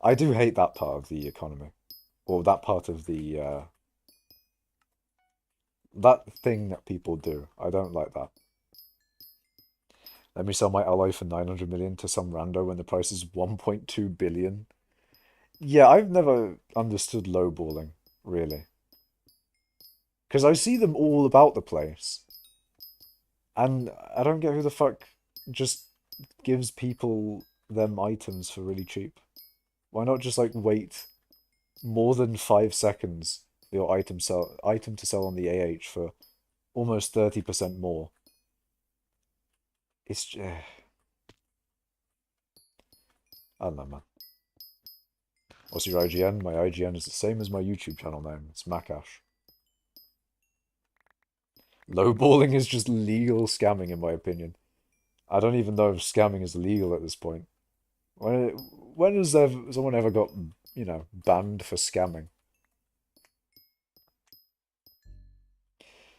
S1: I do hate that part of the economy. Or that part of the, that thing that people do. I don't like that. Let me sell my ally for 900 million to some rando when the price is 1.2 billion. Yeah, I've never understood lowballing, really. Because I see them all about the place. And I don't get who the fuck just gives people them items for really cheap. Why not just like wait more than 5 seconds for your item to sell on the AH for almost 30% more? It's I don't know, man. What's your IGN? My IGN is the same as my YouTube channel name. It's Makash. Lowballing is just legal scamming, in my opinion. I don't even know if scamming is illegal at this point. When has someone ever got, you know, banned for scamming?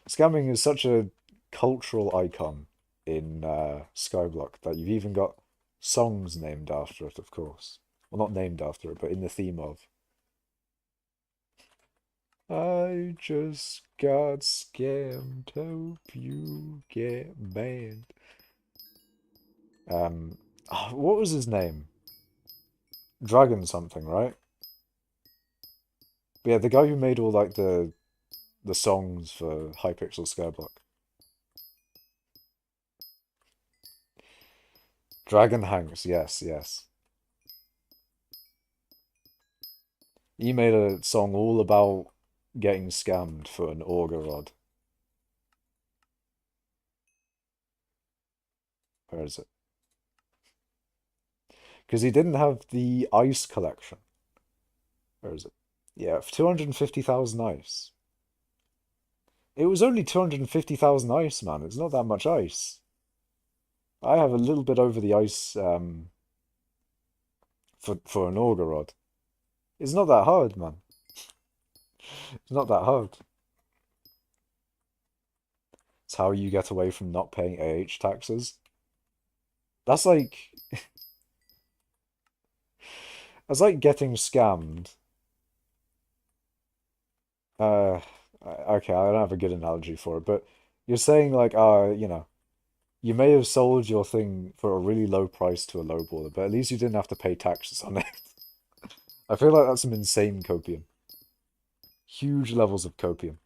S1: Scamming is such a cultural icon in Skyblock that you've even got songs named after it, of course. Well, not named after it, but in the theme of. I just got scammed, hope you get banned. What was his name? Dragon something, right? But yeah, the guy who made all like the songs for Hypixel Skyblock. Dragon Hanks, yes, yes. He made a song all about getting scammed for an auger rod. Where is it? Because he didn't have the ice collection. Where is it? Yeah, 250,000 ice. It was only 250,000 ice, man. It's not that much ice. I have a little bit over the ice for an auger rod. It's not that hard, man. It's not that hard. It's how you get away from not paying AH taxes. That's like that's like getting scammed. Okay, I don't have a good analogy for it, but you're saying like, you know, you may have sold your thing for a really low price to a lowballer, but at least you didn't have to pay taxes on it. I feel like that's some insane copium. Huge levels of copium.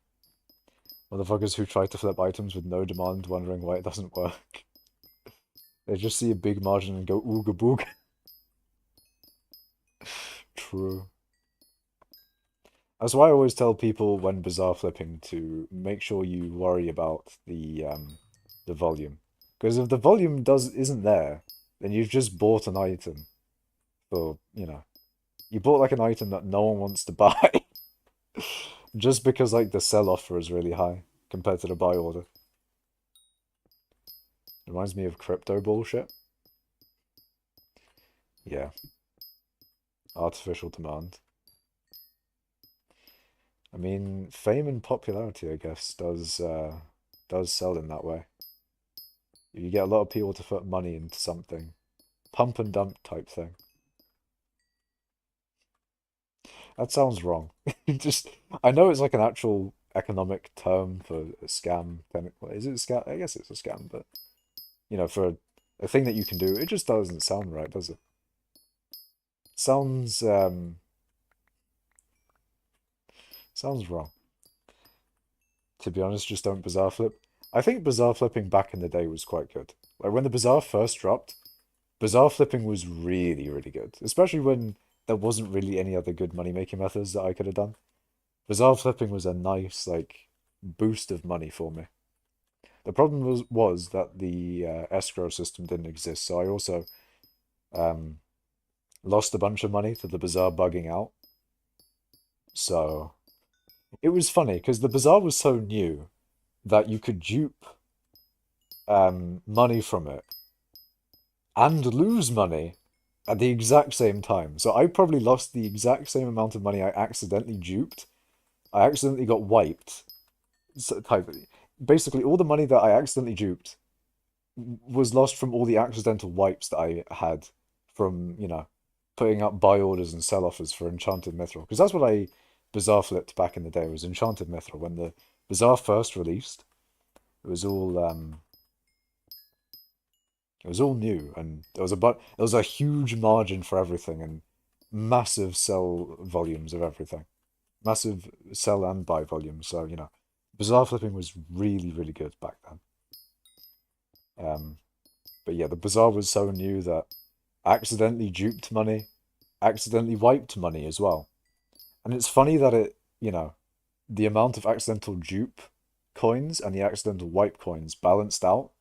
S1: Motherfuckers who try to flip items with no demand, wondering why it doesn't work. They just see a big margin and go ooga boog. True. That's why I always tell people when bazaar flipping to make sure you worry about the volume. Because if the volume isn't there, then you've just bought an item for, you bought like an item that no one wants to buy just because like the sell offer is really high compared to the buy order. Reminds me of crypto bullshit. Yeah, artificial demand. I mean, fame and popularity, I guess, does sell in that way. You get a lot of people to put money into something. Pump and dump type thing. That sounds wrong. Just, I know it's like an actual economic term for a scam. Technically, is it a scam? I guess it's a scam, but for a thing that you can do, it just doesn't sound right, does it? Sounds sounds wrong. To be honest, just don't bazaar flip. I think bazaar flipping back in the day was quite good. Like when the bazaar first dropped, bazaar flipping was really, really good. Especially when there wasn't really any other good money making methods that I could have done. Bazaar flipping was a nice like boost of money for me. The problem was that the escrow system didn't exist, so I also um, lost a bunch of money to the bazaar bugging out. So it was funny because the bazaar was so new that you could dupe money from it and lose money at the exact same time. So I probably lost the exact same amount of money I accidentally duped. I accidentally got wiped. So, basically, all the money that I accidentally duped was lost from all the accidental wipes that I had from, putting up buy orders and sell offers for Enchanted Mithril. Because that's what I Bazaar flipped back in the day, was Enchanted Mithril. When the Bazaar first released, it was all it was all new, and there was a huge margin for everything and massive sell volumes of everything. Massive sell and buy volumes. So, Bazaar flipping was really, really good back then. Um, but yeah, the Bazaar was so new that I accidentally duped money, accidentally wiped money as well. And it's funny that the amount of accidental dupe coins and the accidental wipe coins balanced out.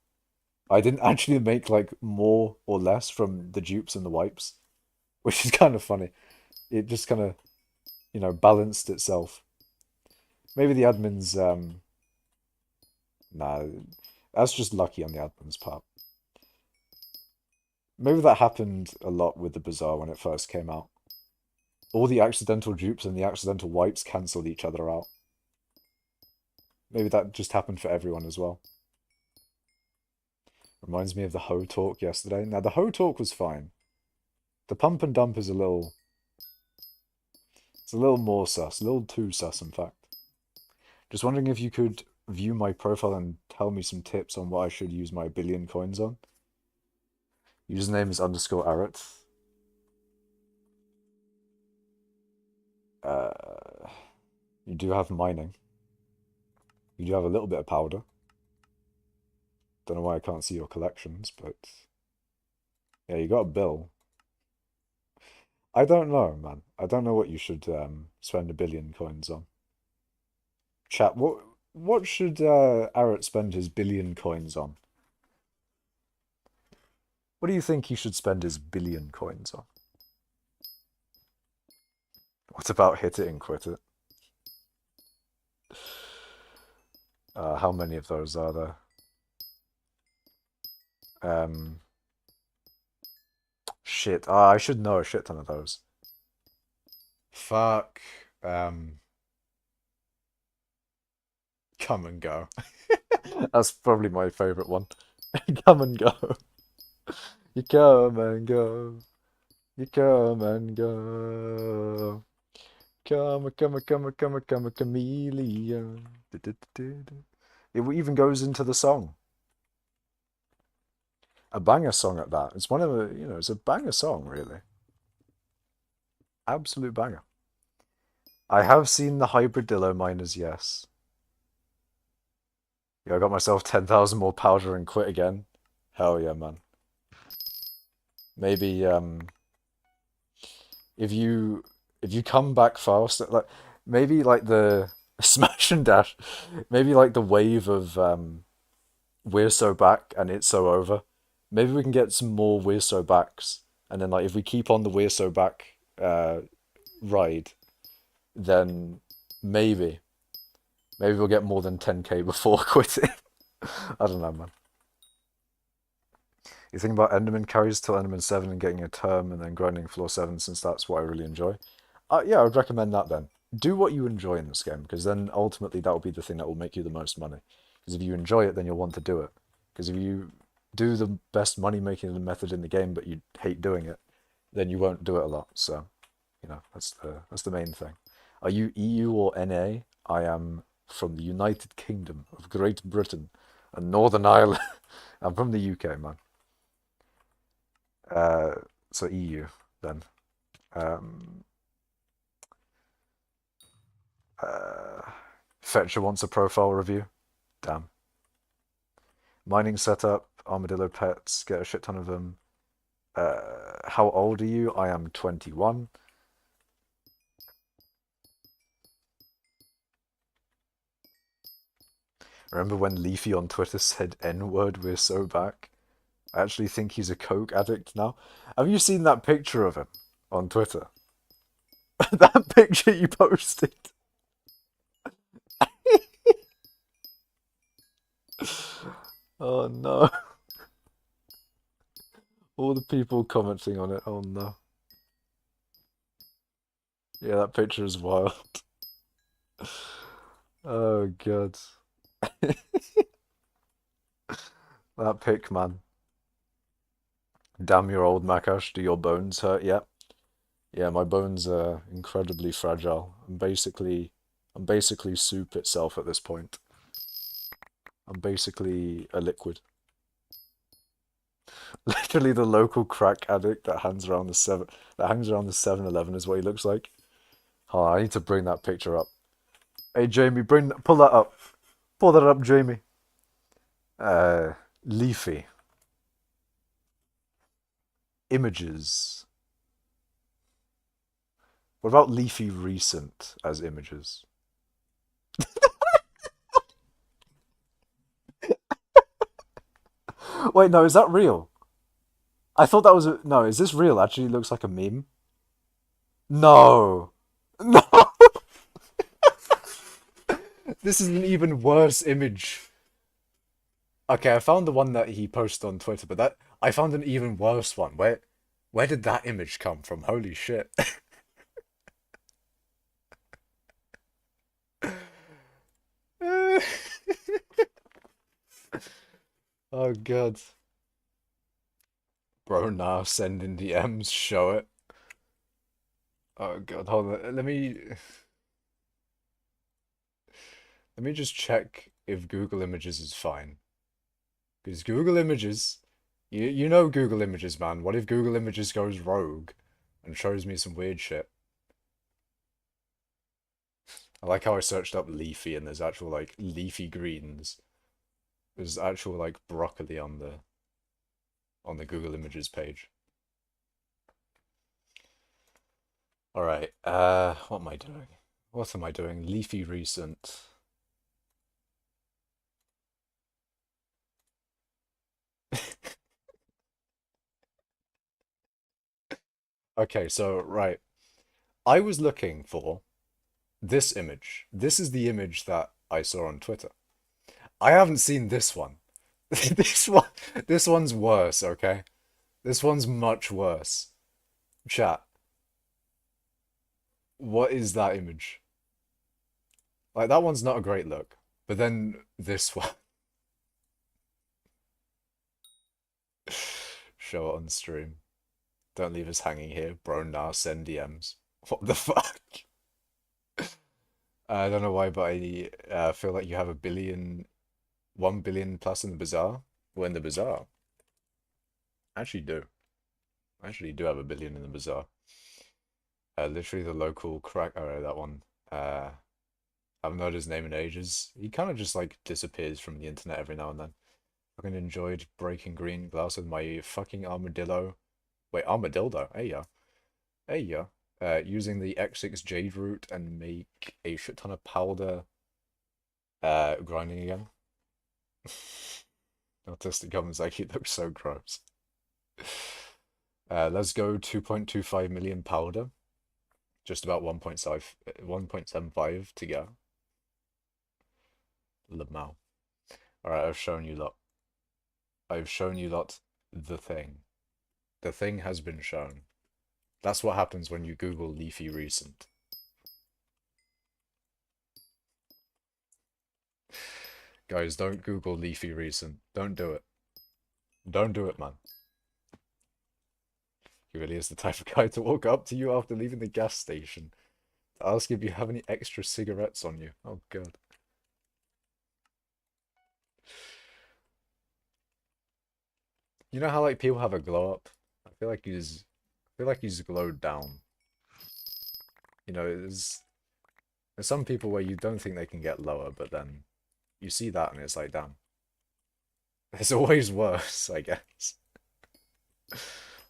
S1: I didn't actually make like more or less from the dupes and the wipes, which is kind of funny. It just kind of, balanced itself. Maybe the admins, nah, that's just lucky on the admin's part. Maybe that happened a lot with the Bazaar when it first came out. All the accidental dupes and the accidental wipes cancelled each other out. Maybe that just happened for everyone as well. Reminds me of the hoe talk yesterday. Now, the hoe talk was fine. The pump and dump is it's a little more sus, a little too sus, in fact. Just wondering if you could view my profile and tell me some tips on what I should use my billion coins on. Username is underscore Arat. Uh, you do have mining. You do have a little bit of powder. Don't know why I can't see your collections, but yeah, you got a bill. I don't know, man. I don't know what you should spend a billion coins on. Chat, what should Arat spend his billion coins on? What do you think he should spend his billion coins on? What about hit it and quit it? How many of those are there? Um, shit. I should know a shit ton of those. Fuck. Um, Come and go. That's probably my favorite one. Come and go. You come and go. You come and go. Come, a chameleon. Du-du-du-du-du. It even goes into the song. A banger song at that. It's one of the, it's a banger song, really. Absolute banger. I have seen the hybridillo miners, yes. Yeah, I got myself 10,000 more powder and quit again. Hell yeah, man. Maybe if you come back fast, like maybe like the smash and dash. Maybe like the wave of we're so back and it's so over. Maybe we can get some more we're so backs, and then like if we keep on the we're so back ride, then maybe we'll get more than 10k before quitting. I don't know, man. You think about Enderman carries till Enderman 7 and getting a term and then grinding floor 7 since that's what I really enjoy. Yeah, I would recommend that then. Do what you enjoy in this game, because then ultimately that will be the thing that will make you the most money. Because if you enjoy it, then you'll want to do it. Because if you do the best money making method in the game, but you hate doing it, then you won't do it a lot. So, that's the main thing. Are you EU or NA? I am from the United Kingdom of Great Britain and Northern Ireland. I'm from the UK, man. Uh, so EU then. Um, uh, Fetcher wants a profile review. Damn. Mining setup, armadillo pets, get a shit ton of them. How old are you? I am 21. Remember when Leafy on Twitter said N-word, we're so back? I actually think he's a coke addict now. Have you seen that picture of him on Twitter? That picture you posted. Oh no. All the people commenting on it. Oh no. Yeah, that picture is wild. Oh god. That pic, man. Damn your old Makash, do your bones hurt yet? Yeah, my bones are incredibly fragile. I'm basically soup itself at this point. I'm basically a liquid. Literally the local crack addict that hangs around the 7-Eleven is what he looks like. Oh, I need to bring that picture up. Hey Jamie, pull that up. Pull that up, Jamie. Leafy. Images. What about Leafy recent as images? Wait, no, is that real? I thought that was no, is this real? Actually, it looks like a meme. No. No. This is an even worse image. Okay, I found the one that he posted on Twitter, but that I found an even worse one. Where did that image come from? Holy shit. Oh god. Bro, now send in DMs, show it. Oh god, hold on. Let me just check if Google Images is fine. Because Google Images, you know Google Images, man. What if Google Images goes rogue and shows me some weird shit? I like how I searched up leafy and there's actual like leafy greens. There's actual like broccoli on the Google Images page. All right. What am I doing? What am I doing? Leafy recent. Okay, so right. I was looking for this image. This is the image that I saw on Twitter. I haven't seen this one. This one this one's worse, okay? This one's much worse. Chat, what is that image? Like that one's not a great look. But then this one. Show it on stream. Don't leave us hanging here, bro. Nah, send DMs. What the fuck? I don't know why, but I feel like you have 1 billion plus in the bazaar. Well, in the bazaar, I actually do. I actually do have 1 billion in the bazaar. Literally the local crack. Oh, that one. I haven't heard his name in ages. He kind of just like disappears from the internet every now and then. Fucking enjoyed breaking green glass with my fucking armadillo. Wait, armadillo? Hey yeah. Hey yeah. Using the X6 Jade route and make a shit ton of powder grinding again. Autistic comments like it looks so gross. Let's go 2.25 million powder. Just about 1.75 to go. Lamau. Alright, I've shown you lot. I've shown you lot the thing. The thing has been shown. That's what happens when you Google Leafy Recent. Guys, don't Google Leafy Recent. Don't do it. Don't do it, man. He really is the type of guy to walk up to you after leaving the gas station to ask if you have any extra cigarettes on you. Oh, God. You know how, like, people have a glow up? I feel like he's glowed down. You know, there's some people where you don't think they can get lower, but then you see that and it's like, damn. There's always worse, I guess.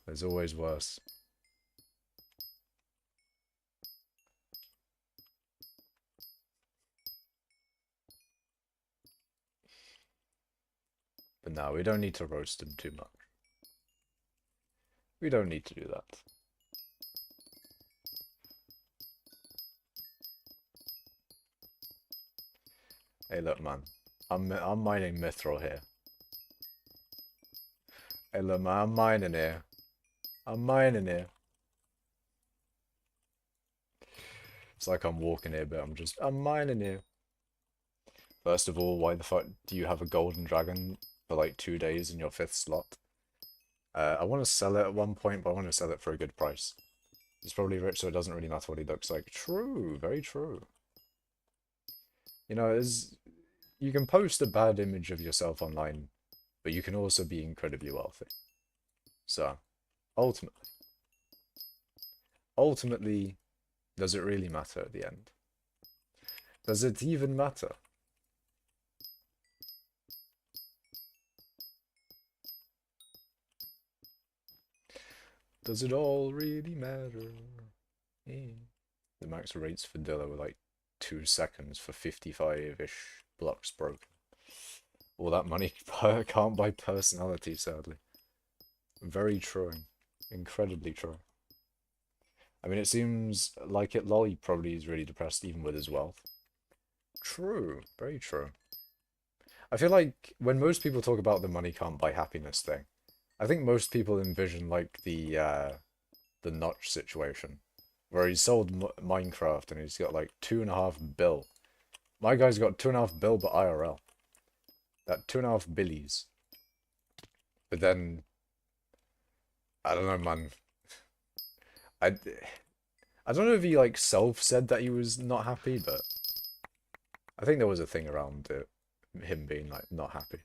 S1: There's always worse. But no, we don't need to roast him too much. We don't need to do that. Hey, look, man. I'm mining mithril here. Hey, look, man. I'm mining here. I'm mining here. It's like I'm walking here, but I'm mining here. First of all, why the fuck do you have a golden dragon for like 2 days in your 5th slot? I want to sell it at one point, but I want to sell it for a good price. He's probably rich, so it doesn't really matter what he looks like. True, very true. You know, you can post a bad image of yourself online, but you can also be incredibly wealthy. So, ultimately, does it really matter at the end? Does it even matter? Does it all really matter? Yeah. The max rates for Dilla were like 2 seconds for 55-ish blocks broken. All that money can't buy personality, sadly. Very true. Incredibly true. I mean, it seems like it, Lolly probably is really depressed even with his wealth. True. Very true. I feel like when most people talk about the money can't buy happiness thing, I think most people envision like the Notch situation, where he sold Minecraft and he's got like 2.5 bill. My guy's got 2.5 bill, but IRL. That 2.5 billies. But then, I don't know, man. I, I don't know if he like self said that he was not happy, but I think there was a thing around it, him being like not happy.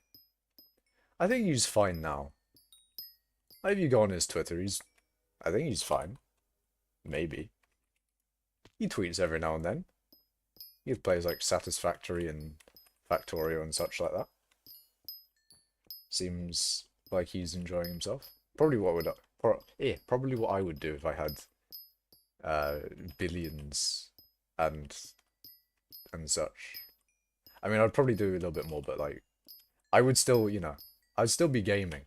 S1: I think he's fine now. If you go on his Twitter, I think he's fine. Maybe. He tweets every now and then. He plays like Satisfactory and Factorio and such like that. Seems like he's enjoying himself. Probably what I would do if I had billions and such. I mean, I'd probably do a little bit more, but like, I would still, I'd still be gaming.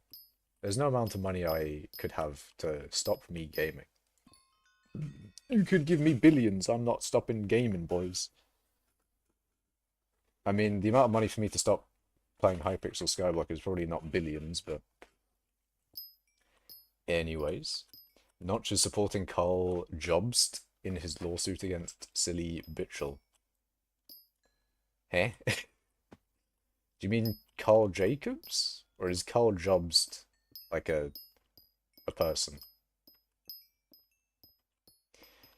S1: There's no amount of money I could have to stop me gaming. You could give me billions, I'm not stopping gaming, boys. I mean, the amount of money for me to stop playing hypixel skyblock is probably not billions, but... Anyways, Notch is supporting Carl Jobst in his lawsuit against silly Bitchel. Eh? Do you mean Carl Jacobs? Or is Carl Jobst like a person?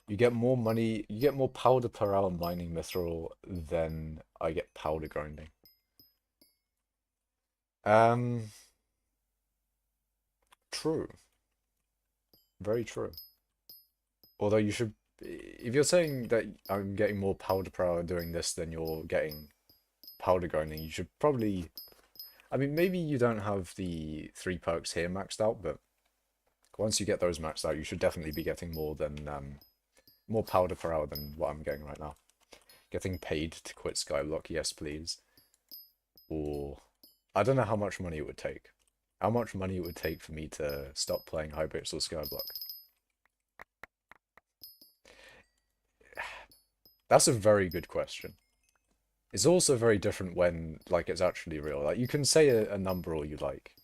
S1: You get more money, you get more powder per hour mining mithril than I get powder grinding. True. Very true. Although you should, if you're saying that I'm getting more powder per hour doing this than you're getting powder grinding, you should probably, I mean, maybe you don't have the 3 perks here maxed out, but once you get those maxed out, you should definitely be getting more than more powder per hour than what I'm getting right now. Getting paid to quit skyblock, yes please. Or I don't know how much money it would take. How much money it would take for me to stop playing hypixel skyblock. That's a very good question. It's also very different when like it's actually real. Like you can say a number all you like,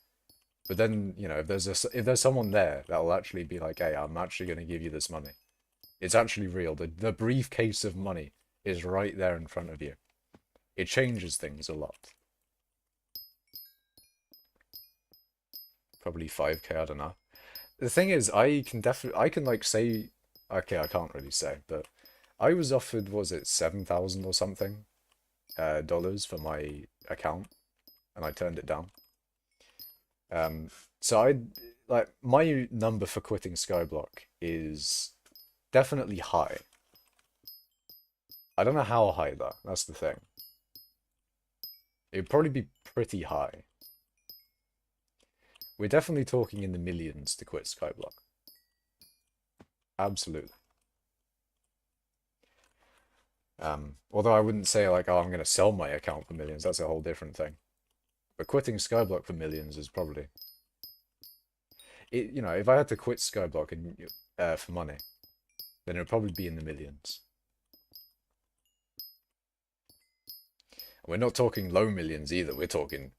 S1: but then you know if there's someone there that'll actually be like, hey, I'm actually going to give you this money. It's actually real. The briefcase of money is right there in front of you. It changes things a lot. Probably 5k, I don't know. The thing is, I can like say, okay, I can't really say, but I was offered, was it 7,000 or something, dollars for my account, and I turned it down. Um, so like my number for quitting Skyblock is definitely high. I don't know how high though. That's the thing. It'd probably be pretty high. We're definitely talking in the millions to quit Skyblock. Absolutely. Although I wouldn't say like, oh, I'm going to sell my account for millions. That's a whole different thing. But quitting Skyblock for millions is probably it. You know, if I had to quit Skyblock and for money, then it would probably be in the millions. We're not talking low millions either. We're talking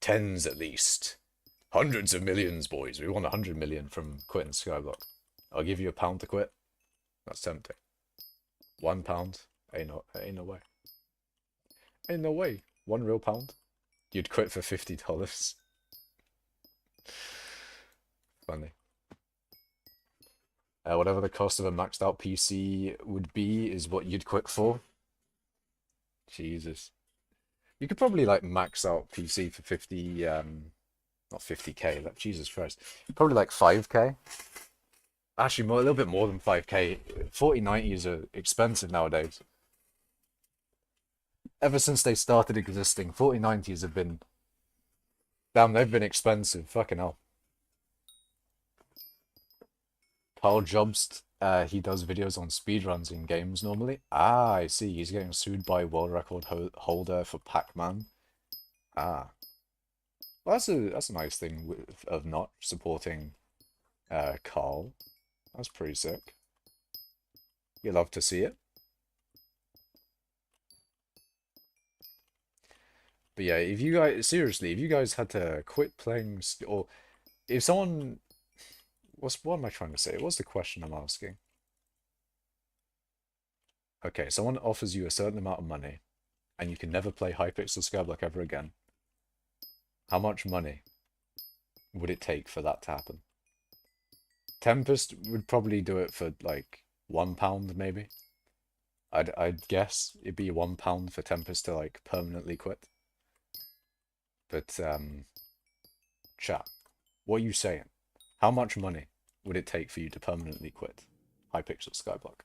S1: tens at least. Hundreds of millions, boys. We want 100 million from quitting Skyblock. I'll give you £1 to quit. That's tempting. £1? Ain't no way. Ain't no way. One real pound? You'd quit for $50. Funny. Whatever the cost of a maxed out PC would be is what you'd quit for. Jesus. You could probably like max out PC for 50, not 50k, like Jesus Christ. Probably like 5k. Actually, more, a little bit more than 5k. 4090s are expensive nowadays. Ever since they started existing, 4090s have been, damn, they've been expensive. Fucking hell. Carl Jobst, he does videos on speedruns in games normally. Ah, I see. He's getting sued by world record holder for Pac-Man. Ah, well, that's a nice thing of not supporting Carl. That's pretty sick. You love to see it. But yeah, if you guys seriously, if you guys had to quit playing, or if someone, what am I trying to say? What's the question I'm asking? Okay, someone offers you a certain amount of money, and you can never play Hypixel Skyblock ever again. How much money would it take for that to happen? Tempest would probably do it for like £1 maybe. I'd guess it'd be £1 for Tempest to like permanently quit. But chat, what are you saying? How much money would it take for you to permanently quit Hypixel Skyblock?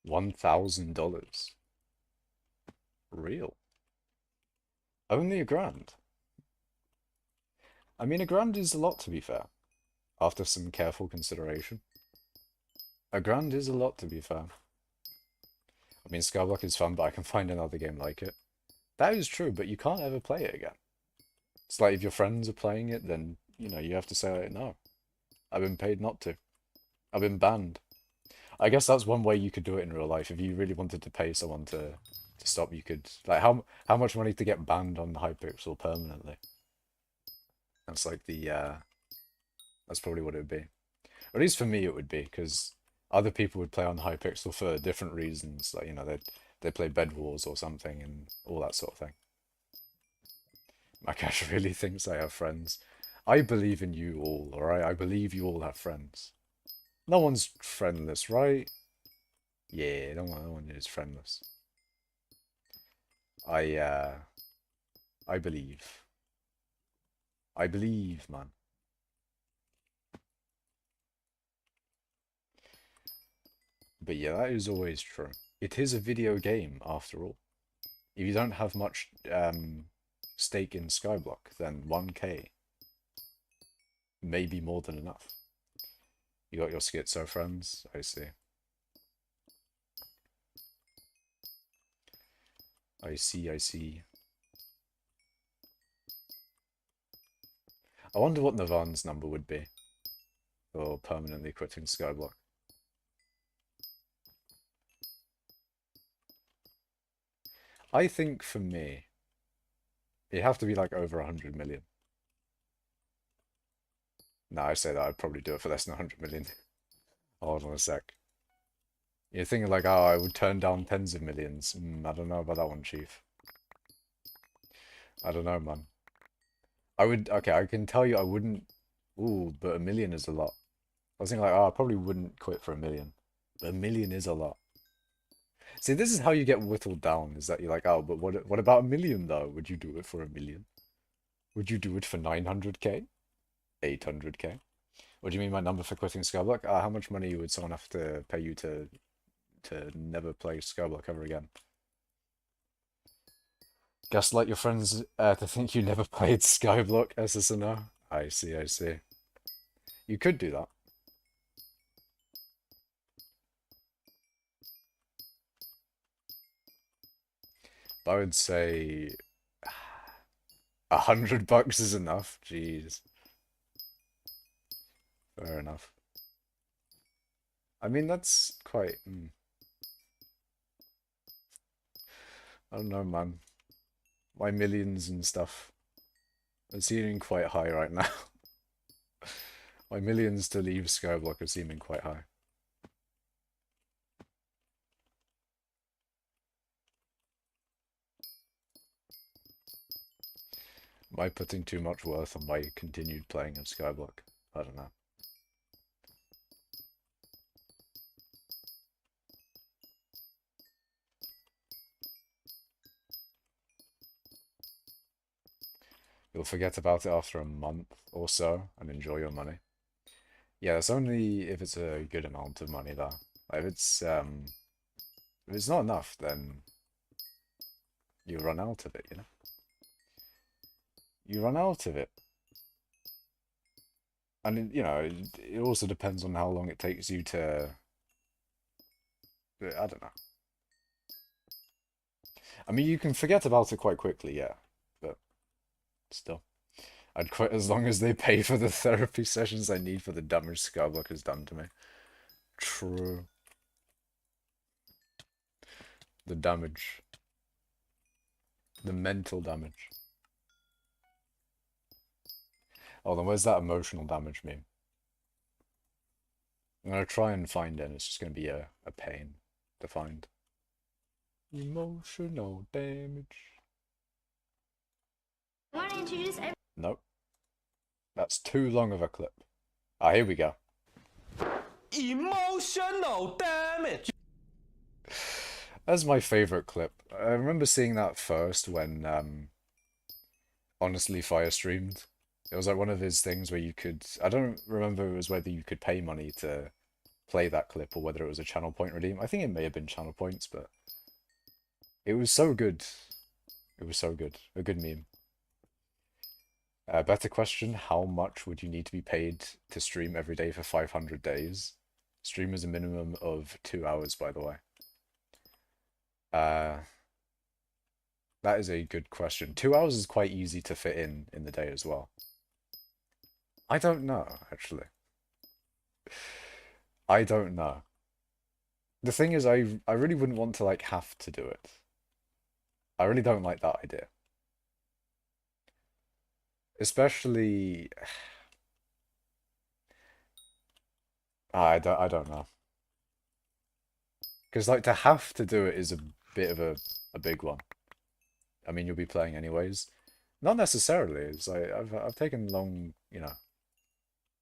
S1: $1,000. Real. Only a grand. I mean, a grand is a lot to be fair, after some careful consideration. A grand is a lot to be fair. I mean, Skyblock is fun, but I can find another game like it. That is true, but you can't ever play it again. It's like if your friends are playing it, then, you know, you have to say, like, no, I've been paid not to. I've been banned. I guess that's one way you could do it in real life. If you really wanted to pay someone to stop, you could, like, how much money to get banned on Hypixel permanently? That's like that's probably what it would be. Or at least for me it would be, because other people would play on Hypixel for different reasons. Like, you know, they play Bed Wars or something and all that sort of thing. My cat really thinks I have friends. I believe in you all, alright? I believe you all have friends. No one's friendless, right? Yeah, no one is friendless. I I believe. I believe, man. But yeah, that is always true. It is a video game, after all. If you don't have much stake in skyblock, then 1k may be more than enough. You got your schizo friends, I see. I see, I see. I wonder what Navan's number would be for permanently quitting skyblock. I think for me, it'd have to be like over 100 million. No, I say that I'd probably do it for less than 100 million. Hold on a sec. You're thinking like, oh, I would turn down tens of millions. I don't know about that one, Chief. I don't know, man. I would, okay, I can tell you I wouldn't, ooh, but a million is a lot. I was thinking like, oh, I probably wouldn't quit for a million. But a million is a lot. See, this is how you get whittled down, is that you're like, oh, but what about a million though? Would you do it for a million? Would you do it for 900k? 800k? What do you mean my number for quitting Skyblock? How much money would someone have to pay you to never play Skyblock ever again? Gaslight your friends to think you never played Skyblock, SSNO? I see, I see. You could do that. I would say $100 is enough. Jeez. Fair enough. I mean, that's quite... I don't know, man. My millions and stuff are seeming quite high right now. My millions to leave Skyblock are seeming quite high. Am I putting too much worth on my continued playing of Skyblock? I don't know. You'll forget about it after a month or so and enjoy your money. Yeah, it's only if it's a good amount of money though. Like if it's not enough, then you run out of it, you know? You run out of it. And, you know, it also depends on how long it takes you to... I don't know. I mean, you can forget about it quite quickly, yeah. But still. I'd quit as long as they pay for the therapy sessions I need for the damage Skyblock has done to me. True. The damage. The mental damage. Oh, then where's that emotional damage meme? I'm gonna try and find it, and it's just gonna be a pain to find. Emotional damage.
S2: I want to introduce everyone.
S1: Nope. That's too long of a clip. Ah, here we go.
S3: Emotional damage.
S1: That's my favorite clip. I remember seeing that first when Honestly Fire streamed. It was like one of his things where you could... I don't remember it was whether you could pay money to play that clip or whether it was a channel point redeem. I think it may have been channel points, but it was so good. It was so good. A good meme. Better question, how much would you need to be paid to stream every day for 500 days? Stream is a minimum of 2 hours, by the way. That is a good question. 2 hours is quite easy to fit in the day as well. I don't know, actually. I don't know. The thing is, I really wouldn't want to, like, have to do it. I really don't like that idea. Especially... I don't know. Because, like, to have to do it is a bit of a big one. I mean, you'll be playing anyways. Not necessarily. It's like, I've taken long, you know,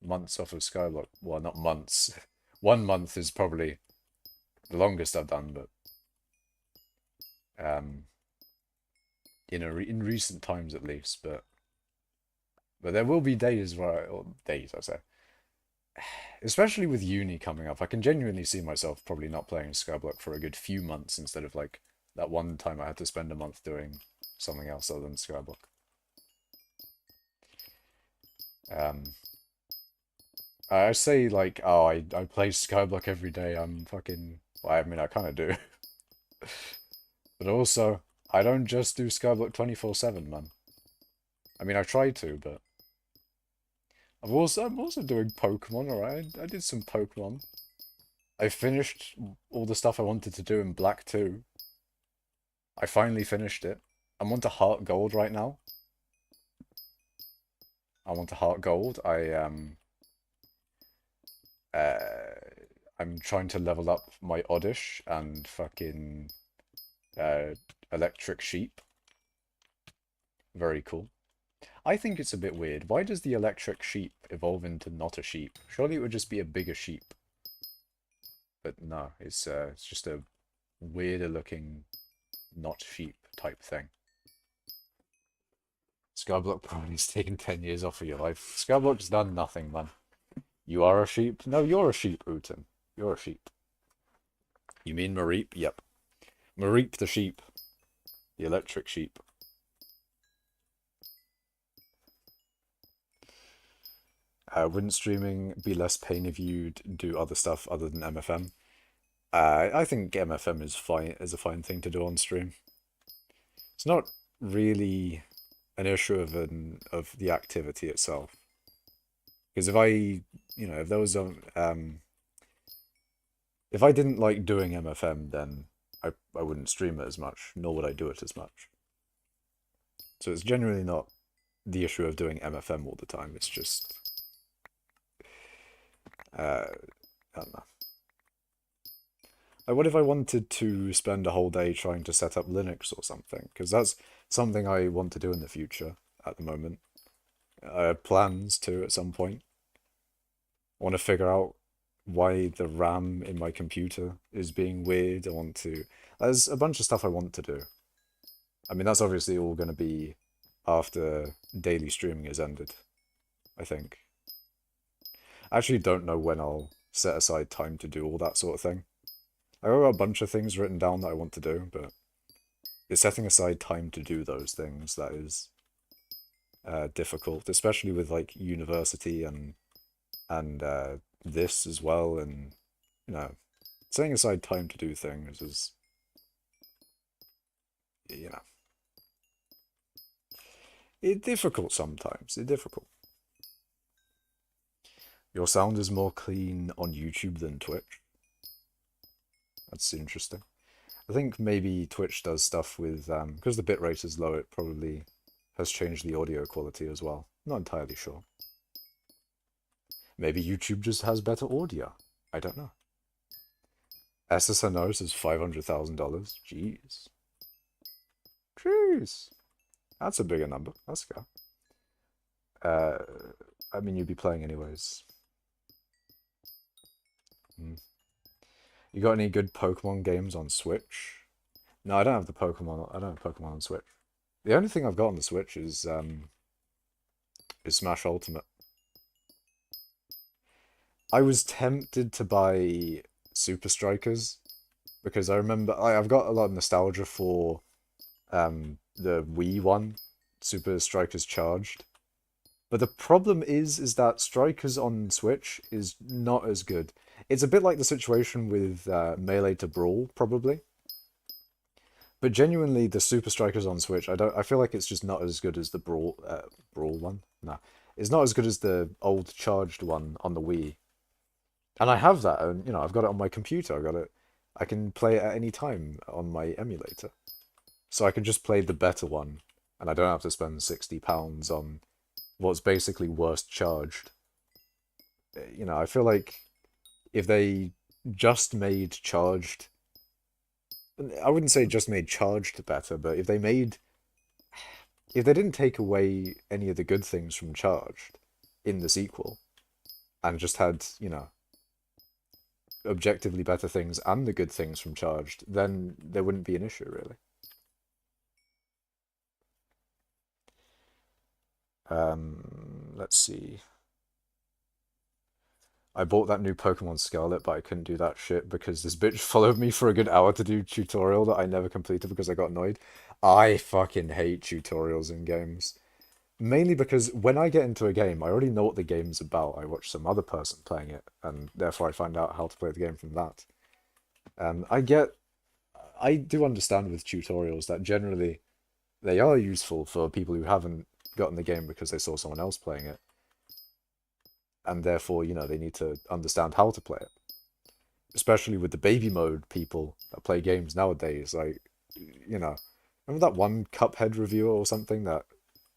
S1: months off of Skyblock. Well, not months. 1 month is probably the longest I've done, but you know, in recent times at least. But there will be days where, or days I say, especially with uni coming up, I can genuinely see myself probably not playing skyblock for a good few months instead of like that one time I had to spend a month doing something else other than skyblock. Um, I say like, oh, I play skyblock every day. I'm fucking. Well, I mean, I kind of do, but also I don't just do skyblock 24/7, man. I mean, I try to, but I'm also doing Pokemon. All right, I did some Pokemon. I finished all the stuff I wanted to do in Black 2. I finally finished it. I'm on to Heart Gold right now. I'm on to Heart Gold. Uh I'm trying to level up my Oddish and fucking uh Electric Sheep. Very cool. I think it's a bit weird. Why does the Electric Sheep evolve into not a sheep? Surely it would just be a bigger sheep. But no, it's just a weirder looking not sheep type thing. Skyblock probably's taken 10 years off of your life. Skyblock's done nothing, man. You are a sheep? No, you're a sheep, Uten. You're a sheep. You mean Mareep? Yep. Mareep the sheep. The electric sheep. Wouldn't streaming be less pain if you do other stuff other than MFM? I think MFM is fine, is a fine thing to do on stream. It's not really an issue of the activity itself. Because if there was if I didn't like doing MFM, then I wouldn't stream it as much, nor would I do it as much. So it's generally not the issue of doing MFM all the time. It's just, I don't know. Like, what if I wanted to spend a whole day trying to set up Linux or something? Because that's something I want to do in the future at the moment. I have plans to at some point. I want to figure out why the RAM in my computer is being weird. I want to. There's a bunch of stuff I want to do. I mean, that's obviously all going to be after daily streaming is ended, I think. I actually don't know when I'll set aside time to do all that sort of thing. I've got a bunch of things written down that I want to do, but it's setting aside time to do those things that is difficult, especially with like university and this as well, and you know, setting aside time to do things is, you know, it's difficult sometimes. It's difficult. Your sound is more clean on YouTube than Twitch. That's interesting. I think maybe Twitch does stuff with because the bitrate is low. It probably has changed the audio quality as well. Not entirely sure. Maybe YouTube just has better audio. I don't know. SSNO says $500,000. Jeez. Jeez. That's a bigger number. Let's go. I mean, you'd be playing anyways. Hmm. You got any good Pokemon games on Switch? No, I don't have the Pokemon. I don't have Pokemon on Switch. The only thing I've got on the Switch is Smash Ultimate. I was tempted to buy Super Strikers because I remember I've got a lot of nostalgia for the Wii one, Super Strikers Charged. But the problem is that Strikers on Switch is not as good. It's a bit like the situation with Melee to Brawl, probably. But genuinely, the Super Strikers on Switch, I feel like it's just not as good as the Brawl one. No, it's not as good as the old charged one on the Wii. And I have that, and I've got it on my computer. I can play it at any time on my emulator. So I can just play the better one, and I don't have to spend £60 on what's basically worst charged. I feel like if they just made charged, I wouldn't say just made charged better, but if they didn't take away any of the good things from charged in the sequel, and just had, objectively better things and the good things from charged, then there wouldn't be an issue, really. Let's see. I bought that new Pokemon Scarlet, but I couldn't do that shit because this bitch followed me for a good hour to do tutorial that I never completed because I got annoyed. I fucking hate tutorials in games. Mainly because when I get into a game, I already know what the game's about. I watch some other person playing it, and therefore I find out how to play the game from that. And I do understand with tutorials that generally they are useful for people who haven't gotten the game because they saw someone else playing it, and therefore, they need to understand how to play it. Especially with the baby mode people that play games nowadays, like, remember that one Cuphead reviewer or something that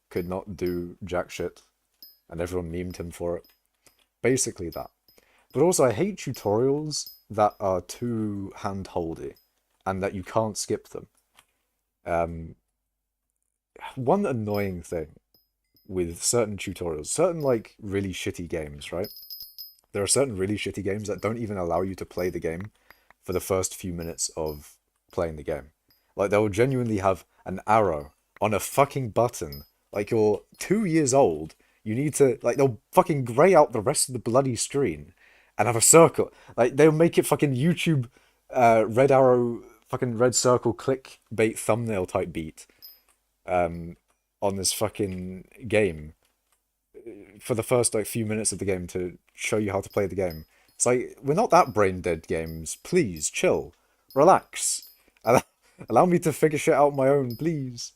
S1: could not do jack shit, and everyone memed him for it? Basically that. But also, I hate tutorials that are too hand-holdy, and that you can't skip them. Um, One annoying thing with certain tutorials, certain like really shitty games, right? There are certain really shitty games that don't even allow you to play the game for the first few minutes of playing the game. Like they'll genuinely have an arrow on a fucking button. Like you're 2 years old. You need to like they'll fucking grey out the rest of the bloody screen and have a circle. Like they'll make it fucking YouTube red arrow fucking red circle clickbait thumbnail type beat um on this fucking game for the first like few minutes of the game to show you how to play the game. It's like we're not that brain dead games. Please chill, relax, allow, allow me to figure shit out my own, please.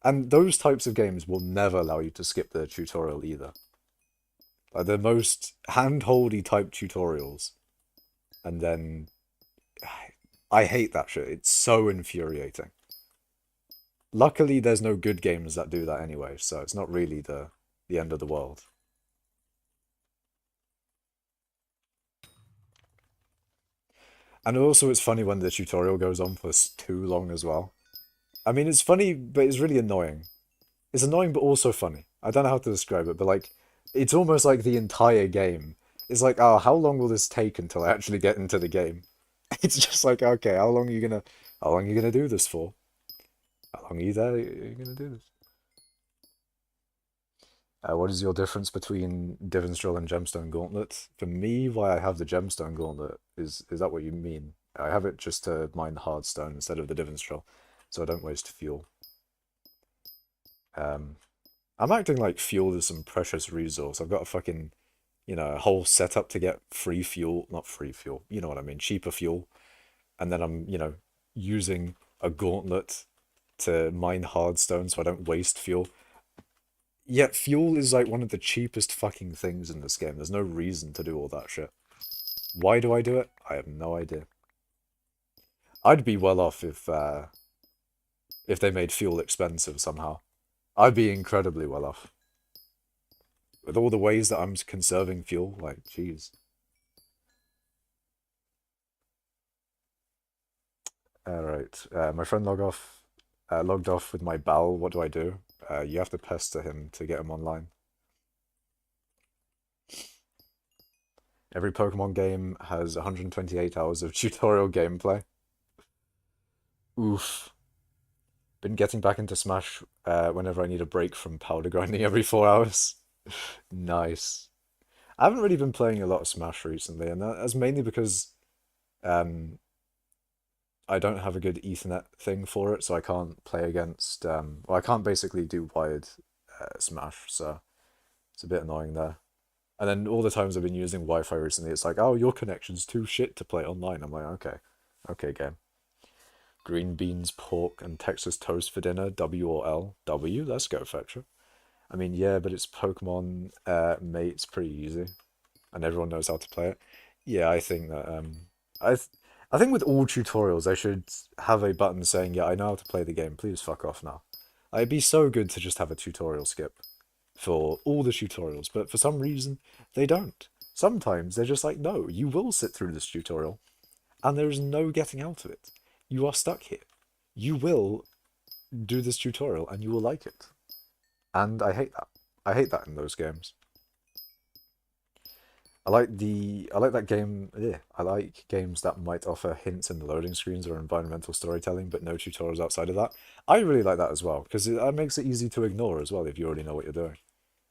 S1: And those types of games will never allow you to skip the tutorial either. Like the most hand-holdy type tutorials, and then I hate that shit. It's so infuriating. Luckily, there's no good games that do that anyway, so it's not really the end of the world. And also, it's funny when the tutorial goes on for too long as well. I mean, it's funny, but it's really annoying. It's annoying, but also funny. I don't know how to describe it, but like, it's almost like the entire game. It's like, oh, how long will this take until I actually get into the game? It's just like, okay, how long are you gonna do this for? How long are you gonna do this? What is your difference between Divans Drill and Gemstone Gauntlet? For me, why I have the Gemstone Gauntlet is that what you mean? I have it just to mine the hardstone instead of the Divans Drill, so I don't waste fuel. Um, I'm acting like fuel is some precious resource. I've got a fucking, a whole setup to get free fuel, not free fuel, you know what I mean, cheaper fuel, and then I'm, using a gauntlet to mine hardstone so I don't waste fuel. Yet fuel is like one of the cheapest fucking things in this game. There's no reason to do all that shit. Why do I do it? I have no idea. I'd be well off if they made fuel expensive somehow. I'd be incredibly well off. With all the ways that I'm conserving fuel, like, jeez. Alright, my friend logged off with my bell. What do I do? You have to pester him to get him online. Every Pokemon game has 128 hours of tutorial gameplay. Oof. Been getting back into Smash whenever I need a break from powder grinding every 4 hours. Nice. I haven't really been playing a lot of Smash recently, and that's mainly because um, I don't have a good Ethernet thing for it, so I can't play against. Well, I can't basically do wired Smash, so it's a bit annoying there. And then all the times I've been using Wi-Fi recently, it's like, oh, your connection's too shit to play online. I'm like, okay, okay, game. Green beans, pork, and Texas toast for dinner. W or L? W. Let's go, Fetcher. I mean, yeah, but it's Pokemon, mate. It's pretty easy, and everyone knows how to play it. Yeah, I think that I th I think with all tutorials, they should have a button saying, "Yeah, I know how to play the game. Please fuck off now." Like, it'd be so good to just have a tutorial skip for all the tutorials, but for some reason they don't. Sometimes they're just like, "No, you will sit through this tutorial, and there is no getting out of it. You are stuck here. You will do this tutorial, and you will like it." And I hate that. I hate that in those games. I like that game. Yeah, I like games that might offer hints in the loading screens or environmental storytelling, but no tutorials outside of that. I really like that as well because it makes it easy to ignore as well if you already know what you're doing.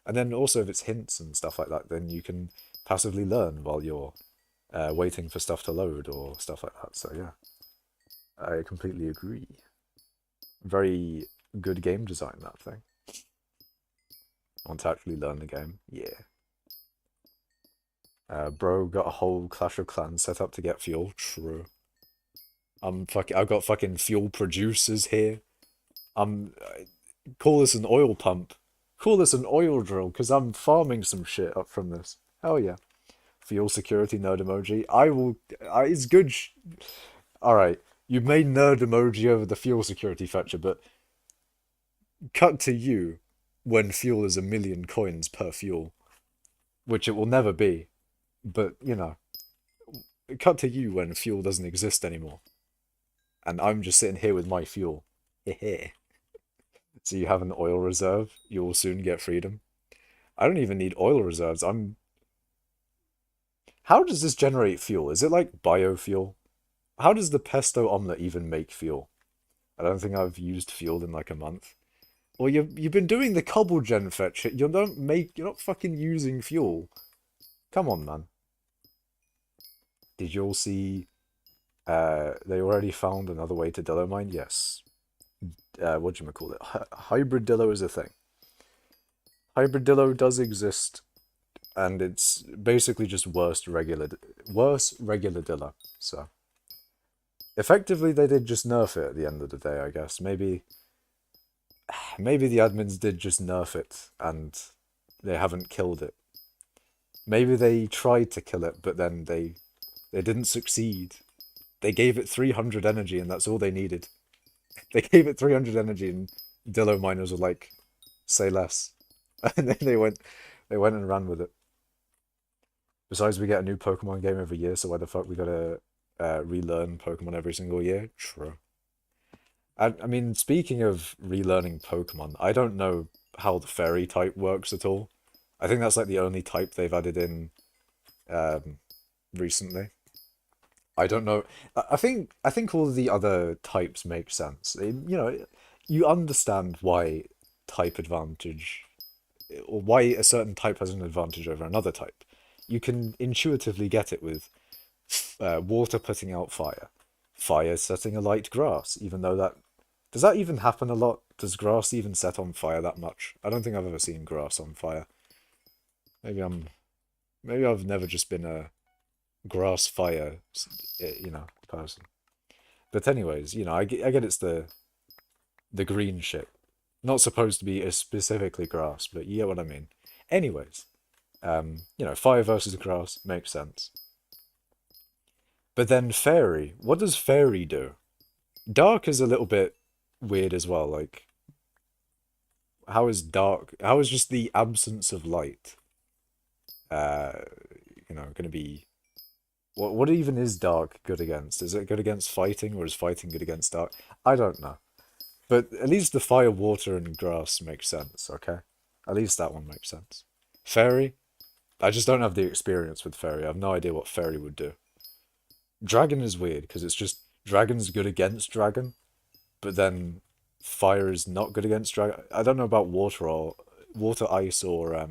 S1: And then also if it's hints and stuff like that, then you can passively learn while you're waiting for stuff to load or stuff like that. So yeah, I completely agree. Very good game design, that thing. I want to actually learn the game. Yeah. Bro got a whole Clash of Clans set up to get fuel. True. I've got fucking fuel producers here. Call this an oil pump. Call this an oil drill, because I'm farming some shit up from this. Hell yeah. Fuel security nerd emoji. It's good. Alright, you made nerd emoji over the fuel security feature, but cut to you when fuel is 1,000,000 coins per fuel, which it will never be. But, you know, cut to you when fuel doesn't exist anymore. And I'm just sitting here with my fuel. Hehe. So you have an oil reserve, you will soon get freedom. I don't even need oil reserves. How does this generate fuel? Is it like biofuel? How does the pesto omelette even make fuel? I don't think I've used fuel in like a month. Well, you've been doing the cobble gen fetch. You're not fucking using fuel. Come on, man. Did you all see? They already found another way to dillo mine. Yes. What do you call it? Hybrid dillo is a thing. Hybrid dillo does exist, and it's basically just worse regular dillo. So effectively, they did just nerf it at the end of the day, I guess. Maybe the admins did just nerf it, and they haven't killed it. Maybe they tried to kill it, but then they didn't succeed. They gave it 300 energy, and that's all they needed. They gave it 300 energy, and dillo miners were like, say less. And then they went and ran with it. Besides, we get a new Pokemon game every year, so why the fuck we gotta relearn Pokemon every single year? True. I mean, speaking of relearning Pokemon, I don't know how the fairy type works at all. I think that's like the only type they've added in recently. I don't know. I think all the other types make sense. You understand why type advantage, or why a certain type has an advantage over another type. You can intuitively get it with water putting out fire, fire setting alight grass, even though that... Does that even happen a lot? Does grass even set on fire that much? I don't think I've ever seen grass on fire. Maybe I've never just been a grass fire, person. But anyways, I get it's the green shit. Not supposed to be specifically grass, but you get what I mean. Anyways, fire versus grass makes sense. But then fairy, what does fairy do? Dark is a little bit weird as well. Like, how is just the absence of light, gonna be... What even is dark good against? Is it good against fighting, or is fighting good against dark? I don't know. But at least the fire, water, and grass makes sense, okay? At least that one makes sense. Fairy? I just don't have the experience with fairy. I have no idea what fairy would do. Dragon is weird, because it's just... Dragon's good against dragon, but then fire is not good against dragon. I don't know about water, ice, or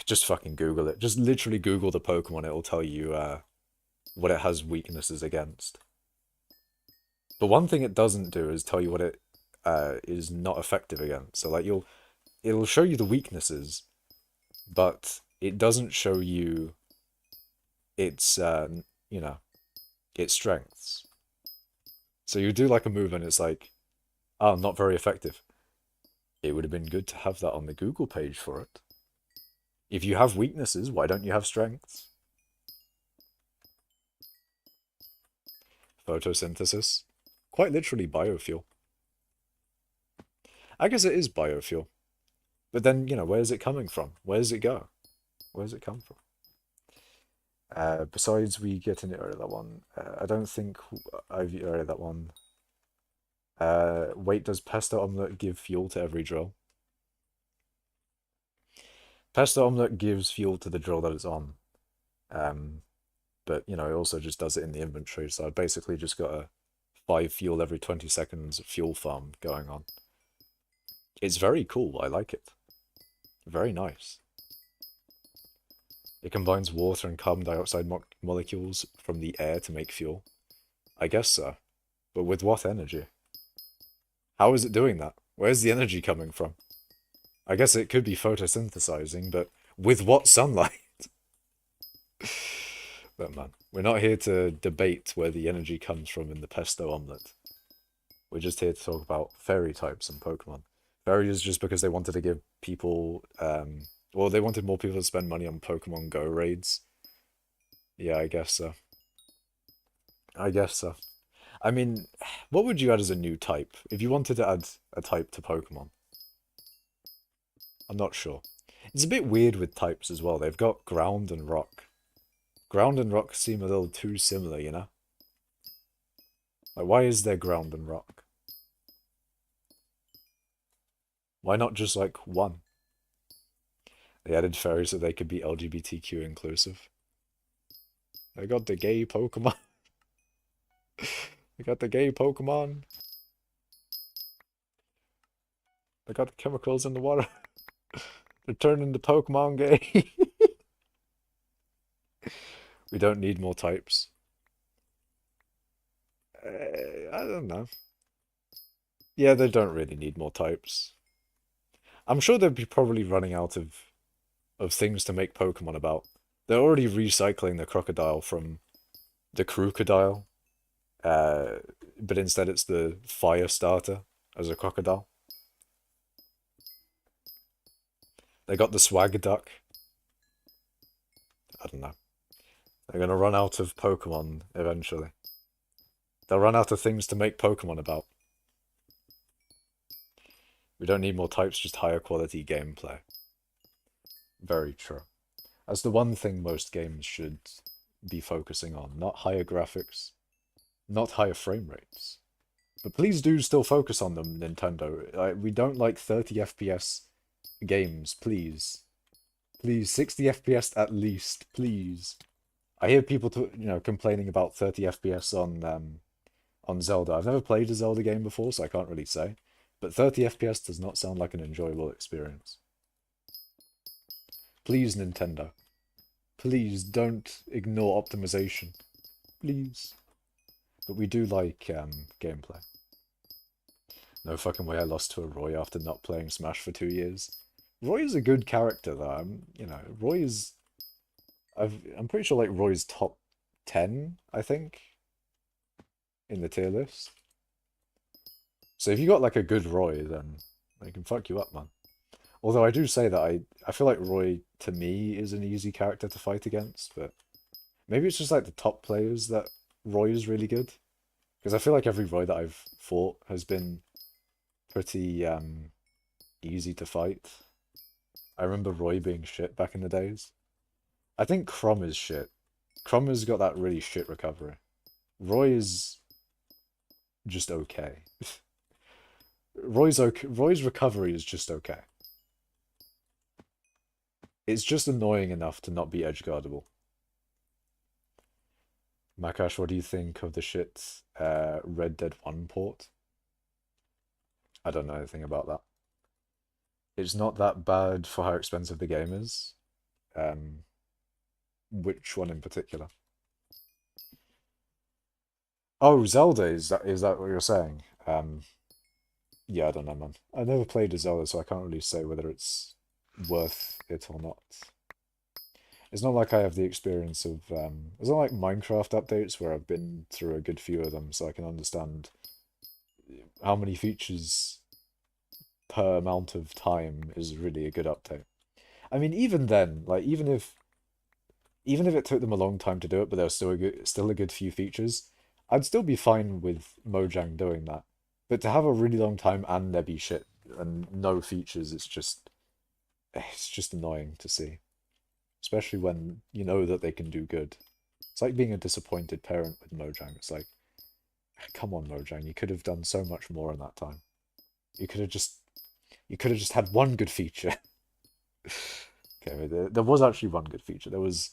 S1: just fucking Google it. Just literally Google the Pokemon. It'll tell you what it has weaknesses against. But one thing it doesn't do is tell you what it is not effective against. So like it'll show you the weaknesses, but it doesn't show you its its strengths. So you do like a move and it's like, oh, not very effective. It would have been good to have that on the Google page for it. If you have weaknesses, why don't you have strengths? Photosynthesis. Quite literally biofuel. I guess it is biofuel. But then, where's it coming from? Where does it go? Where does it come from? Besides, we get an area that one. I don't think I've area that one. Wait, does pesto omelette give fuel to every drill? Pesto omelette gives fuel to the drill that it's on. But, it also just does it in the inventory, so I basically just got a 5 fuel every 20 seconds fuel farm going on. It's very cool, I like it. Very nice. It combines water and carbon dioxide molecules from the air to make fuel. I guess so. But with what energy? How is it doing that? Where's the energy coming from? I guess it could be photosynthesizing, but with what sunlight? But man, we're not here to debate where the energy comes from in the pesto omelette. We're just here to talk about fairy types and Pokemon. Fairy is just because they wanted to give people, well, they wanted more people to spend money on Pokemon Go raids. Yeah, I guess so. I guess so. I mean, what would you add as a new type? If you wanted to add a type to Pokemon? I'm not sure. It's a bit weird with types as well. They've got ground and rock. Ground and rock seem a little too similar, you know? Like, why is there ground and rock? Why not just, like, one? They added fairies so they could be LGBTQ inclusive. They got the gay Pokemon. They got the gay Pokemon. They got the chemicals in the water. They're turning the Pokemon gay. We don't need more types. I don't know. Yeah, they don't really need more types. I'm sure they'd be probably running out of things to make Pokemon about. They're already recycling the crocodile from the crocodile, but instead it's the fire starter as a crocodile. They got the swag duck. I don't know. They're gonna run out of Pokemon eventually. They'll run out of things to make Pokemon about. We don't need more types, just higher quality gameplay. Very true. That's the one thing most games should be focusing on. Not higher graphics, not higher frame rates. But please do still focus on them, Nintendo. We don't like 30 FPS games, please. Please, 60 FPS at least, please. I hear people, complaining about 30 FPS on Zelda. I've never played a Zelda game before, so I can't really say. But 30 FPS does not sound like an enjoyable experience. Please, Nintendo. Please don't ignore optimization. Please. But we do like gameplay. No fucking way I lost to a Roy after not playing Smash for 2 years. Roy is a good character though. Roy is. I'm pretty sure like Roy's top 10, I think, in the tier list. So if you got like a good Roy, then they can fuck you up, man. Although I do say that I feel like Roy to me is an easy character to fight against, but maybe it's just like the top players that Roy is really good. Because I feel like every Roy that I've fought has been pretty easy to fight. I remember Roy being shit back in the days. I think Crom is shit. Crom has got that really shit recovery. Roy is just okay. Roy's recovery is just okay. It's just annoying enough to not be edgeguardable. Makash, what do you think of the shit Red Dead 1 port? I don't know anything about that. It's not that bad for how expensive the game is. Which one in particular? Oh, Zelda, is that what you're saying? Yeah, I don't know, man. I never played a Zelda, so I can't really say whether it's worth it or not. It's not like I have the experience of it's not like Minecraft updates where I've been through a good few of them, so I can understand how many features per amount of time is really a good update. I mean, even then, like even if it took them a long time to do it, but there was still a good few features, I'd still be fine with Mojang doing that. But to have a really long time and there be shit and no features, it's just annoying to see. Especially when you know that they can do good. It's like being a disappointed parent with Mojang. It's like, come on, Mojang, you could have done so much more in that time. You could have just had one good feature. Okay, there was actually one good feature. There was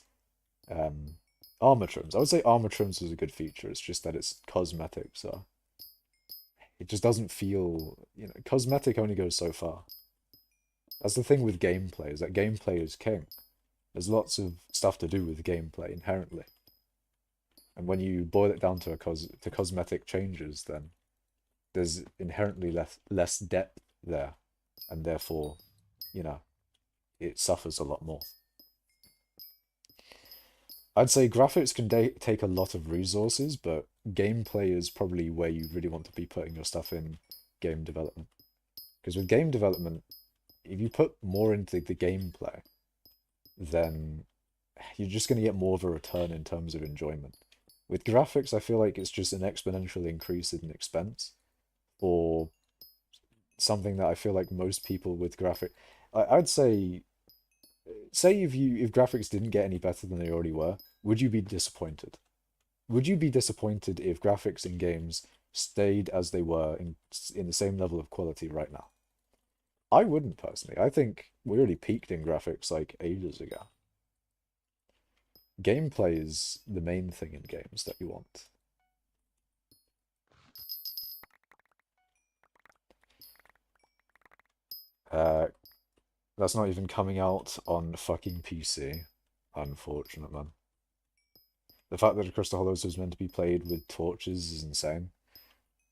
S1: armor trims. I would say armor trims was a good feature. It's just that it's cosmetic, so it just doesn't feel, cosmetic only goes so far. That's the thing with gameplay, is that gameplay is king. There's lots of stuff to do with gameplay inherently. And when you boil it down to to cosmetic changes, then there's inherently less depth there, and therefore, you know, it suffers a lot more. I'd say graphics can take a lot of resources, but gameplay is probably where you really want to be putting your stuff in game development. Because with game development, if you put more into the gameplay, then you're just going to get more of a return in terms of enjoyment. With graphics, I feel like it's just an exponential increase in expense for something that I feel like most people with I'd say if graphics didn't get any better than they already were, would you be disappointed? Would you be disappointed if graphics in games stayed as they were in the same level of quality right now? I wouldn't personally. I think we already peaked in graphics like ages ago. Gameplay is the main thing in games that you want. Uh, that's not even coming out on fucking PC. Unfortunate, man. The fact that Crystal Hollows was meant to be played with torches is insane.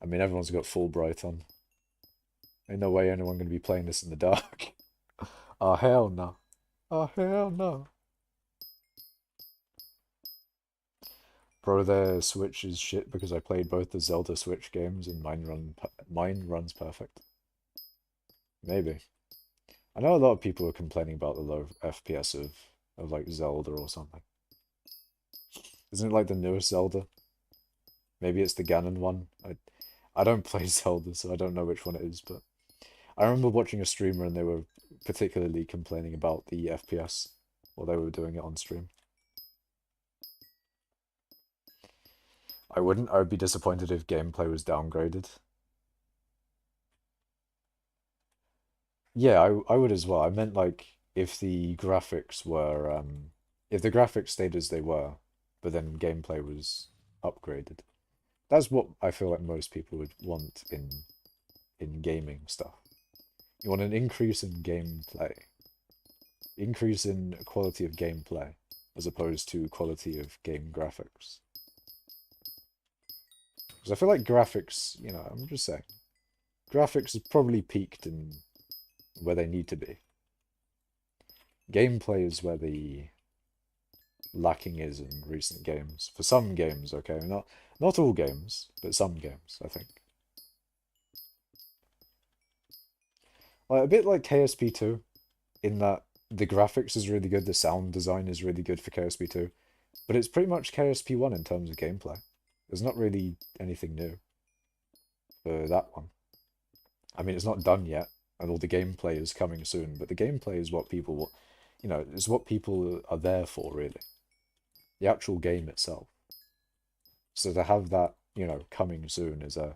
S1: I mean, everyone's got Fulbright on. Ain't no way anyone gonna be playing this in the dark. Oh, hell no. Oh, hell no. Bro, their Switch is shit because I played both the Zelda Switch games and mine runs perfect. Maybe. I know a lot of people are complaining about the low FPS of like Zelda or something. Isn't it like the newest Zelda? Maybe it's the Ganon one. I don't play Zelda, so I don't know which one it is, but I remember watching a streamer and they were particularly complaining about the FPS while they were doing it on stream. I wouldn't. I would be disappointed if gameplay was downgraded. Yeah, I would as well. I meant like if the graphics were if the graphics stayed as they were, but then gameplay was upgraded. That's what I feel like most people would want in gaming stuff. You want an increase in gameplay, increase in quality of gameplay, as opposed to quality of game graphics. Because I feel like graphics, I'm just saying, graphics has probably peaked in where they need to be. Gameplay is where the lacking is in recent games. For some games, okay, not all games, but some games, I think. Like a bit like KSP2, in that the graphics is really good, the sound design is really good for KSP2, but it's pretty much KSP1 in terms of gameplay. There's not really anything new for that one. I mean, it's not done yet, and all the gameplay is coming soon, but the gameplay is what people, is what people are there for, really. The actual game itself. So to have that, coming soon is a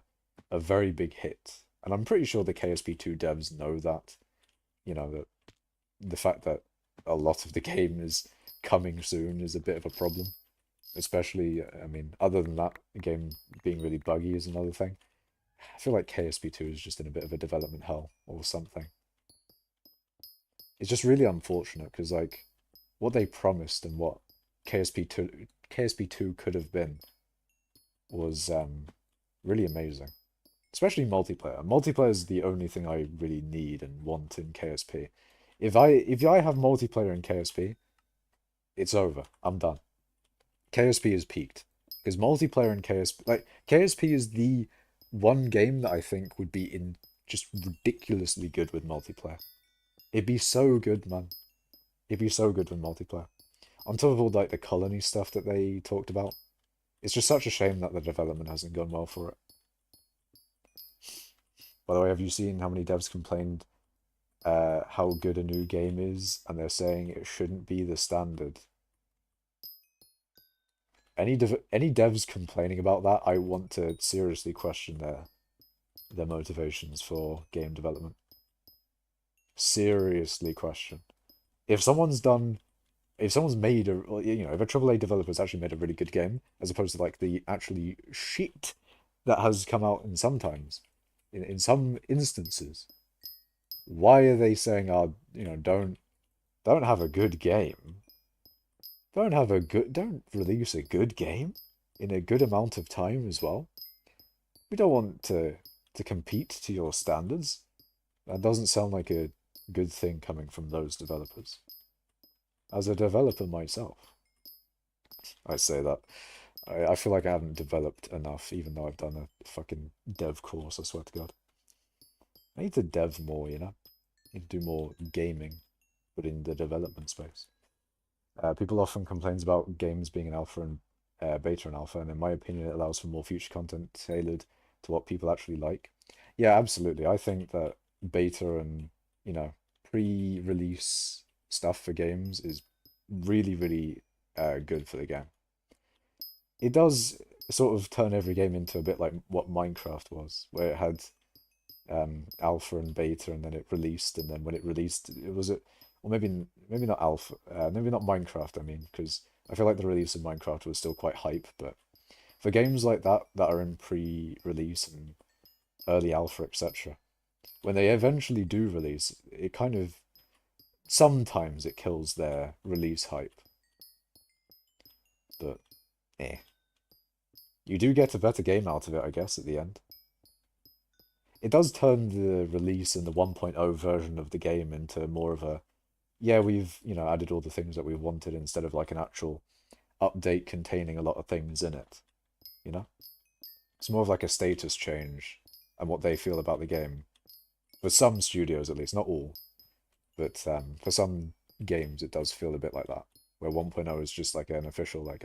S1: very big hit. And I'm pretty sure the KSP2 devs know that, that the fact that a lot of the game is coming soon is a bit of a problem. Especially, I mean, other than that, the game being really buggy is another thing. I feel like KSP2 is just in a bit of a development hell or something. It's just really unfortunate because, like, what they promised and what KSP2 could have been was really amazing. Especially multiplayer. Multiplayer is the only thing I really need and want in KSP. If I have multiplayer in KSP, it's over. I'm done. KSP is peaked. Because multiplayer in KSP, like KSP is the one game that I think would be in just ridiculously good with multiplayer. It'd be so good, man. It'd be so good with multiplayer. On top of all like the colony stuff that they talked about, it's just such a shame that the development hasn't gone well for it. By the way, have you seen how many devs complained how good a new game is, and they're saying it shouldn't be the standard? Any devs complaining about that, I want to seriously question their motivations for game development. Seriously question. If someone's made if a AAA developer's actually made a really good game, as opposed to like the actually shit that has come out in some instances, why are they saying, don't have a good game? don't release a good game in a good amount of time as well. We don't want to compete to your standards. That doesn't sound like a good thing coming from those developers. As a developer myself, I say that. I feel like I haven't developed enough, even though I've done a fucking dev course, I swear to God. I need to dev more, you know? I need to do more gaming, but in the development space. People often complains about games being an alpha and beta and alpha, and in my opinion, it allows for more future content tailored to what people actually like. Yeah, absolutely. I think that beta and, you know, pre-release stuff for games is really, really good for the game. It does sort of turn every game into a bit like what Minecraft was, where it had alpha and beta, and then it released, and then when it released, it was it, or maybe not alpha, maybe not Minecraft. I mean, because I feel like the release of Minecraft was still quite hype, but for games like that that are in pre-release and early alpha, etc., when they eventually do release, it kind of sometimes it kills their release hype, but eh. You do get a better game out of it, I guess, at the end. It does turn the release and the 1.0 version of the game into more of a, yeah, we've, added all the things that we wanted instead of like an actual update containing a lot of things in it, you know? It's more of like a status change and what they feel about the game. For some studios, at least, not all, but for some games, it does feel a bit like that, where 1.0 is just like an official, like,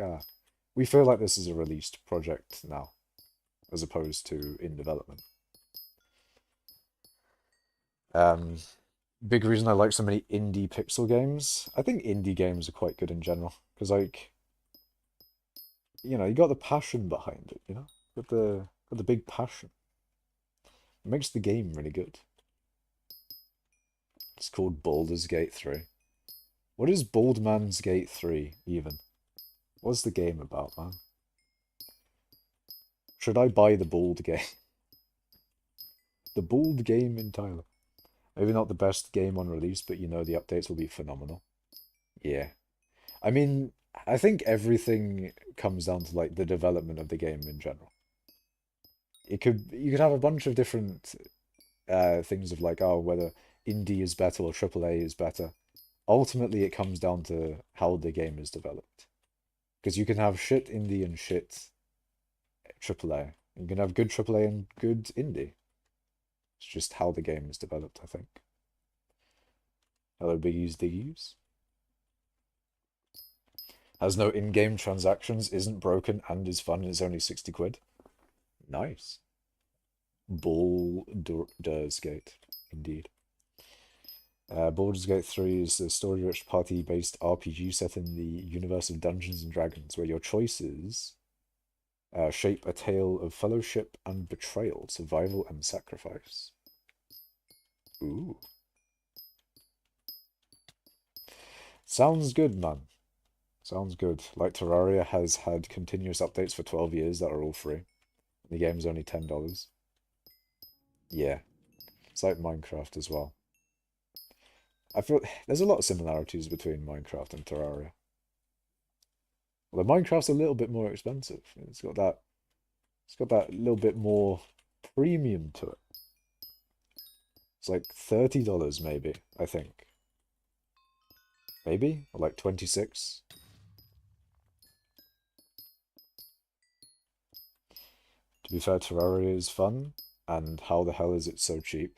S1: we feel like this is a released project now, as opposed to in development. Um, Big reason I like so many indie pixel games. I think indie games are quite good in general because, like, you got the passion behind it. Got the big passion. It makes the game really good. It's called Baldur's Gate 3. What is Baldman's Gate 3 even? What's the game about, man? Should I buy the Bald game? The Bald game entirely. Maybe not the best game on release, but the updates will be phenomenal. Yeah. I mean, I think everything comes down to like the development of the game in general. You could have a bunch of different things of like, oh, whether indie is better or AAA is better. Ultimately, it comes down to how the game is developed. Because you can have shit indie and shit AAA. You can have good AAA and good indie. It's just how the game is developed, I think. Hello, biggies, diggies. Has no in-game transactions, isn't broken, and is fun, and is only 60 quid. Nice. Baldur's Gate, indeed. Baldur's Gate 3 is a story-rich party-based RPG set in the universe of Dungeons and Dragons, where your choices shape a tale of fellowship and betrayal, survival and sacrifice. Ooh. Sounds good, man. Sounds good. Like Terraria has had continuous updates for 12 years that are all free. The game's only $10. Yeah, it's like Minecraft as well. I feel there's a lot of similarities between Minecraft and Terraria. Although Minecraft's a little bit more expensive. It's got that little bit more premium to it. It's like $30 maybe, I think. Maybe? Or like 26. To be fair, Terraria is fun, and how the hell is it so cheap?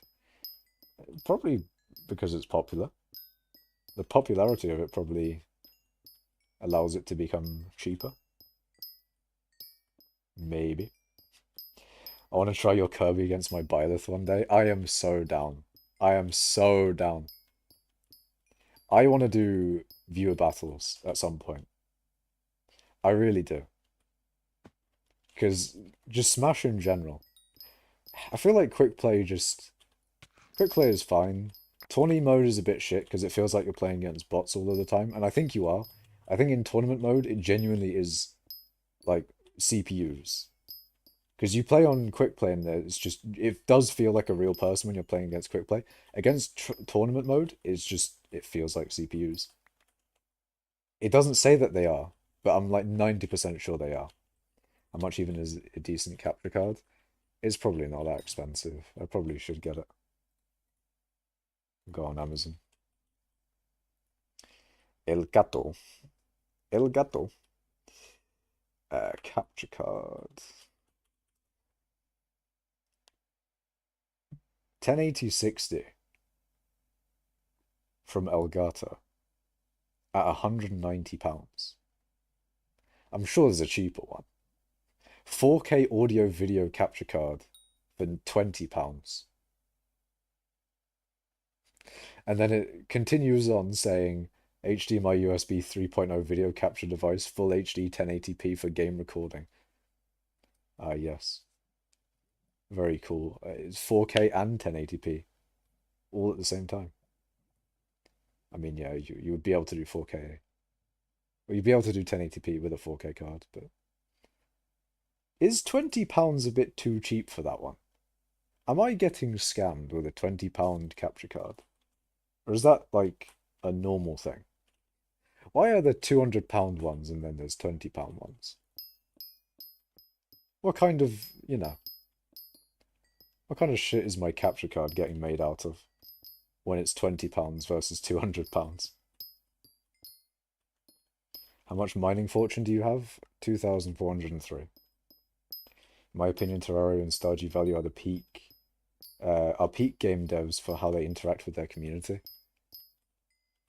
S1: Probably because it's popular. The popularity of it probably allows it to become cheaper. Maybe. I want to try your Kirby against my Byleth one day. I am so down. I am so down. I want to do viewer battles at some point. I really do. Because just Smash in general. I feel like Quick play is fine. Tourney mode is a bit shit because it feels like you're playing against bots all of the time, and I think you are. I think in tournament mode, it genuinely is like CPUs. Because you play on quick play and it does feel like a real person when you're playing against quick play. Against tournament mode, it feels like CPUs. It doesn't say that they are, but I'm like 90% sure they are. How much even is a decent capture card? It's probably not that expensive. I probably should get it. Go on Amazon. El Gato. El Gato. Capture card. 1080-60 from Elgato at £190. I'm sure there's a cheaper one. 4K audio video capture card for £20. And then it continues on saying HDMI USB 3.0 video capture device, full HD 1080p for game recording. Ah, yes. Very cool. It's 4K and 1080p all at the same time. I mean, yeah, you would be able to do 4K. Well, you'd be able to do 1080p with a 4K card, but is £20 a bit too cheap for that one? Am I getting scammed with a £20 capture card? Or is that like a normal thing? Why are there £200 ones and then there's £20 ones? What kind of, what kind of shit is my capture card getting made out of when it's £20 versus £200? How much mining fortune do you have? 2,403. In my opinion, Terraria and Stardew Valley are peak game devs for how they interact with their community.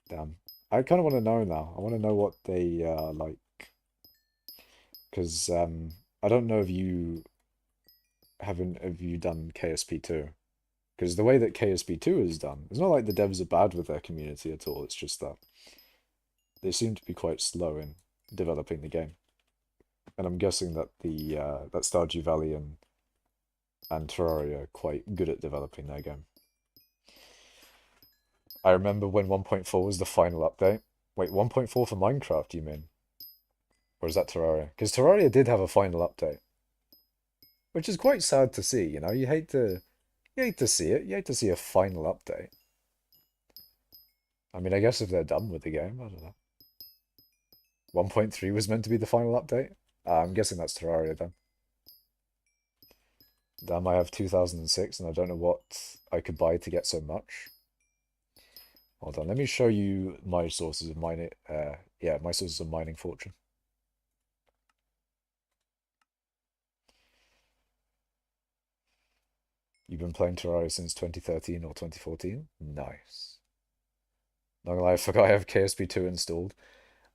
S1: Damn. I kind of want to know now. I want to know what they like. Because I don't know if have you done KSP2? Because the way that KSP2 is done, it's not like the devs are bad with their community at all. It's just that they seem to be quite slow in developing the game. And I'm guessing that that Stardew Valley and Terraria are quite good at developing their game. I remember when 1.4 was the final update. Wait, 1.4 for Minecraft, you mean? Or is that Terraria? Because Terraria did have a final update. Which is quite sad to see, you know? You hate to see it. You hate to see a final update. I mean, I guess if they're done with the game, I don't know. 1.3 was meant to be the final update? I'm guessing that's Terraria then. Damn, I have 2006 and I don't know what I could buy to get so much. Hold on, let me show you my sources of mining. Yeah, my sources of mining fortune. You've been playing Terraria since 2013 or 2014? Nice. Not gonna lie, I forgot I have KSP2 installed.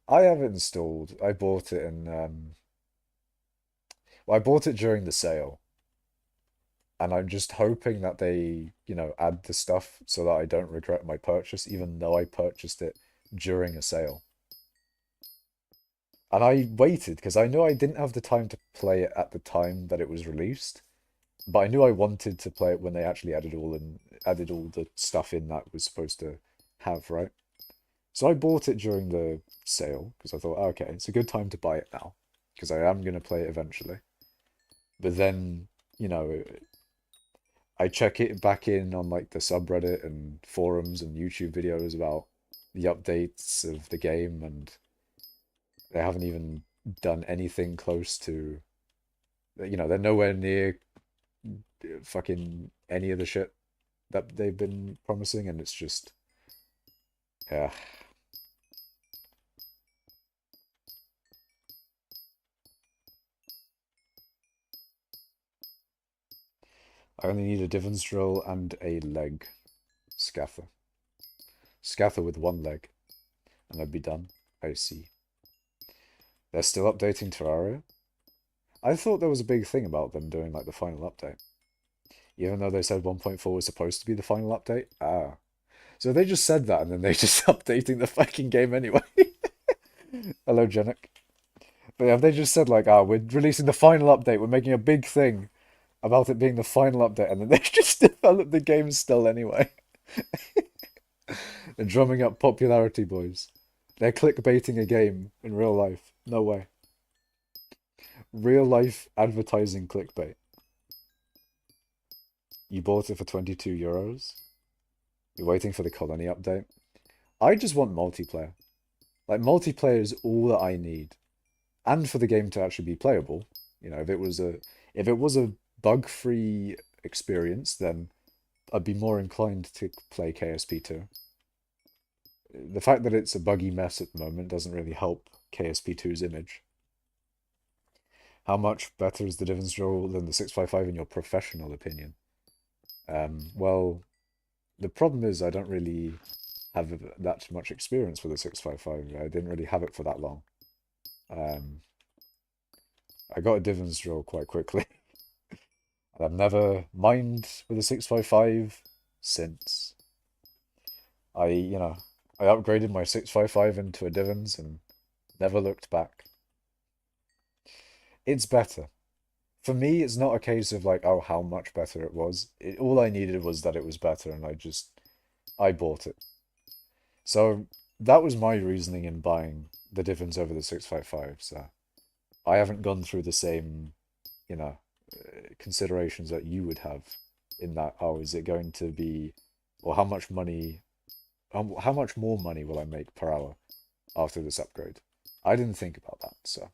S1: I have it installed. I bought it in well, I bought it during the sale. And I'm just hoping that they, add the stuff so that I don't regret my purchase, even though I purchased it during a sale. And I waited because I knew I didn't have the time to play it at the time that it was released. But I knew I wanted to play it when they actually added all the stuff in that was supposed to have, right? So I bought it during the sale because I thought, "Oh, okay, it's a good time to buy it now because I am going to play it eventually." But then, I check it back in on like the subreddit and forums and YouTube videos about the updates of the game, and they haven't even done anything close to, they're nowhere near fucking any of the shit that they've been promising, and it's just, yeah. I only need a divans drill and a leg. Scather. Scather with one leg, and I'd be done. I see. They're still updating Terraria? I thought there was a big thing about them doing like the final update. Even though they said 1.4 was supposed to be the final update? Ah. So they just said that and then they just updating the fucking game anyway. Hello, Genic. But yeah, they just said like, we're releasing the final update. We're making a big thing about it being the final update. And then they just developed the game still anyway. They're drumming up popularity, boys. They're clickbaiting a game in real life. No way. Real life advertising clickbait. You bought it for 22 euros? You're waiting for the colony update? I just want multiplayer. Like multiplayer is all that I need, and for the game to actually be playable. You know, if it was a bug-free experience, then I'd be more inclined to play KSP2. The fact that it's a buggy mess at the moment doesn't really help KSP2's image. How much better is the Divans roll than the 655 in your professional opinion? Well, the problem is I don't really have that much experience with the 655. I didn't really have it for that long. Um, I got a Divans drill quite quickly. And I've never mined with a 655 since. I upgraded my 655 into a Divans and never looked back. It's better. For me, it's not a case of like, oh, how much better it was. All I needed was that it was better, and I bought it. So that was my reasoning in buying the Divans over the 655. So I haven't gone through the same, you know, considerations that you would have in that, oh, is it going to be, or how much money, how much more money will I make per hour after this upgrade? I didn't think about that, so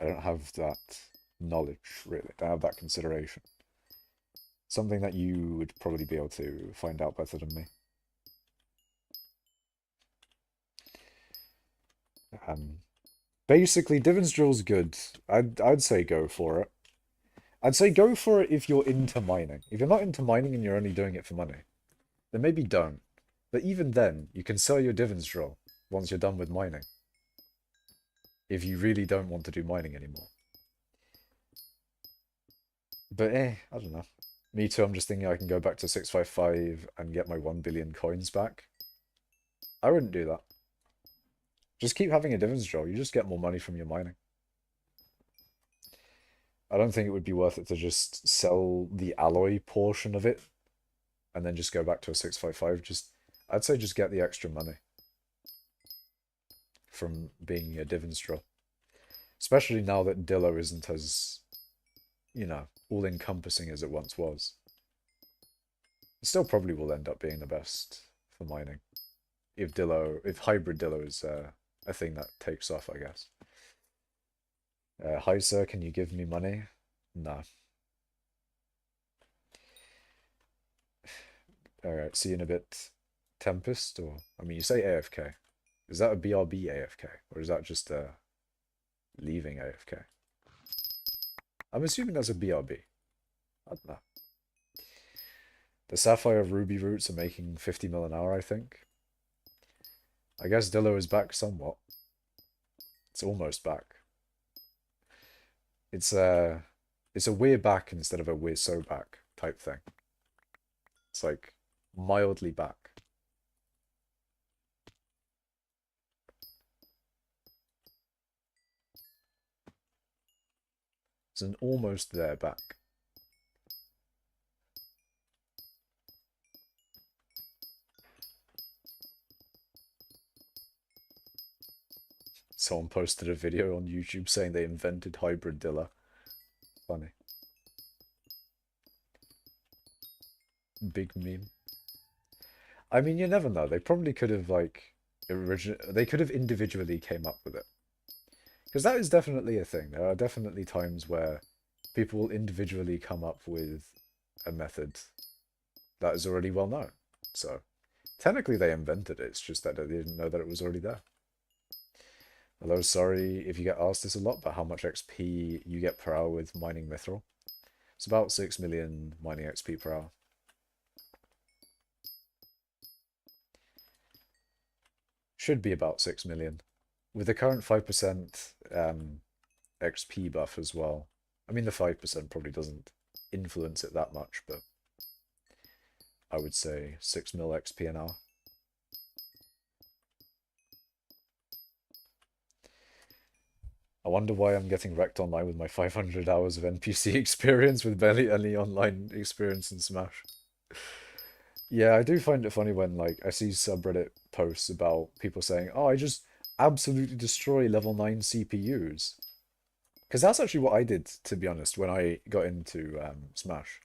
S1: I don't have that knowledge, really. I don't have that consideration. Something that you would probably be able to find out better than me. Um, Basically, Divins Drill's good. I'd say go for it. I'd say go for it if you're into mining. If you're not into mining and you're only doing it for money, then maybe don't. But even then, you can sell your Divins Drill once you're done with mining. If you really don't want to do mining anymore. But I don't know. Me too, I'm just thinking I can go back to 655 and get my 1 billion coins back. I wouldn't do that. Just keep having a Divins Drill. You just get more money from your mining. I don't think it would be worth it to just sell the alloy portion of it and then just go back to a 655. I'd say just get the extra money from being a Divins Drill. Especially now that Dillo isn't as, all-encompassing as it once was. It still probably will end up being the best for mining. If hybrid Dillo is a thing that takes off, I guess. Hi sir, can you give me money? Nah. Alright, see you in a bit. Tempest, or I mean you say AFK. Is that a BRB AFK? Or is that just leaving AFK? I'm assuming that's a BRB. I don't know. The Sapphire Ruby roots are making 50 mil an hour, I think. I guess Dillo is back somewhat. It's almost back. It's a we're back instead of a we're so back type thing. It's like mildly back. It's an almost there back. Someone posted a video on YouTube saying they invented hybrid Dilla. Funny. Big meme. I mean, you never know. They probably could have they could have individually came up with it. Because that is definitely a thing. There are definitely times where people will individually come up with a method that is already well known. So technically they invented it. It's just that they didn't know that it was already there. Although, sorry if you get asked this a lot, but how much XP you get per hour with mining mithril? It's about 6 million mining XP per hour. Should be about 6 million. With the current 5% XP buff as well. I mean, the 5% probably doesn't influence it that much, but I would say 6 mil XP an hour. I wonder why I'm getting wrecked online with my 500 hours of NPC experience with barely any online experience in Smash. Yeah, I do find it funny when like I see subreddit posts about people saying, "Oh, I just absolutely destroy level 9 CPUs." Because that's actually what I did, to be honest, when I got into Smash.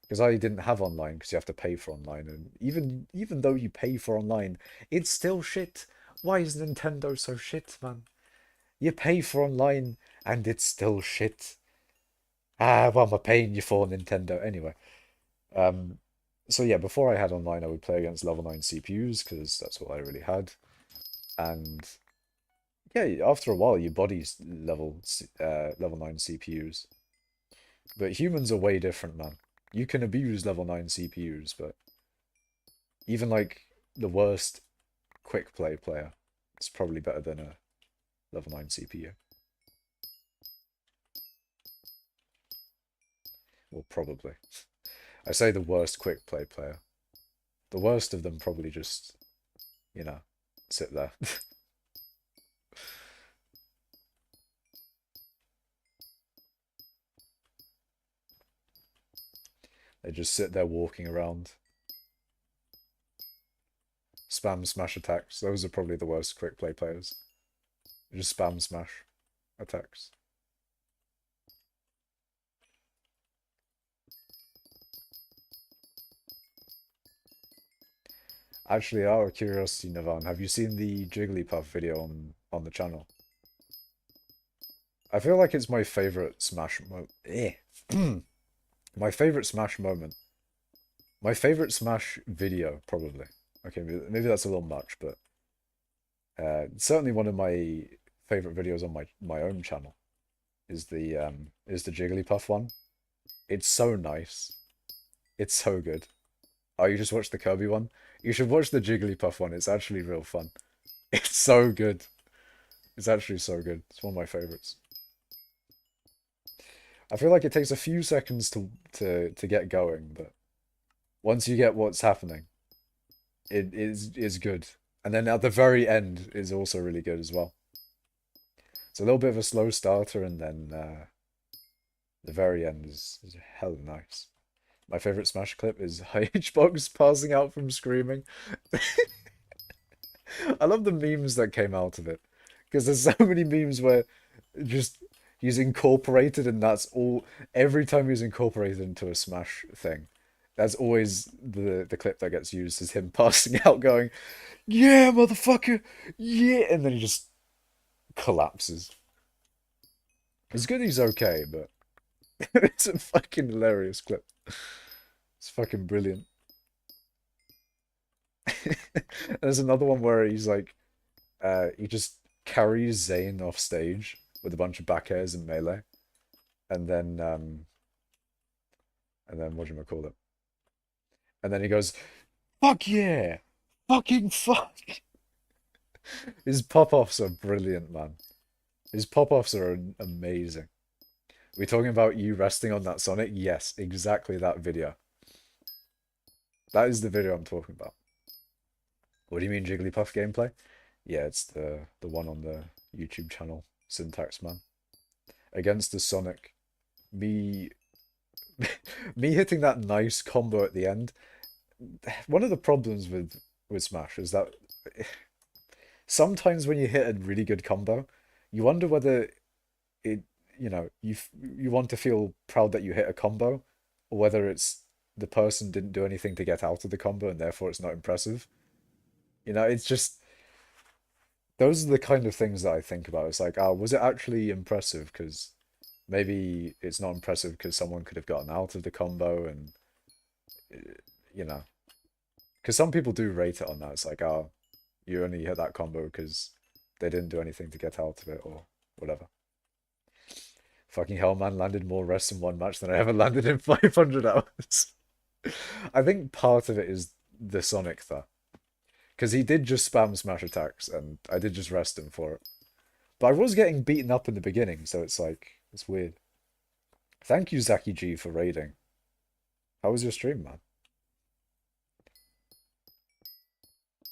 S1: Because I didn't have online, because you have to pay for online, and even though you pay for online, it's still shit. Why is Nintendo so shit, man? You pay for online and it's still shit. Ah, what am I paying you for, Nintendo? Anyway, um, so yeah, before I had online, I would play against level 9 CPUs because that's what I really had. And yeah, after a while, your body's level 9 CPUs. But humans are way different, man. You can abuse level 9 CPUs, but even like the worst quick play player, it's probably better than a level 9 CPU. Well, probably. I say the worst quick play player. The worst of them probably just, you know, sit there. They just sit there walking around. Spam smash attacks. Those are probably the worst quick play players. They just spam smash attacks. Actually, out of curiosity, Navan, have you seen the Jigglypuff video on the channel? I feel like it's my favorite Smash my favorite Smash moment. My favorite Smash video, probably. Okay, maybe that's a little much, but certainly one of my favorite videos on my own channel is the Jigglypuff one. It's so nice. It's so good. Oh, you just watched the Kirby one? You should watch the Jigglypuff one. It's actually real fun. It's so good. It's actually so good. It's one of my favorites. I feel like it takes a few seconds to get going, but once you get what's happening, it is good. And then at the very end is also really good as well. It's a little bit of a slow starter, and then the very end is hella nice. My favorite Smash clip is Hbox passing out from screaming. I love the memes that came out of it because there's so many memes where just he's incorporated, and that's all. Every time he's incorporated into a Smash thing, that's always the clip that gets used is him passing out, going, "Yeah, motherfucker, yeah," and then he just collapses. It's good he's okay, but it's a fucking hilarious clip. It's fucking brilliant. There's another one where he's like, he just carries Zane off stage with a bunch of back airs and melee, and then what do you call it? And then he goes, "Fuck yeah, fucking fuck." His pop-offs are brilliant, man. His pop-offs are amazing. We're talking about you resting on that Sonic? Yes, exactly that video. That is the video I'm talking about. What do you mean Jigglypuff gameplay? Yeah, it's the one on the YouTube channel, Syntax Man. Against the Sonic, me me hitting that nice combo at the end. One of the problems with Smash is that sometimes when you hit a really good combo, you wonder whether it, you want to feel proud that you hit a combo, or whether it's the person didn't do anything to get out of the combo and therefore it's not impressive. It's just those are the kind of things that I think about. It's like, oh, was it actually impressive? Because maybe it's not impressive because someone could have gotten out of the combo, and uh, you know, because some people do rate it on that. It's like, oh, you only hit that combo because they didn't do anything to get out of it or whatever. Fucking hell, man, landed more rests in one match than I ever landed in 500 hours. I think part of it is the Sonic though, because he did just spam smash attacks, and I did just rest him for it. But I was getting beaten up in the beginning, so it's like, it's weird. Thank you, Zaki G, for raiding. How was your stream, man?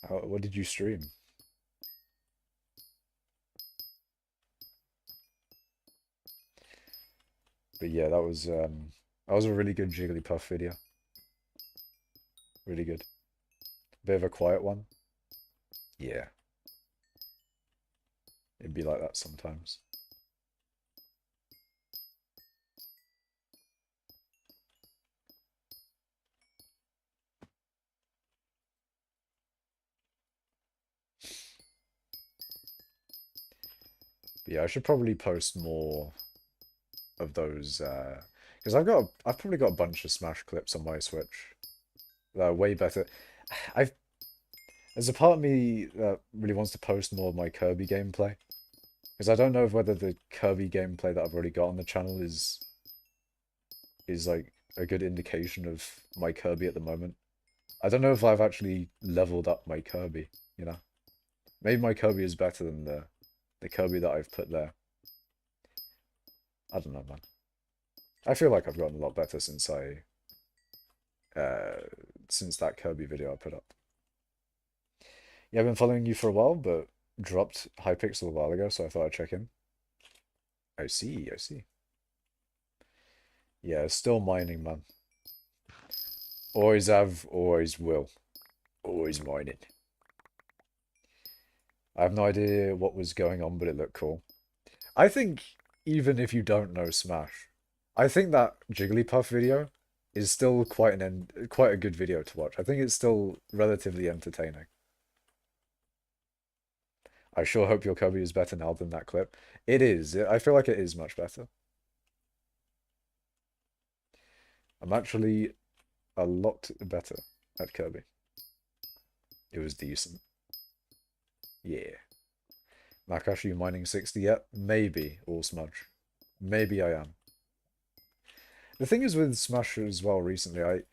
S1: What did you stream? But yeah, that was a really good Jigglypuff video. Really good. Bit of a quiet one. Yeah, it'd be like that sometimes. Yeah, I should probably post more of those, because I've probably got a bunch of Smash clips on my Switch that are way better. I've There's a part of me that really wants to post more of my Kirby gameplay, because I don't know whether the Kirby gameplay that I've already got on the channel is like a good indication of my Kirby at the moment. I don't know if I've actually leveled up my Kirby, you know? Maybe my Kirby is better than the Kirby that I've put there. I don't know, man. I feel like I've gotten a lot better uh since that Kirby video I put up. Yeah, I've been following you for a while, but dropped hypixel a while ago, so I thought I'd check in. I see, I see. Yeah, still mining, man. Always have, always will. Always mining. I have no idea what was going on, but it looked cool. I think even if you don't know Smash, I think that Jigglypuff video is still quite a good video to watch. I think it's still relatively entertaining. I sure hope your Kirby is better now than that clip. It is. I feel like it is much better. I'm actually a lot better at Kirby. It was decent. Yeah. Makash, are you mining 60 yet? Maybe, or Smudge. Maybe I am. The thing is with Smash as well recently,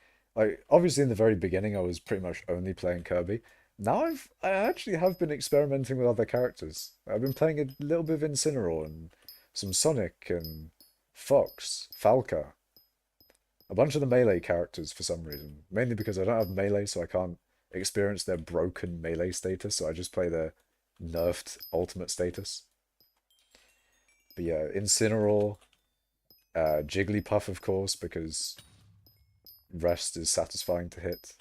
S1: obviously in the very beginning I was pretty much only playing Kirby. Now I actually have been experimenting with other characters. I've been playing a little bit of Incineroar and some Sonic and Fox, Falca. A bunch of the melee characters for some reason. Mainly because I don't have melee, so I can't experience their broken melee status, so I just play their nerfed ultimate status. But yeah, Incineroar, Jigglypuff, of course, because rest is satisfying to hit.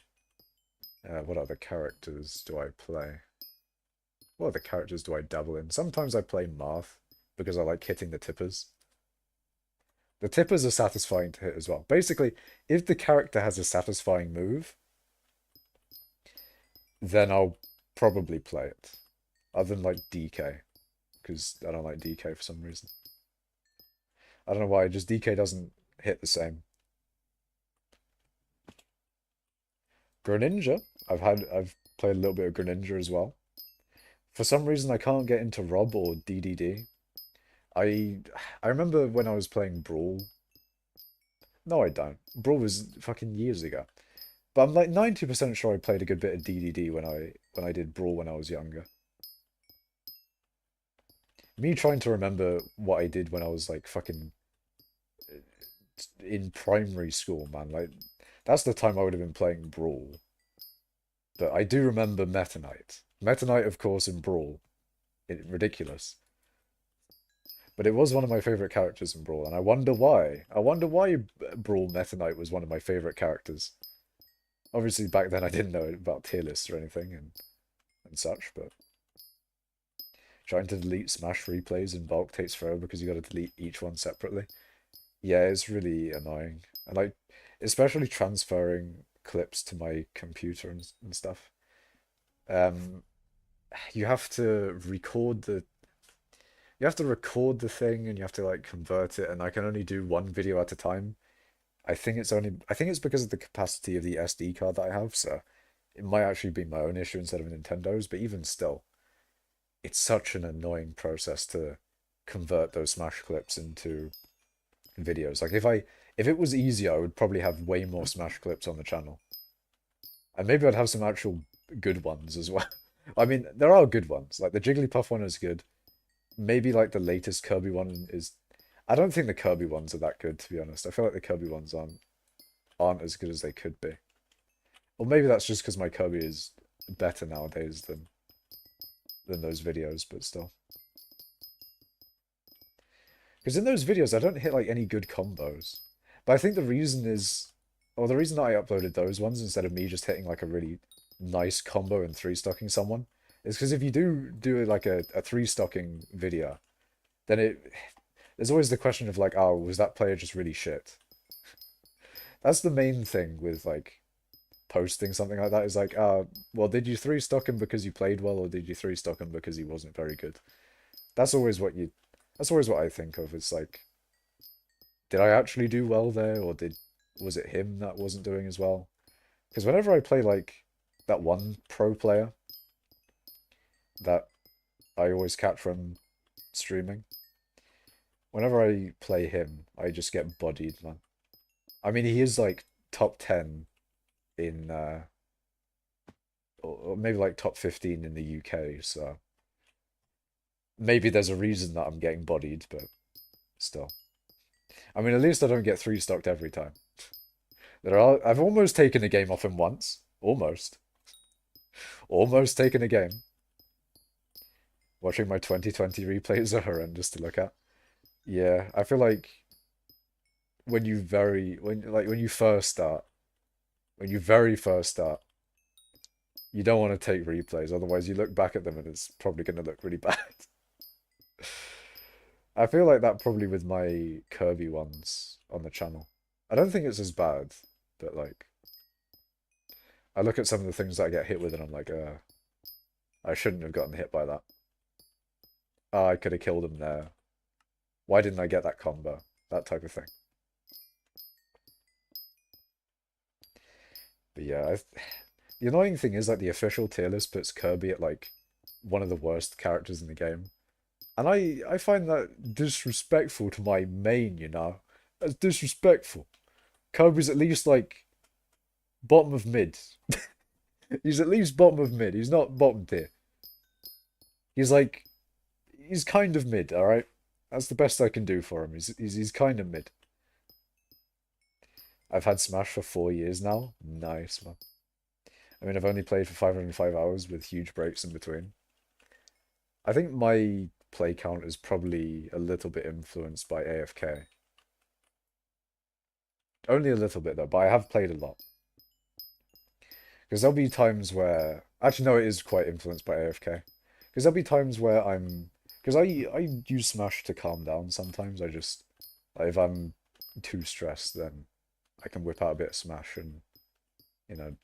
S1: What other characters do I play? What other characters do I dabble in? Sometimes I play Marth because I like hitting the tippers. The tippers are satisfying to hit as well. Basically, if the character has a satisfying move, then I'll probably play it. Other than like DK, because I don't like DK for some reason. I don't know why, just DK doesn't hit the same. Greninja, I've played a little bit of Greninja as well. For some reason I can't get into Rob or DDD. I I remember when I was playing Brawl. No, I don't. Brawl was fucking years ago. But I'm like 90% sure I played a good bit of DDD when I did Brawl when I was younger. Me trying to remember what I did when I was like fucking in primary school, man. Like that's the time I would have been playing Brawl. But I do remember Meta Knight. Meta Knight, of course, in Brawl. Ridiculous. But it was one of my favorite characters in Brawl, and I wonder why. I wonder why Brawl Meta Knight was one of my favorite characters. Obviously, back then I didn't know about tier lists or anything and such, but trying to delete Smash replays in bulk takes forever because you got to delete each one separately. Yeah, it's really annoying. And like, especially transferring clips to my computer and stuff. Um, you have to record the you have to record the thing and you have to like convert it, and I can only do one video at a time. I think it's because of the capacity of the SD card that I have, so it might actually be my own issue instead of Nintendo's, but even still, it's such an annoying process to convert those Smash clips into videos. Like if it was easier, I would probably have way more Smash clips on the channel. And maybe I'd have some actual good ones as well. I mean, there are good ones. Like the Jigglypuff one is good. Maybe like the latest Kirby one is. I don't think the Kirby ones are that good, to be honest. I feel like the Kirby ones aren't as good as they could be. Or maybe that's just because my Kirby is better nowadays than those videos, but still. Because in those videos, I don't hit like any good combos. But I think the reason is, or the reason that I uploaded those ones instead of me just hitting like a really nice combo and three-stocking someone is because if you do like a three-stocking video, then there's always the question of like, oh, was that player just really shit? That's the main thing with like posting something like that is like, well, did you three-stock him because you played well, or did you three-stock him because he wasn't very good? That's always what you That's always what I think of. It's like, did I actually do well there, or was it him that wasn't doing as well? Because whenever I play like that one pro player that I always catch from streaming, whenever I play him, I just get bodied, man. I mean, he is like top 10 in, or maybe like top 15 in the UK, so maybe there's a reason that I'm getting bodied, but still. I mean, at least I don't get three stocked every time. I've almost taken a game off him once. Almost. Almost taken a game. Watching my 2020 replays are horrendous to look at. Yeah, I feel like when you first start, when you very first start, you don't want to take replays, otherwise you look back at them and it's probably going to look really bad. I feel like that probably with my Kirby ones on the channel. I don't think it's as bad, but like I look at some of the things that I get hit with and I'm like, I shouldn't have gotten hit by that. I could have killed him there. Why didn't I get that combo? That type of thing. But yeah, the annoying thing is like the official tier list puts Kirby at like one of the worst characters in the game. And I find that disrespectful to my main, you know? That's disrespectful. Kirby's at least like bottom of mid. He's at least bottom of mid. He's not bottom tier. He's like he's kind of mid, alright? That's the best I can do for him. He's kind of mid. I've had Smash for 4 years now. Nice, man. I mean, I've only played for 505 hours with huge breaks in between. I think my play count is probably a little bit influenced by AFK. Only a little bit though, but I have played a lot. Because there'll be times where... Actually, no, it is quite influenced by AFK. Because there'll be times where I'm... Because I use Smash to calm down sometimes. I just... Like, if I'm too stressed, then I can whip out a bit of Smash and, you know,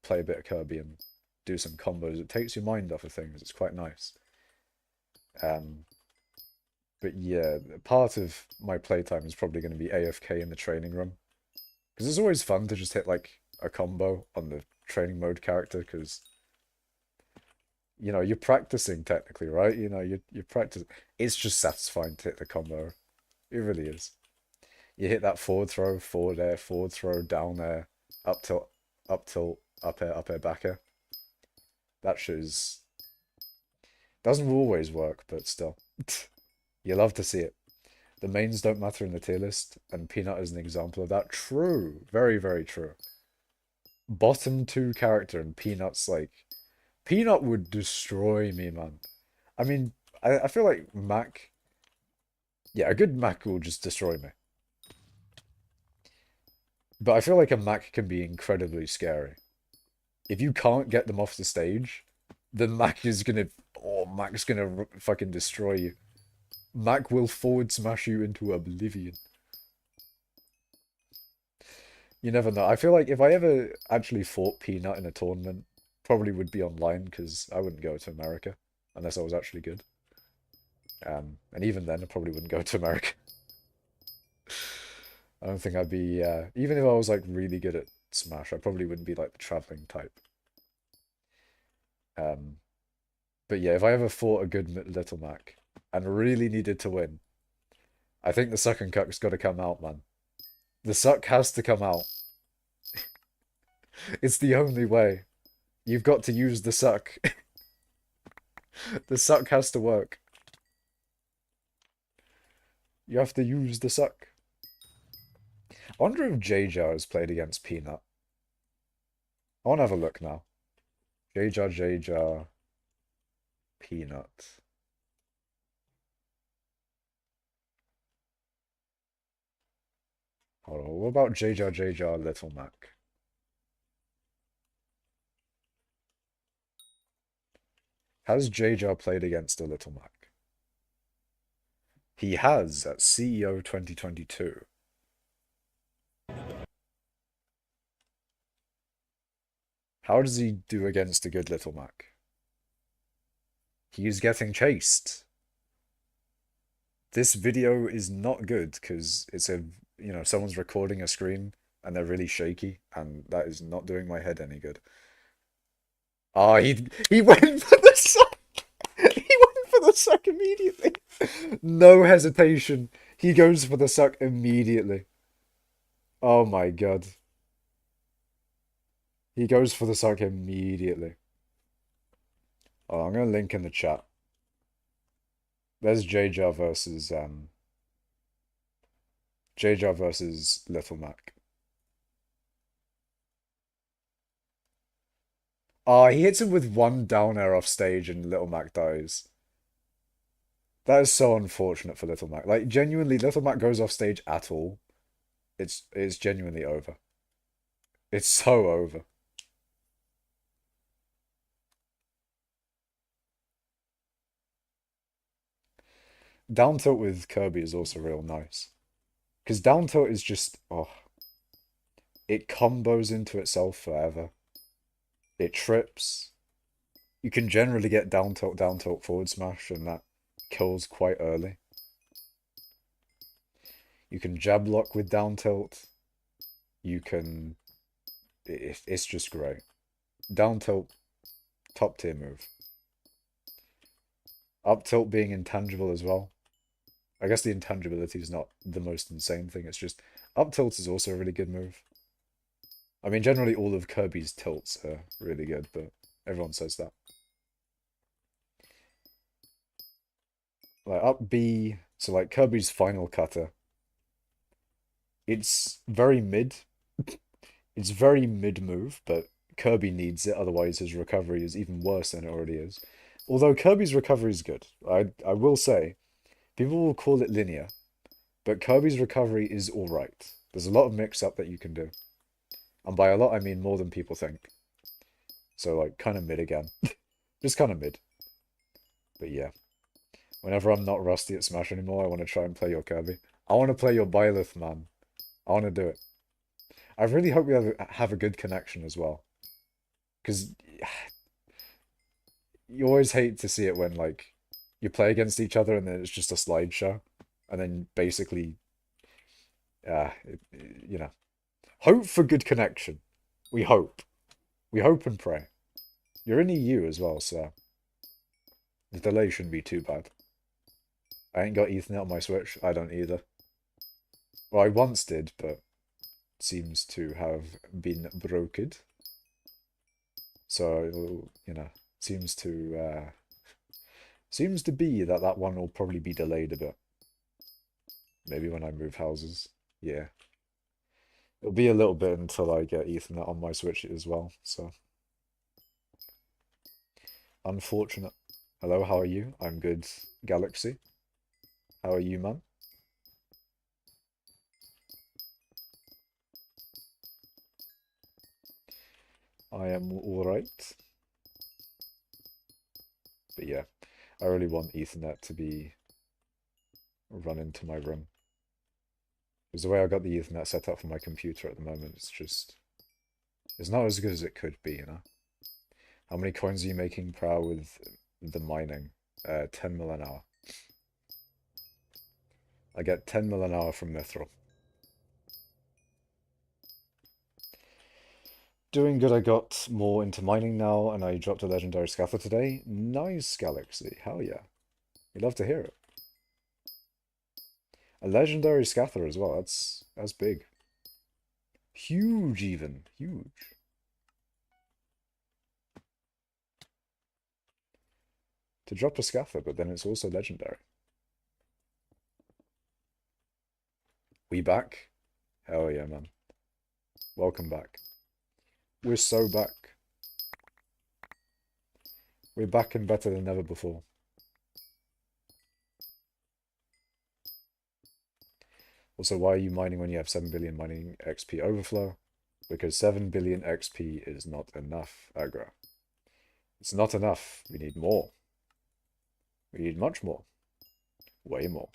S1: play a bit of Kirby and do some combos. It takes your mind off of things. It's quite nice. Um, but yeah, part of my playtime is probably going to be AFK in the training room. Because it's always fun to just hit like a combo on the training mode character because you know you're practicing technically, right? You know you practice. It's just satisfying to hit the combo. It really is. You hit that forward throw, forward air, forward throw, down air, up tilt, up air, back air. That shows doesn't always work, but still, you love to see it. The mains don't matter in the tier list, and Peanut is an example of that. True, very very true. Bottom two character and Peanut's like Peanut would destroy me, man. I mean, I feel like Mac, yeah, a good Mac will just destroy me. But I feel like a Mac can be incredibly scary. If you can't get them off the stage, then Mac is gonna, oh, Mac's gonna fucking destroy you. Mac will forward smash you into oblivion. You never know. I feel like if I ever actually fought Peanut in a tournament, probably would be online because I wouldn't go to America unless I was actually good. And even then, I probably wouldn't go to America. I don't think I'd be, even if I was like really good at Smash, I probably wouldn't be like the traveling type. Um, but yeah, if I ever fought a good Little Mac and really needed to win, I think the Suck and Cuck's got to come out, man. The Suck has to come out. It's the only way. You've got to use the Suck. The Suck has to work. You have to use the Suck. I wonder if J-Jar has played against Peanut. I want to have a look now. J-Jar, Peanut. Hold on, what about J-Jar, Little Mac? Has J-Jar played against a Little Mac? He has at CEO 2022. How does he do against a good Little Mac? He is getting chased. This video is not good because it's a, someone's recording a screen and they're really shaky, and that is not doing my head any good. Ah, he went for the suck. He went for the suck immediately. No hesitation. He goes for the suck immediately. Oh my god. He goes for the suck immediately. Oh, I'm gonna link in the chat. There's JJar versus Little Mac. Oh, he hits him with one down air off stage and Little Mac dies. That is so unfortunate for Little Mac. Like, genuinely, Little Mac goes off stage at all. It's genuinely over. It's so over. Down tilt with Kirby is also real nice. Because down tilt is just, oh, it combos into itself forever. It trips. You can generally get down tilt, forward smash, and that kills quite early. You can jab lock with down tilt. You can... It's just great. Down tilt, top tier move. Up tilt being intangible as well. I guess the intangibility is not the most insane thing. It's just up tilt is also a really good move. I mean, generally all of Kirby's tilts are really good, but everyone says that. Like up B, so like Kirby's final cutter. It's very mid. It's very mid move, but Kirby needs it, otherwise his recovery is even worse than it already is. Although Kirby's recovery is good. I will say, people will call it linear, but Kirby's recovery is alright. There's a lot of mix-up that you can do. And by a lot, I mean more than people think. So, like, kind of mid again. Just kind of mid. But yeah. Whenever I'm not rusty at Smash anymore, I want to try and play your Kirby. I want to play your Byleth, man. I want to do it. I really hope we have a good connection as well. Because you always hate to see it when, like, you play against each other and then it's just a slideshow. And then basically, you know. Hope for good connection. We hope. We hope and pray. You're in EU as well, so the delay shouldn't be too bad. I ain't got Ethernet on my Switch. I don't either. Well, I once did, but seems to have been broken. So, seems to be that that one will probably be delayed a bit. Maybe when I move houses. Yeah. It'll be a little bit until I get Ethernet on my Switch as well, so. Unfortunate. Hello, how are you? I'm good, Galaxy. How are you, man? I am alright. But yeah, I really want Ethernet to be run into my room. Because the way I got the Ethernet set up for my computer at the moment, it's not as good as it could be, you know? How many coins are you making per hour with the mining? 10 mil an hour. I get 10 mil an hour from mithril. Doing good, I got more into mining now, and I dropped a legendary scather today. Nice, Galaxy. Hell yeah. We'd love to hear it. A legendary scather as well. That's big. Huge even. Huge. To drop a scather, but then it's also legendary. We back? Hell yeah, man. Welcome back. We're so back. We're back and better than ever before. Also, why are you mining when you have 7 billion mining XP overflow? Because 7 billion XP is not enough, aggro. It's not enough. We need more. We need much more. Way more.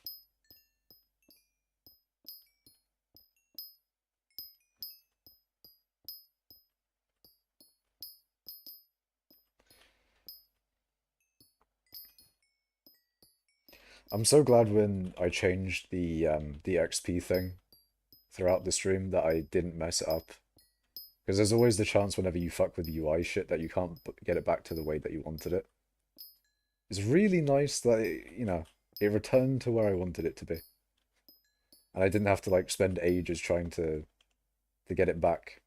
S1: I'm so glad when I changed the XP thing throughout the stream that I didn't mess it up. Because there's always the chance whenever you fuck with UI shit that you can't get it back to the way that you wanted it. It's really nice that it returned to where I wanted it to be. And I didn't have to like spend ages trying to get it back.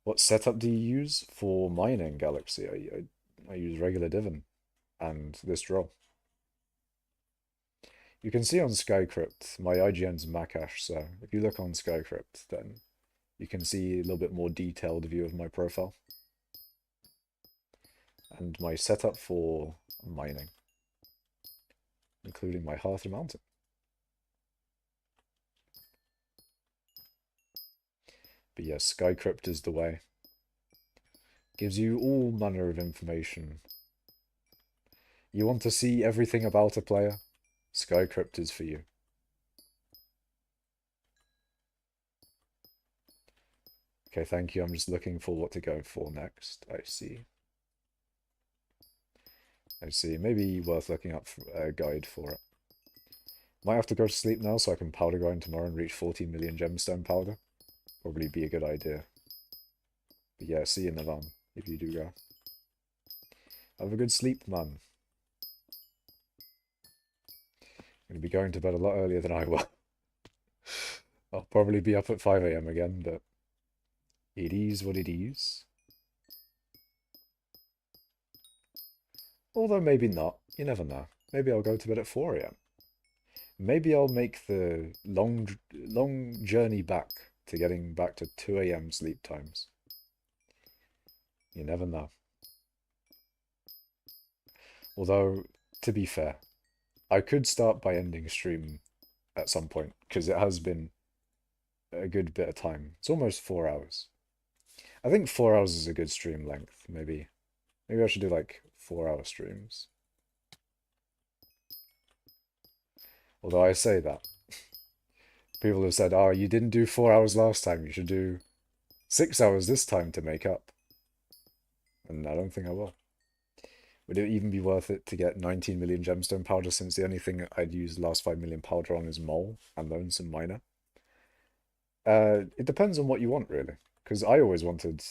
S1: What setup do you use for mining, Galaxy? I use regular divan and this draw. You can see on Skycrypt, my IGN's Makash, so if you look on Skycrypt, then you can see a little bit more detailed view of my profile. And my setup for mining, including my Hearth Mountain. But yes, Skycrypt is the way. Gives you all manner of information. You want to see everything about a player? Skycrypt is for you. Okay, thank you. I'm just looking for what to go for next. I see. I see. Maybe worth looking up a guide for it. Might have to go to sleep now so I can powder grind tomorrow and reach 14 million gemstone powder. Probably be a good idea. But yeah, see you in the van if you do go. Have a good sleep, man. I'm going to be going to bed a lot earlier than I will. I'll probably be up at 5 AM again, but it is what it is. Although maybe not. You never know. Maybe I'll go to bed at 4 AM. Maybe I'll make the long journey back to getting back to 2 AM sleep times. You never know. Although, to be fair, I could start by ending stream at some point, because it has been a good bit of time. It's almost 4 hours. I think 4 hours is a good stream length, maybe. Maybe I should do like 4-hour streams. Although I say that. People have said, oh, you didn't do 4 hours last time, you should do 6 hours this time to make up. And I don't think I will. Would it even be worth it to get 19 million gemstone powder, since the only thing I'd use the last 5 million powder on is mole and lonesome miner? It depends on what you want, really. Because I always wanted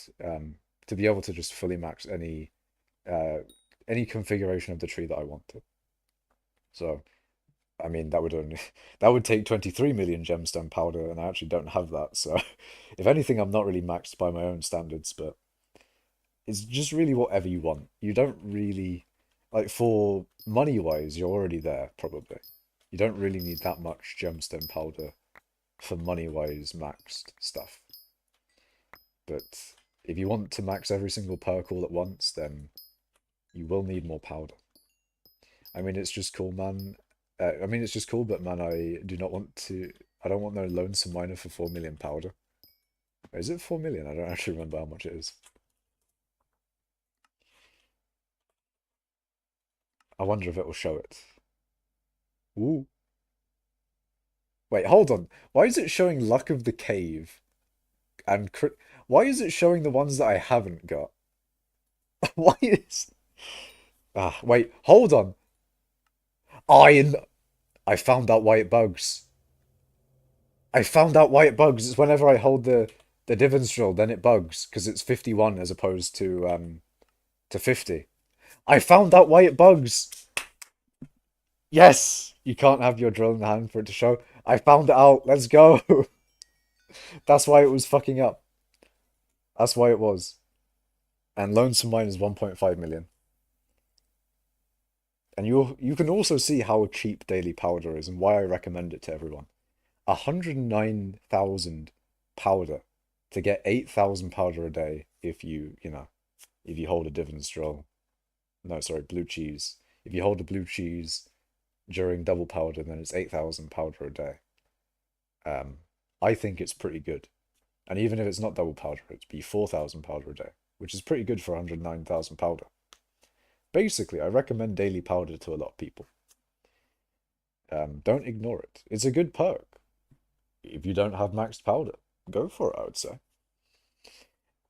S1: to be able to just fully max any configuration of the tree that I wanted. So, I mean, that would take 23 million gemstone powder, and I actually don't have that. So, if anything, I'm not really maxed by my own standards, but it's just really whatever you want. You don't really, like, for money-wise, you're already there, probably. You don't really need that much gemstone powder for money-wise maxed stuff. But if you want to max every single perk all at once, then you will need more powder. I mean, it's just cool, man. It's just cool, but man, I don't want no lonesome miner for 4 million powder. Is it 4 million? I don't actually remember how much it is. I wonder if it will show it. Ooh. Wait, hold on. Why is it showing Luck of the Cave? And why is it showing the ones that I haven't got? Why is... Ah, wait, hold on. I found out why it bugs. I found out why it bugs. It's whenever I hold the divans drill, then it bugs because it's 51 as opposed to 50. I found out why it bugs. Yes, you can't have your drill in the hand for it to show. I found it out. Let's go. That's why it was fucking up. That's why it was. And lonesome mine is 1.5 million. And you can also see how cheap daily powder is and why I recommend it to everyone. 109,000 powder to get 8,000 powder a day if you hold a divans drill. No, sorry, blue cheese. If you hold a blue cheese during double powder, then it's 8,000 powder a day. I think it's pretty good. And even if it's not double powder, it'd be 4,000 powder a day, which is pretty good for 109,000 powder. Basically, I recommend daily powder to a lot of people. Don't ignore it. It's a good perk. If you don't have maxed powder, go for it, I would say.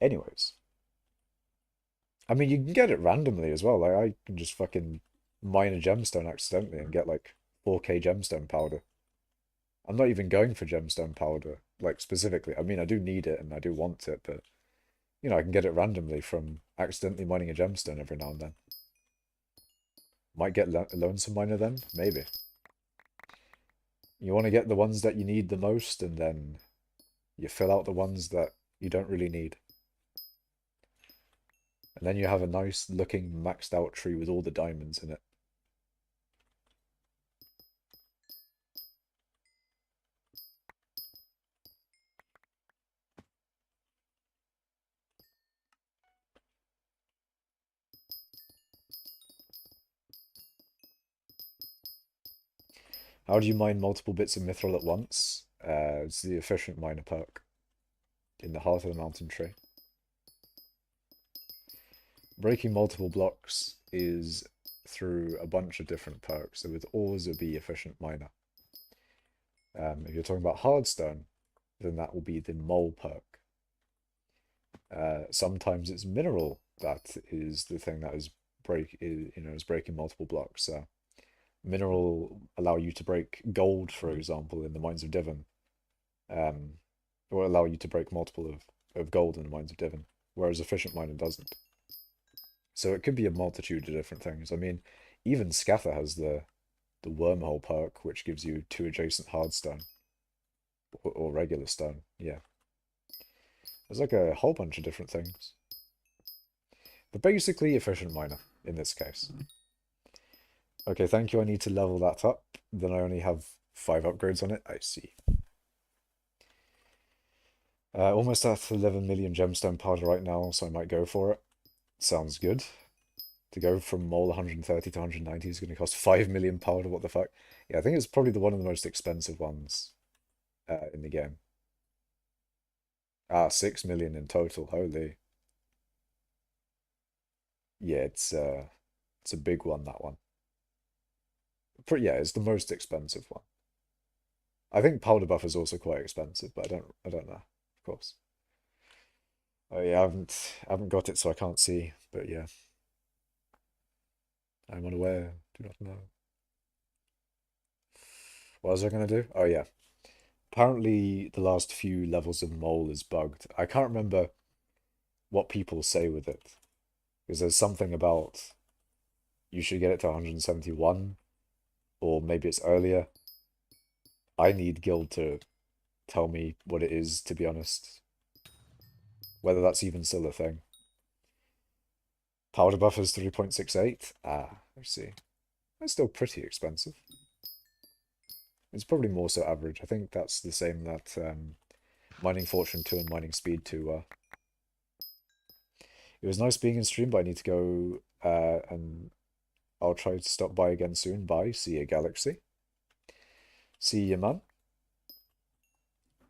S1: Anyways. I mean, you can get it randomly as well. Like, I can just fucking mine a gemstone accidentally and get like 4K gemstone powder. I'm not even going for gemstone powder, like specifically. I mean, I do need it and I do want it, but you know, I can get it randomly from accidentally mining a gemstone every now and then. Might get a lonesome miner then, maybe. You want to get the ones that you need the most, and then you fill out the ones that you don't really need. And then you have a nice looking maxed out tree with all the diamonds in it. How do you mine multiple bits of mithril at once? It's the efficient miner perk in the heart of the mountain tree. Breaking multiple blocks is through a bunch of different perks. So with ores, it would be efficient miner. If you're talking about hardstone, then that will be the mole perk. Sometimes it's mineral that is the thing that is breaking multiple blocks. So mineral allow you to break gold, for example, in the mines of Divin. Or allow you to break multiple of gold in the mines of Divin, whereas efficient mining doesn't. So it could be a multitude of different things. I mean, even Scatha has the wormhole perk, which gives you 2 adjacent hardstone. Or regular stone, yeah. There's like a whole bunch of different things. But basically, efficient miner, in this case. Okay, thank you, I need to level that up. Then I only have 5 upgrades on it, I see. Almost at 11 million gemstone powder right now, so I might go for it. Sounds good. To go from mole 130 to 190 is going to cost 5 million powder, what the fuck? Yeah, I think it's probably one of the most expensive ones in the game. 6 million in total, holy. Yeah, it's a big one, that one. But yeah, it's the most expensive one. I think powder buff is also quite expensive, but I don't know, of course. Oh yeah, I haven't got it, so I can't see. But yeah, I'm unaware. Do not know. What was I gonna do? Oh yeah. Apparently, the last few levels of mole is bugged. I can't remember what people say with it, because there's something about you should get it to 171, or maybe it's earlier. I need Guild to tell me what it is, to be honest. Whether that's even still a thing. Powder buff is 3.68. Ah, I see. That's still pretty expensive. It's probably more so average. I think that's the same that Mining Fortune 2 and Mining Speed 2 were. It was nice being in stream, but I need to go and I'll try to stop by again soon. Bye. See you, Galaxy. See you, man.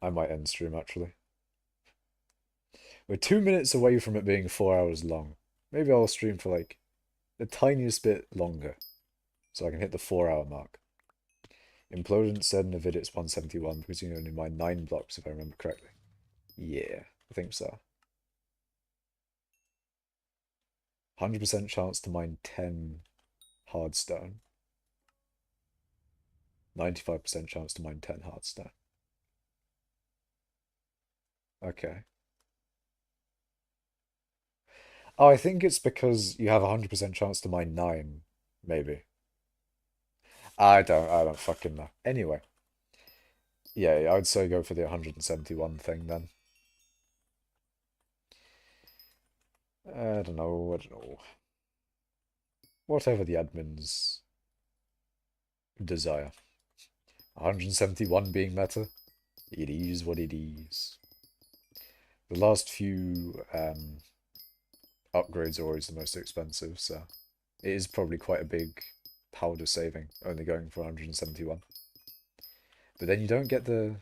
S1: I might end stream, actually. We're 2 minutes away from it being 4 hours long. Maybe I'll stream for like the tiniest bit longer so I can hit the 4 hour mark. Implosion said in the vid it's 171 because you only mine 9 blocks if I remember correctly. Yeah, I think so. 100% chance to mine 10 hardstone. 95% chance to mine 10 hardstone. Okay. Oh, I think it's because you have a 100% chance to mine 9, maybe. I don't fucking know. Anyway. Yeah, I'd say go for the 171 thing then. I don't know. Whatever the admins desire. 171 being meta. It is what it is. The last few upgrades are always the most expensive, so it is probably quite a big powder saving, only going for 171. But then you don't get the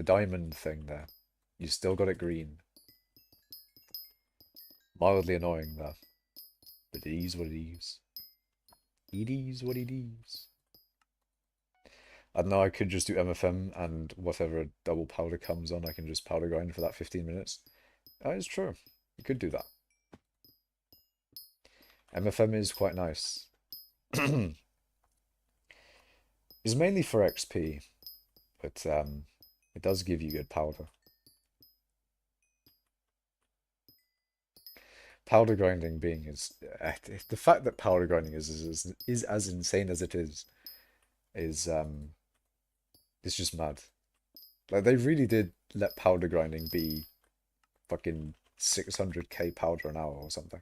S1: diamond thing there. You still got it green. Mildly annoying though. But it is what it is. It is what it is. I don't know, I could just do MFM and whatever double powder comes on, I can just powder grind for that 15 minutes. That is true. You could do that. MFM is quite nice. It's mainly for XP, but it does give you good powder. Powder grinding being the fact that powder grinding is as insane as it is just mad. Like they really did let powder grinding be fucking 600k powder an hour or something.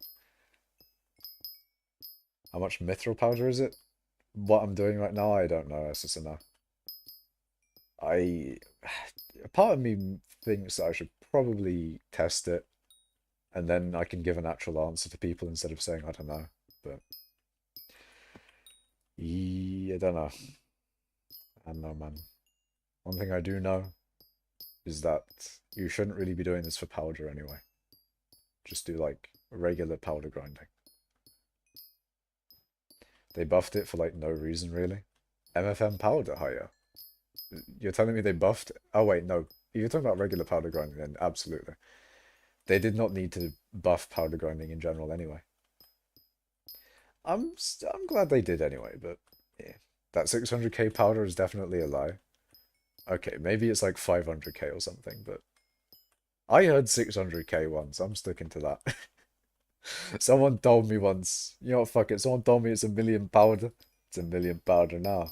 S1: How much mithril powder is it? What I'm doing right now, I don't know, SSNR. I a part of me thinks that I should probably test it and then I can give an actual answer to people instead of saying I don't know. But yeah, I don't know. I don't know, man. One thing I do know is that you shouldn't really be doing this for powder anyway. Just do like regular powder grinding. They buffed it for like no reason really. MFM powder higher. You're telling me they buffed? Oh wait, no. If you're talking about regular powder grinding, then absolutely. They did not need to buff powder grinding in general anyway. I'm glad they did anyway, but yeah. That 600k powder is definitely a lie. Okay, maybe it's like 500k or something, but I heard 600k once. I'm sticking to that. Someone told me once, you know what, fuck it. Someone told me it's a million powder. It's a million powder now.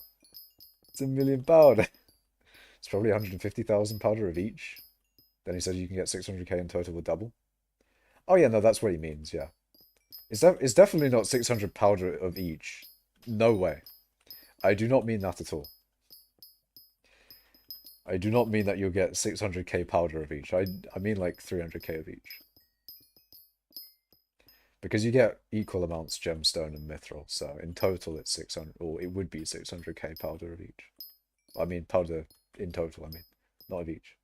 S1: It's a million powder. It's probably 150,000 powder of each. Then he said you can get 600k in total with double. Oh yeah, no, that's what he means, yeah. It's definitely not 600 powder of each. No way. I do not mean that at all. I do not mean that you'll get 600k powder of each. I mean like 300k of each. Because you get equal amounts gemstone and mithril, so in total it's 600, or it would be 600k powder of each. I mean powder in total, I mean, not of each.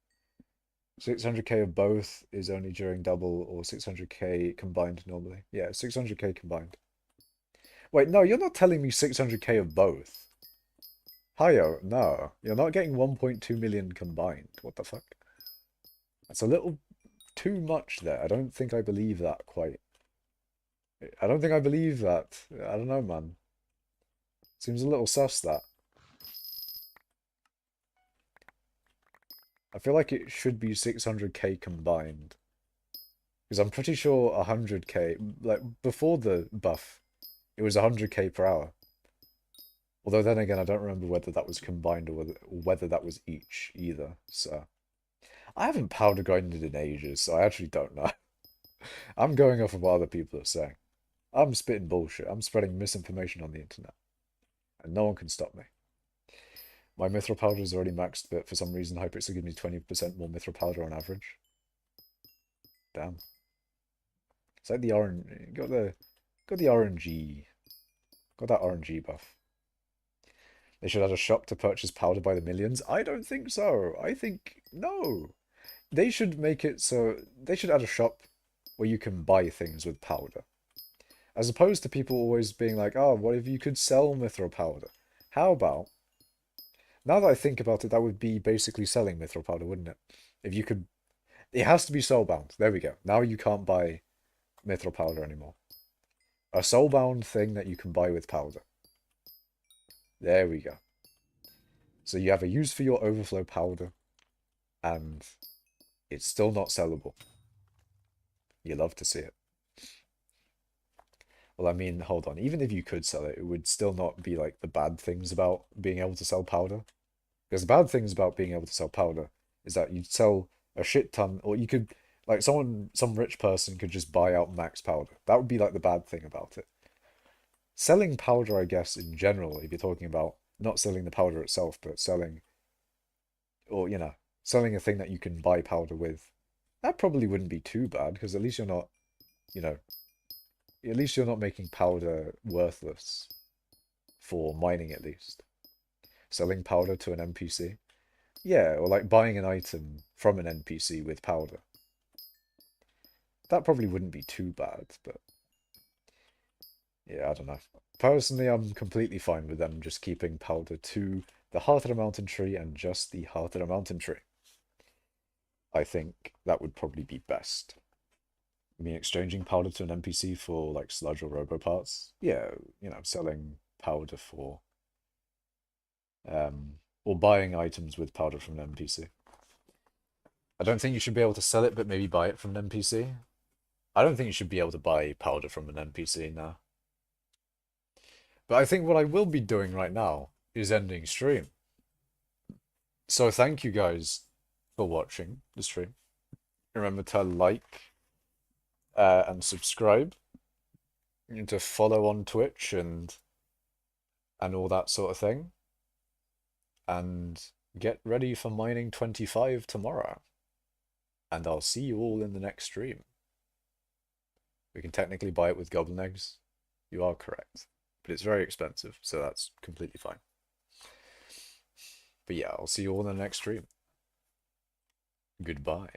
S1: 600k of both is only during double, or 600k combined normally. Yeah, 600k combined. Wait, no, you're not telling me 600k of both. Hiyo, no. You're not getting 1.2 million combined. What the fuck? That's a little too much there. I don't think I believe that quite. I don't think I believe that. I don't know, man. Seems a little sus, that. I feel like it should be 600k combined. Because I'm pretty sure 100k, like, before the buff, it was 100k per hour. Although then again, I don't remember whether that was combined or whether that was each either. So I haven't powder grinded in ages, so I actually don't know. I'm going off of what other people are saying. I'm spitting bullshit. I'm spreading misinformation on the internet, and no one can stop me. My mithril powder is already maxed, but for some reason hypixel gives me 20% more mithril powder on average. Damn. It's like the orange. Got the RNG. Got that RNG buff. They should add a shop to purchase powder by the millions. I don't think so. I think no. They should make it so they should add a shop where you can buy things with powder. As opposed to people always being like, oh, what if you could sell mithril powder? How about, now that I think about it, that would be basically selling mithril powder, wouldn't it? If you could, it has to be soulbound. There we go. Now you can't buy mithril powder anymore. A soulbound thing that you can buy with powder. There we go. So you have a use for your overflow powder, and it's still not sellable. You love to see it. Well, I mean, hold on. Even if you could sell it, it would still not be like the bad things about being able to sell powder. Because the bad things about being able to sell powder is that you'd sell a shit ton, or you could, like, some rich person could just buy out max powder. That would be like the bad thing about it. Selling powder, I guess, in general, if you're talking about not selling the powder itself, but selling, or, selling a thing that you can buy powder with, that probably wouldn't be too bad, because at least you're not, you know, at least you're not making powder worthless for mining, at least. Selling powder to an NPC. Yeah, or like buying an item from an NPC with powder. That probably wouldn't be too bad, but yeah, I don't know. Personally, I'm completely fine with them just keeping powder to the heart of the mountain tree and just the heart of the mountain tree. I think that would probably be best. I mean, exchanging powder to an NPC for like sludge or robo parts. Yeah, selling powder for, or buying items with powder from an NPC. I don't think you should be able to sell it, but maybe buy it from an NPC. I don't think you should be able to buy powder from an NPC now. But I think what I will be doing right now is ending stream. So thank you guys for watching the stream. Remember to like and subscribe, and to follow on Twitch and all that sort of thing. And get ready for mining 25 tomorrow. And I'll see you all in the next stream. We can technically buy it with goblin eggs. You are correct. But it's very expensive, so that's completely fine. But yeah, I'll see you all in the next stream. Goodbye.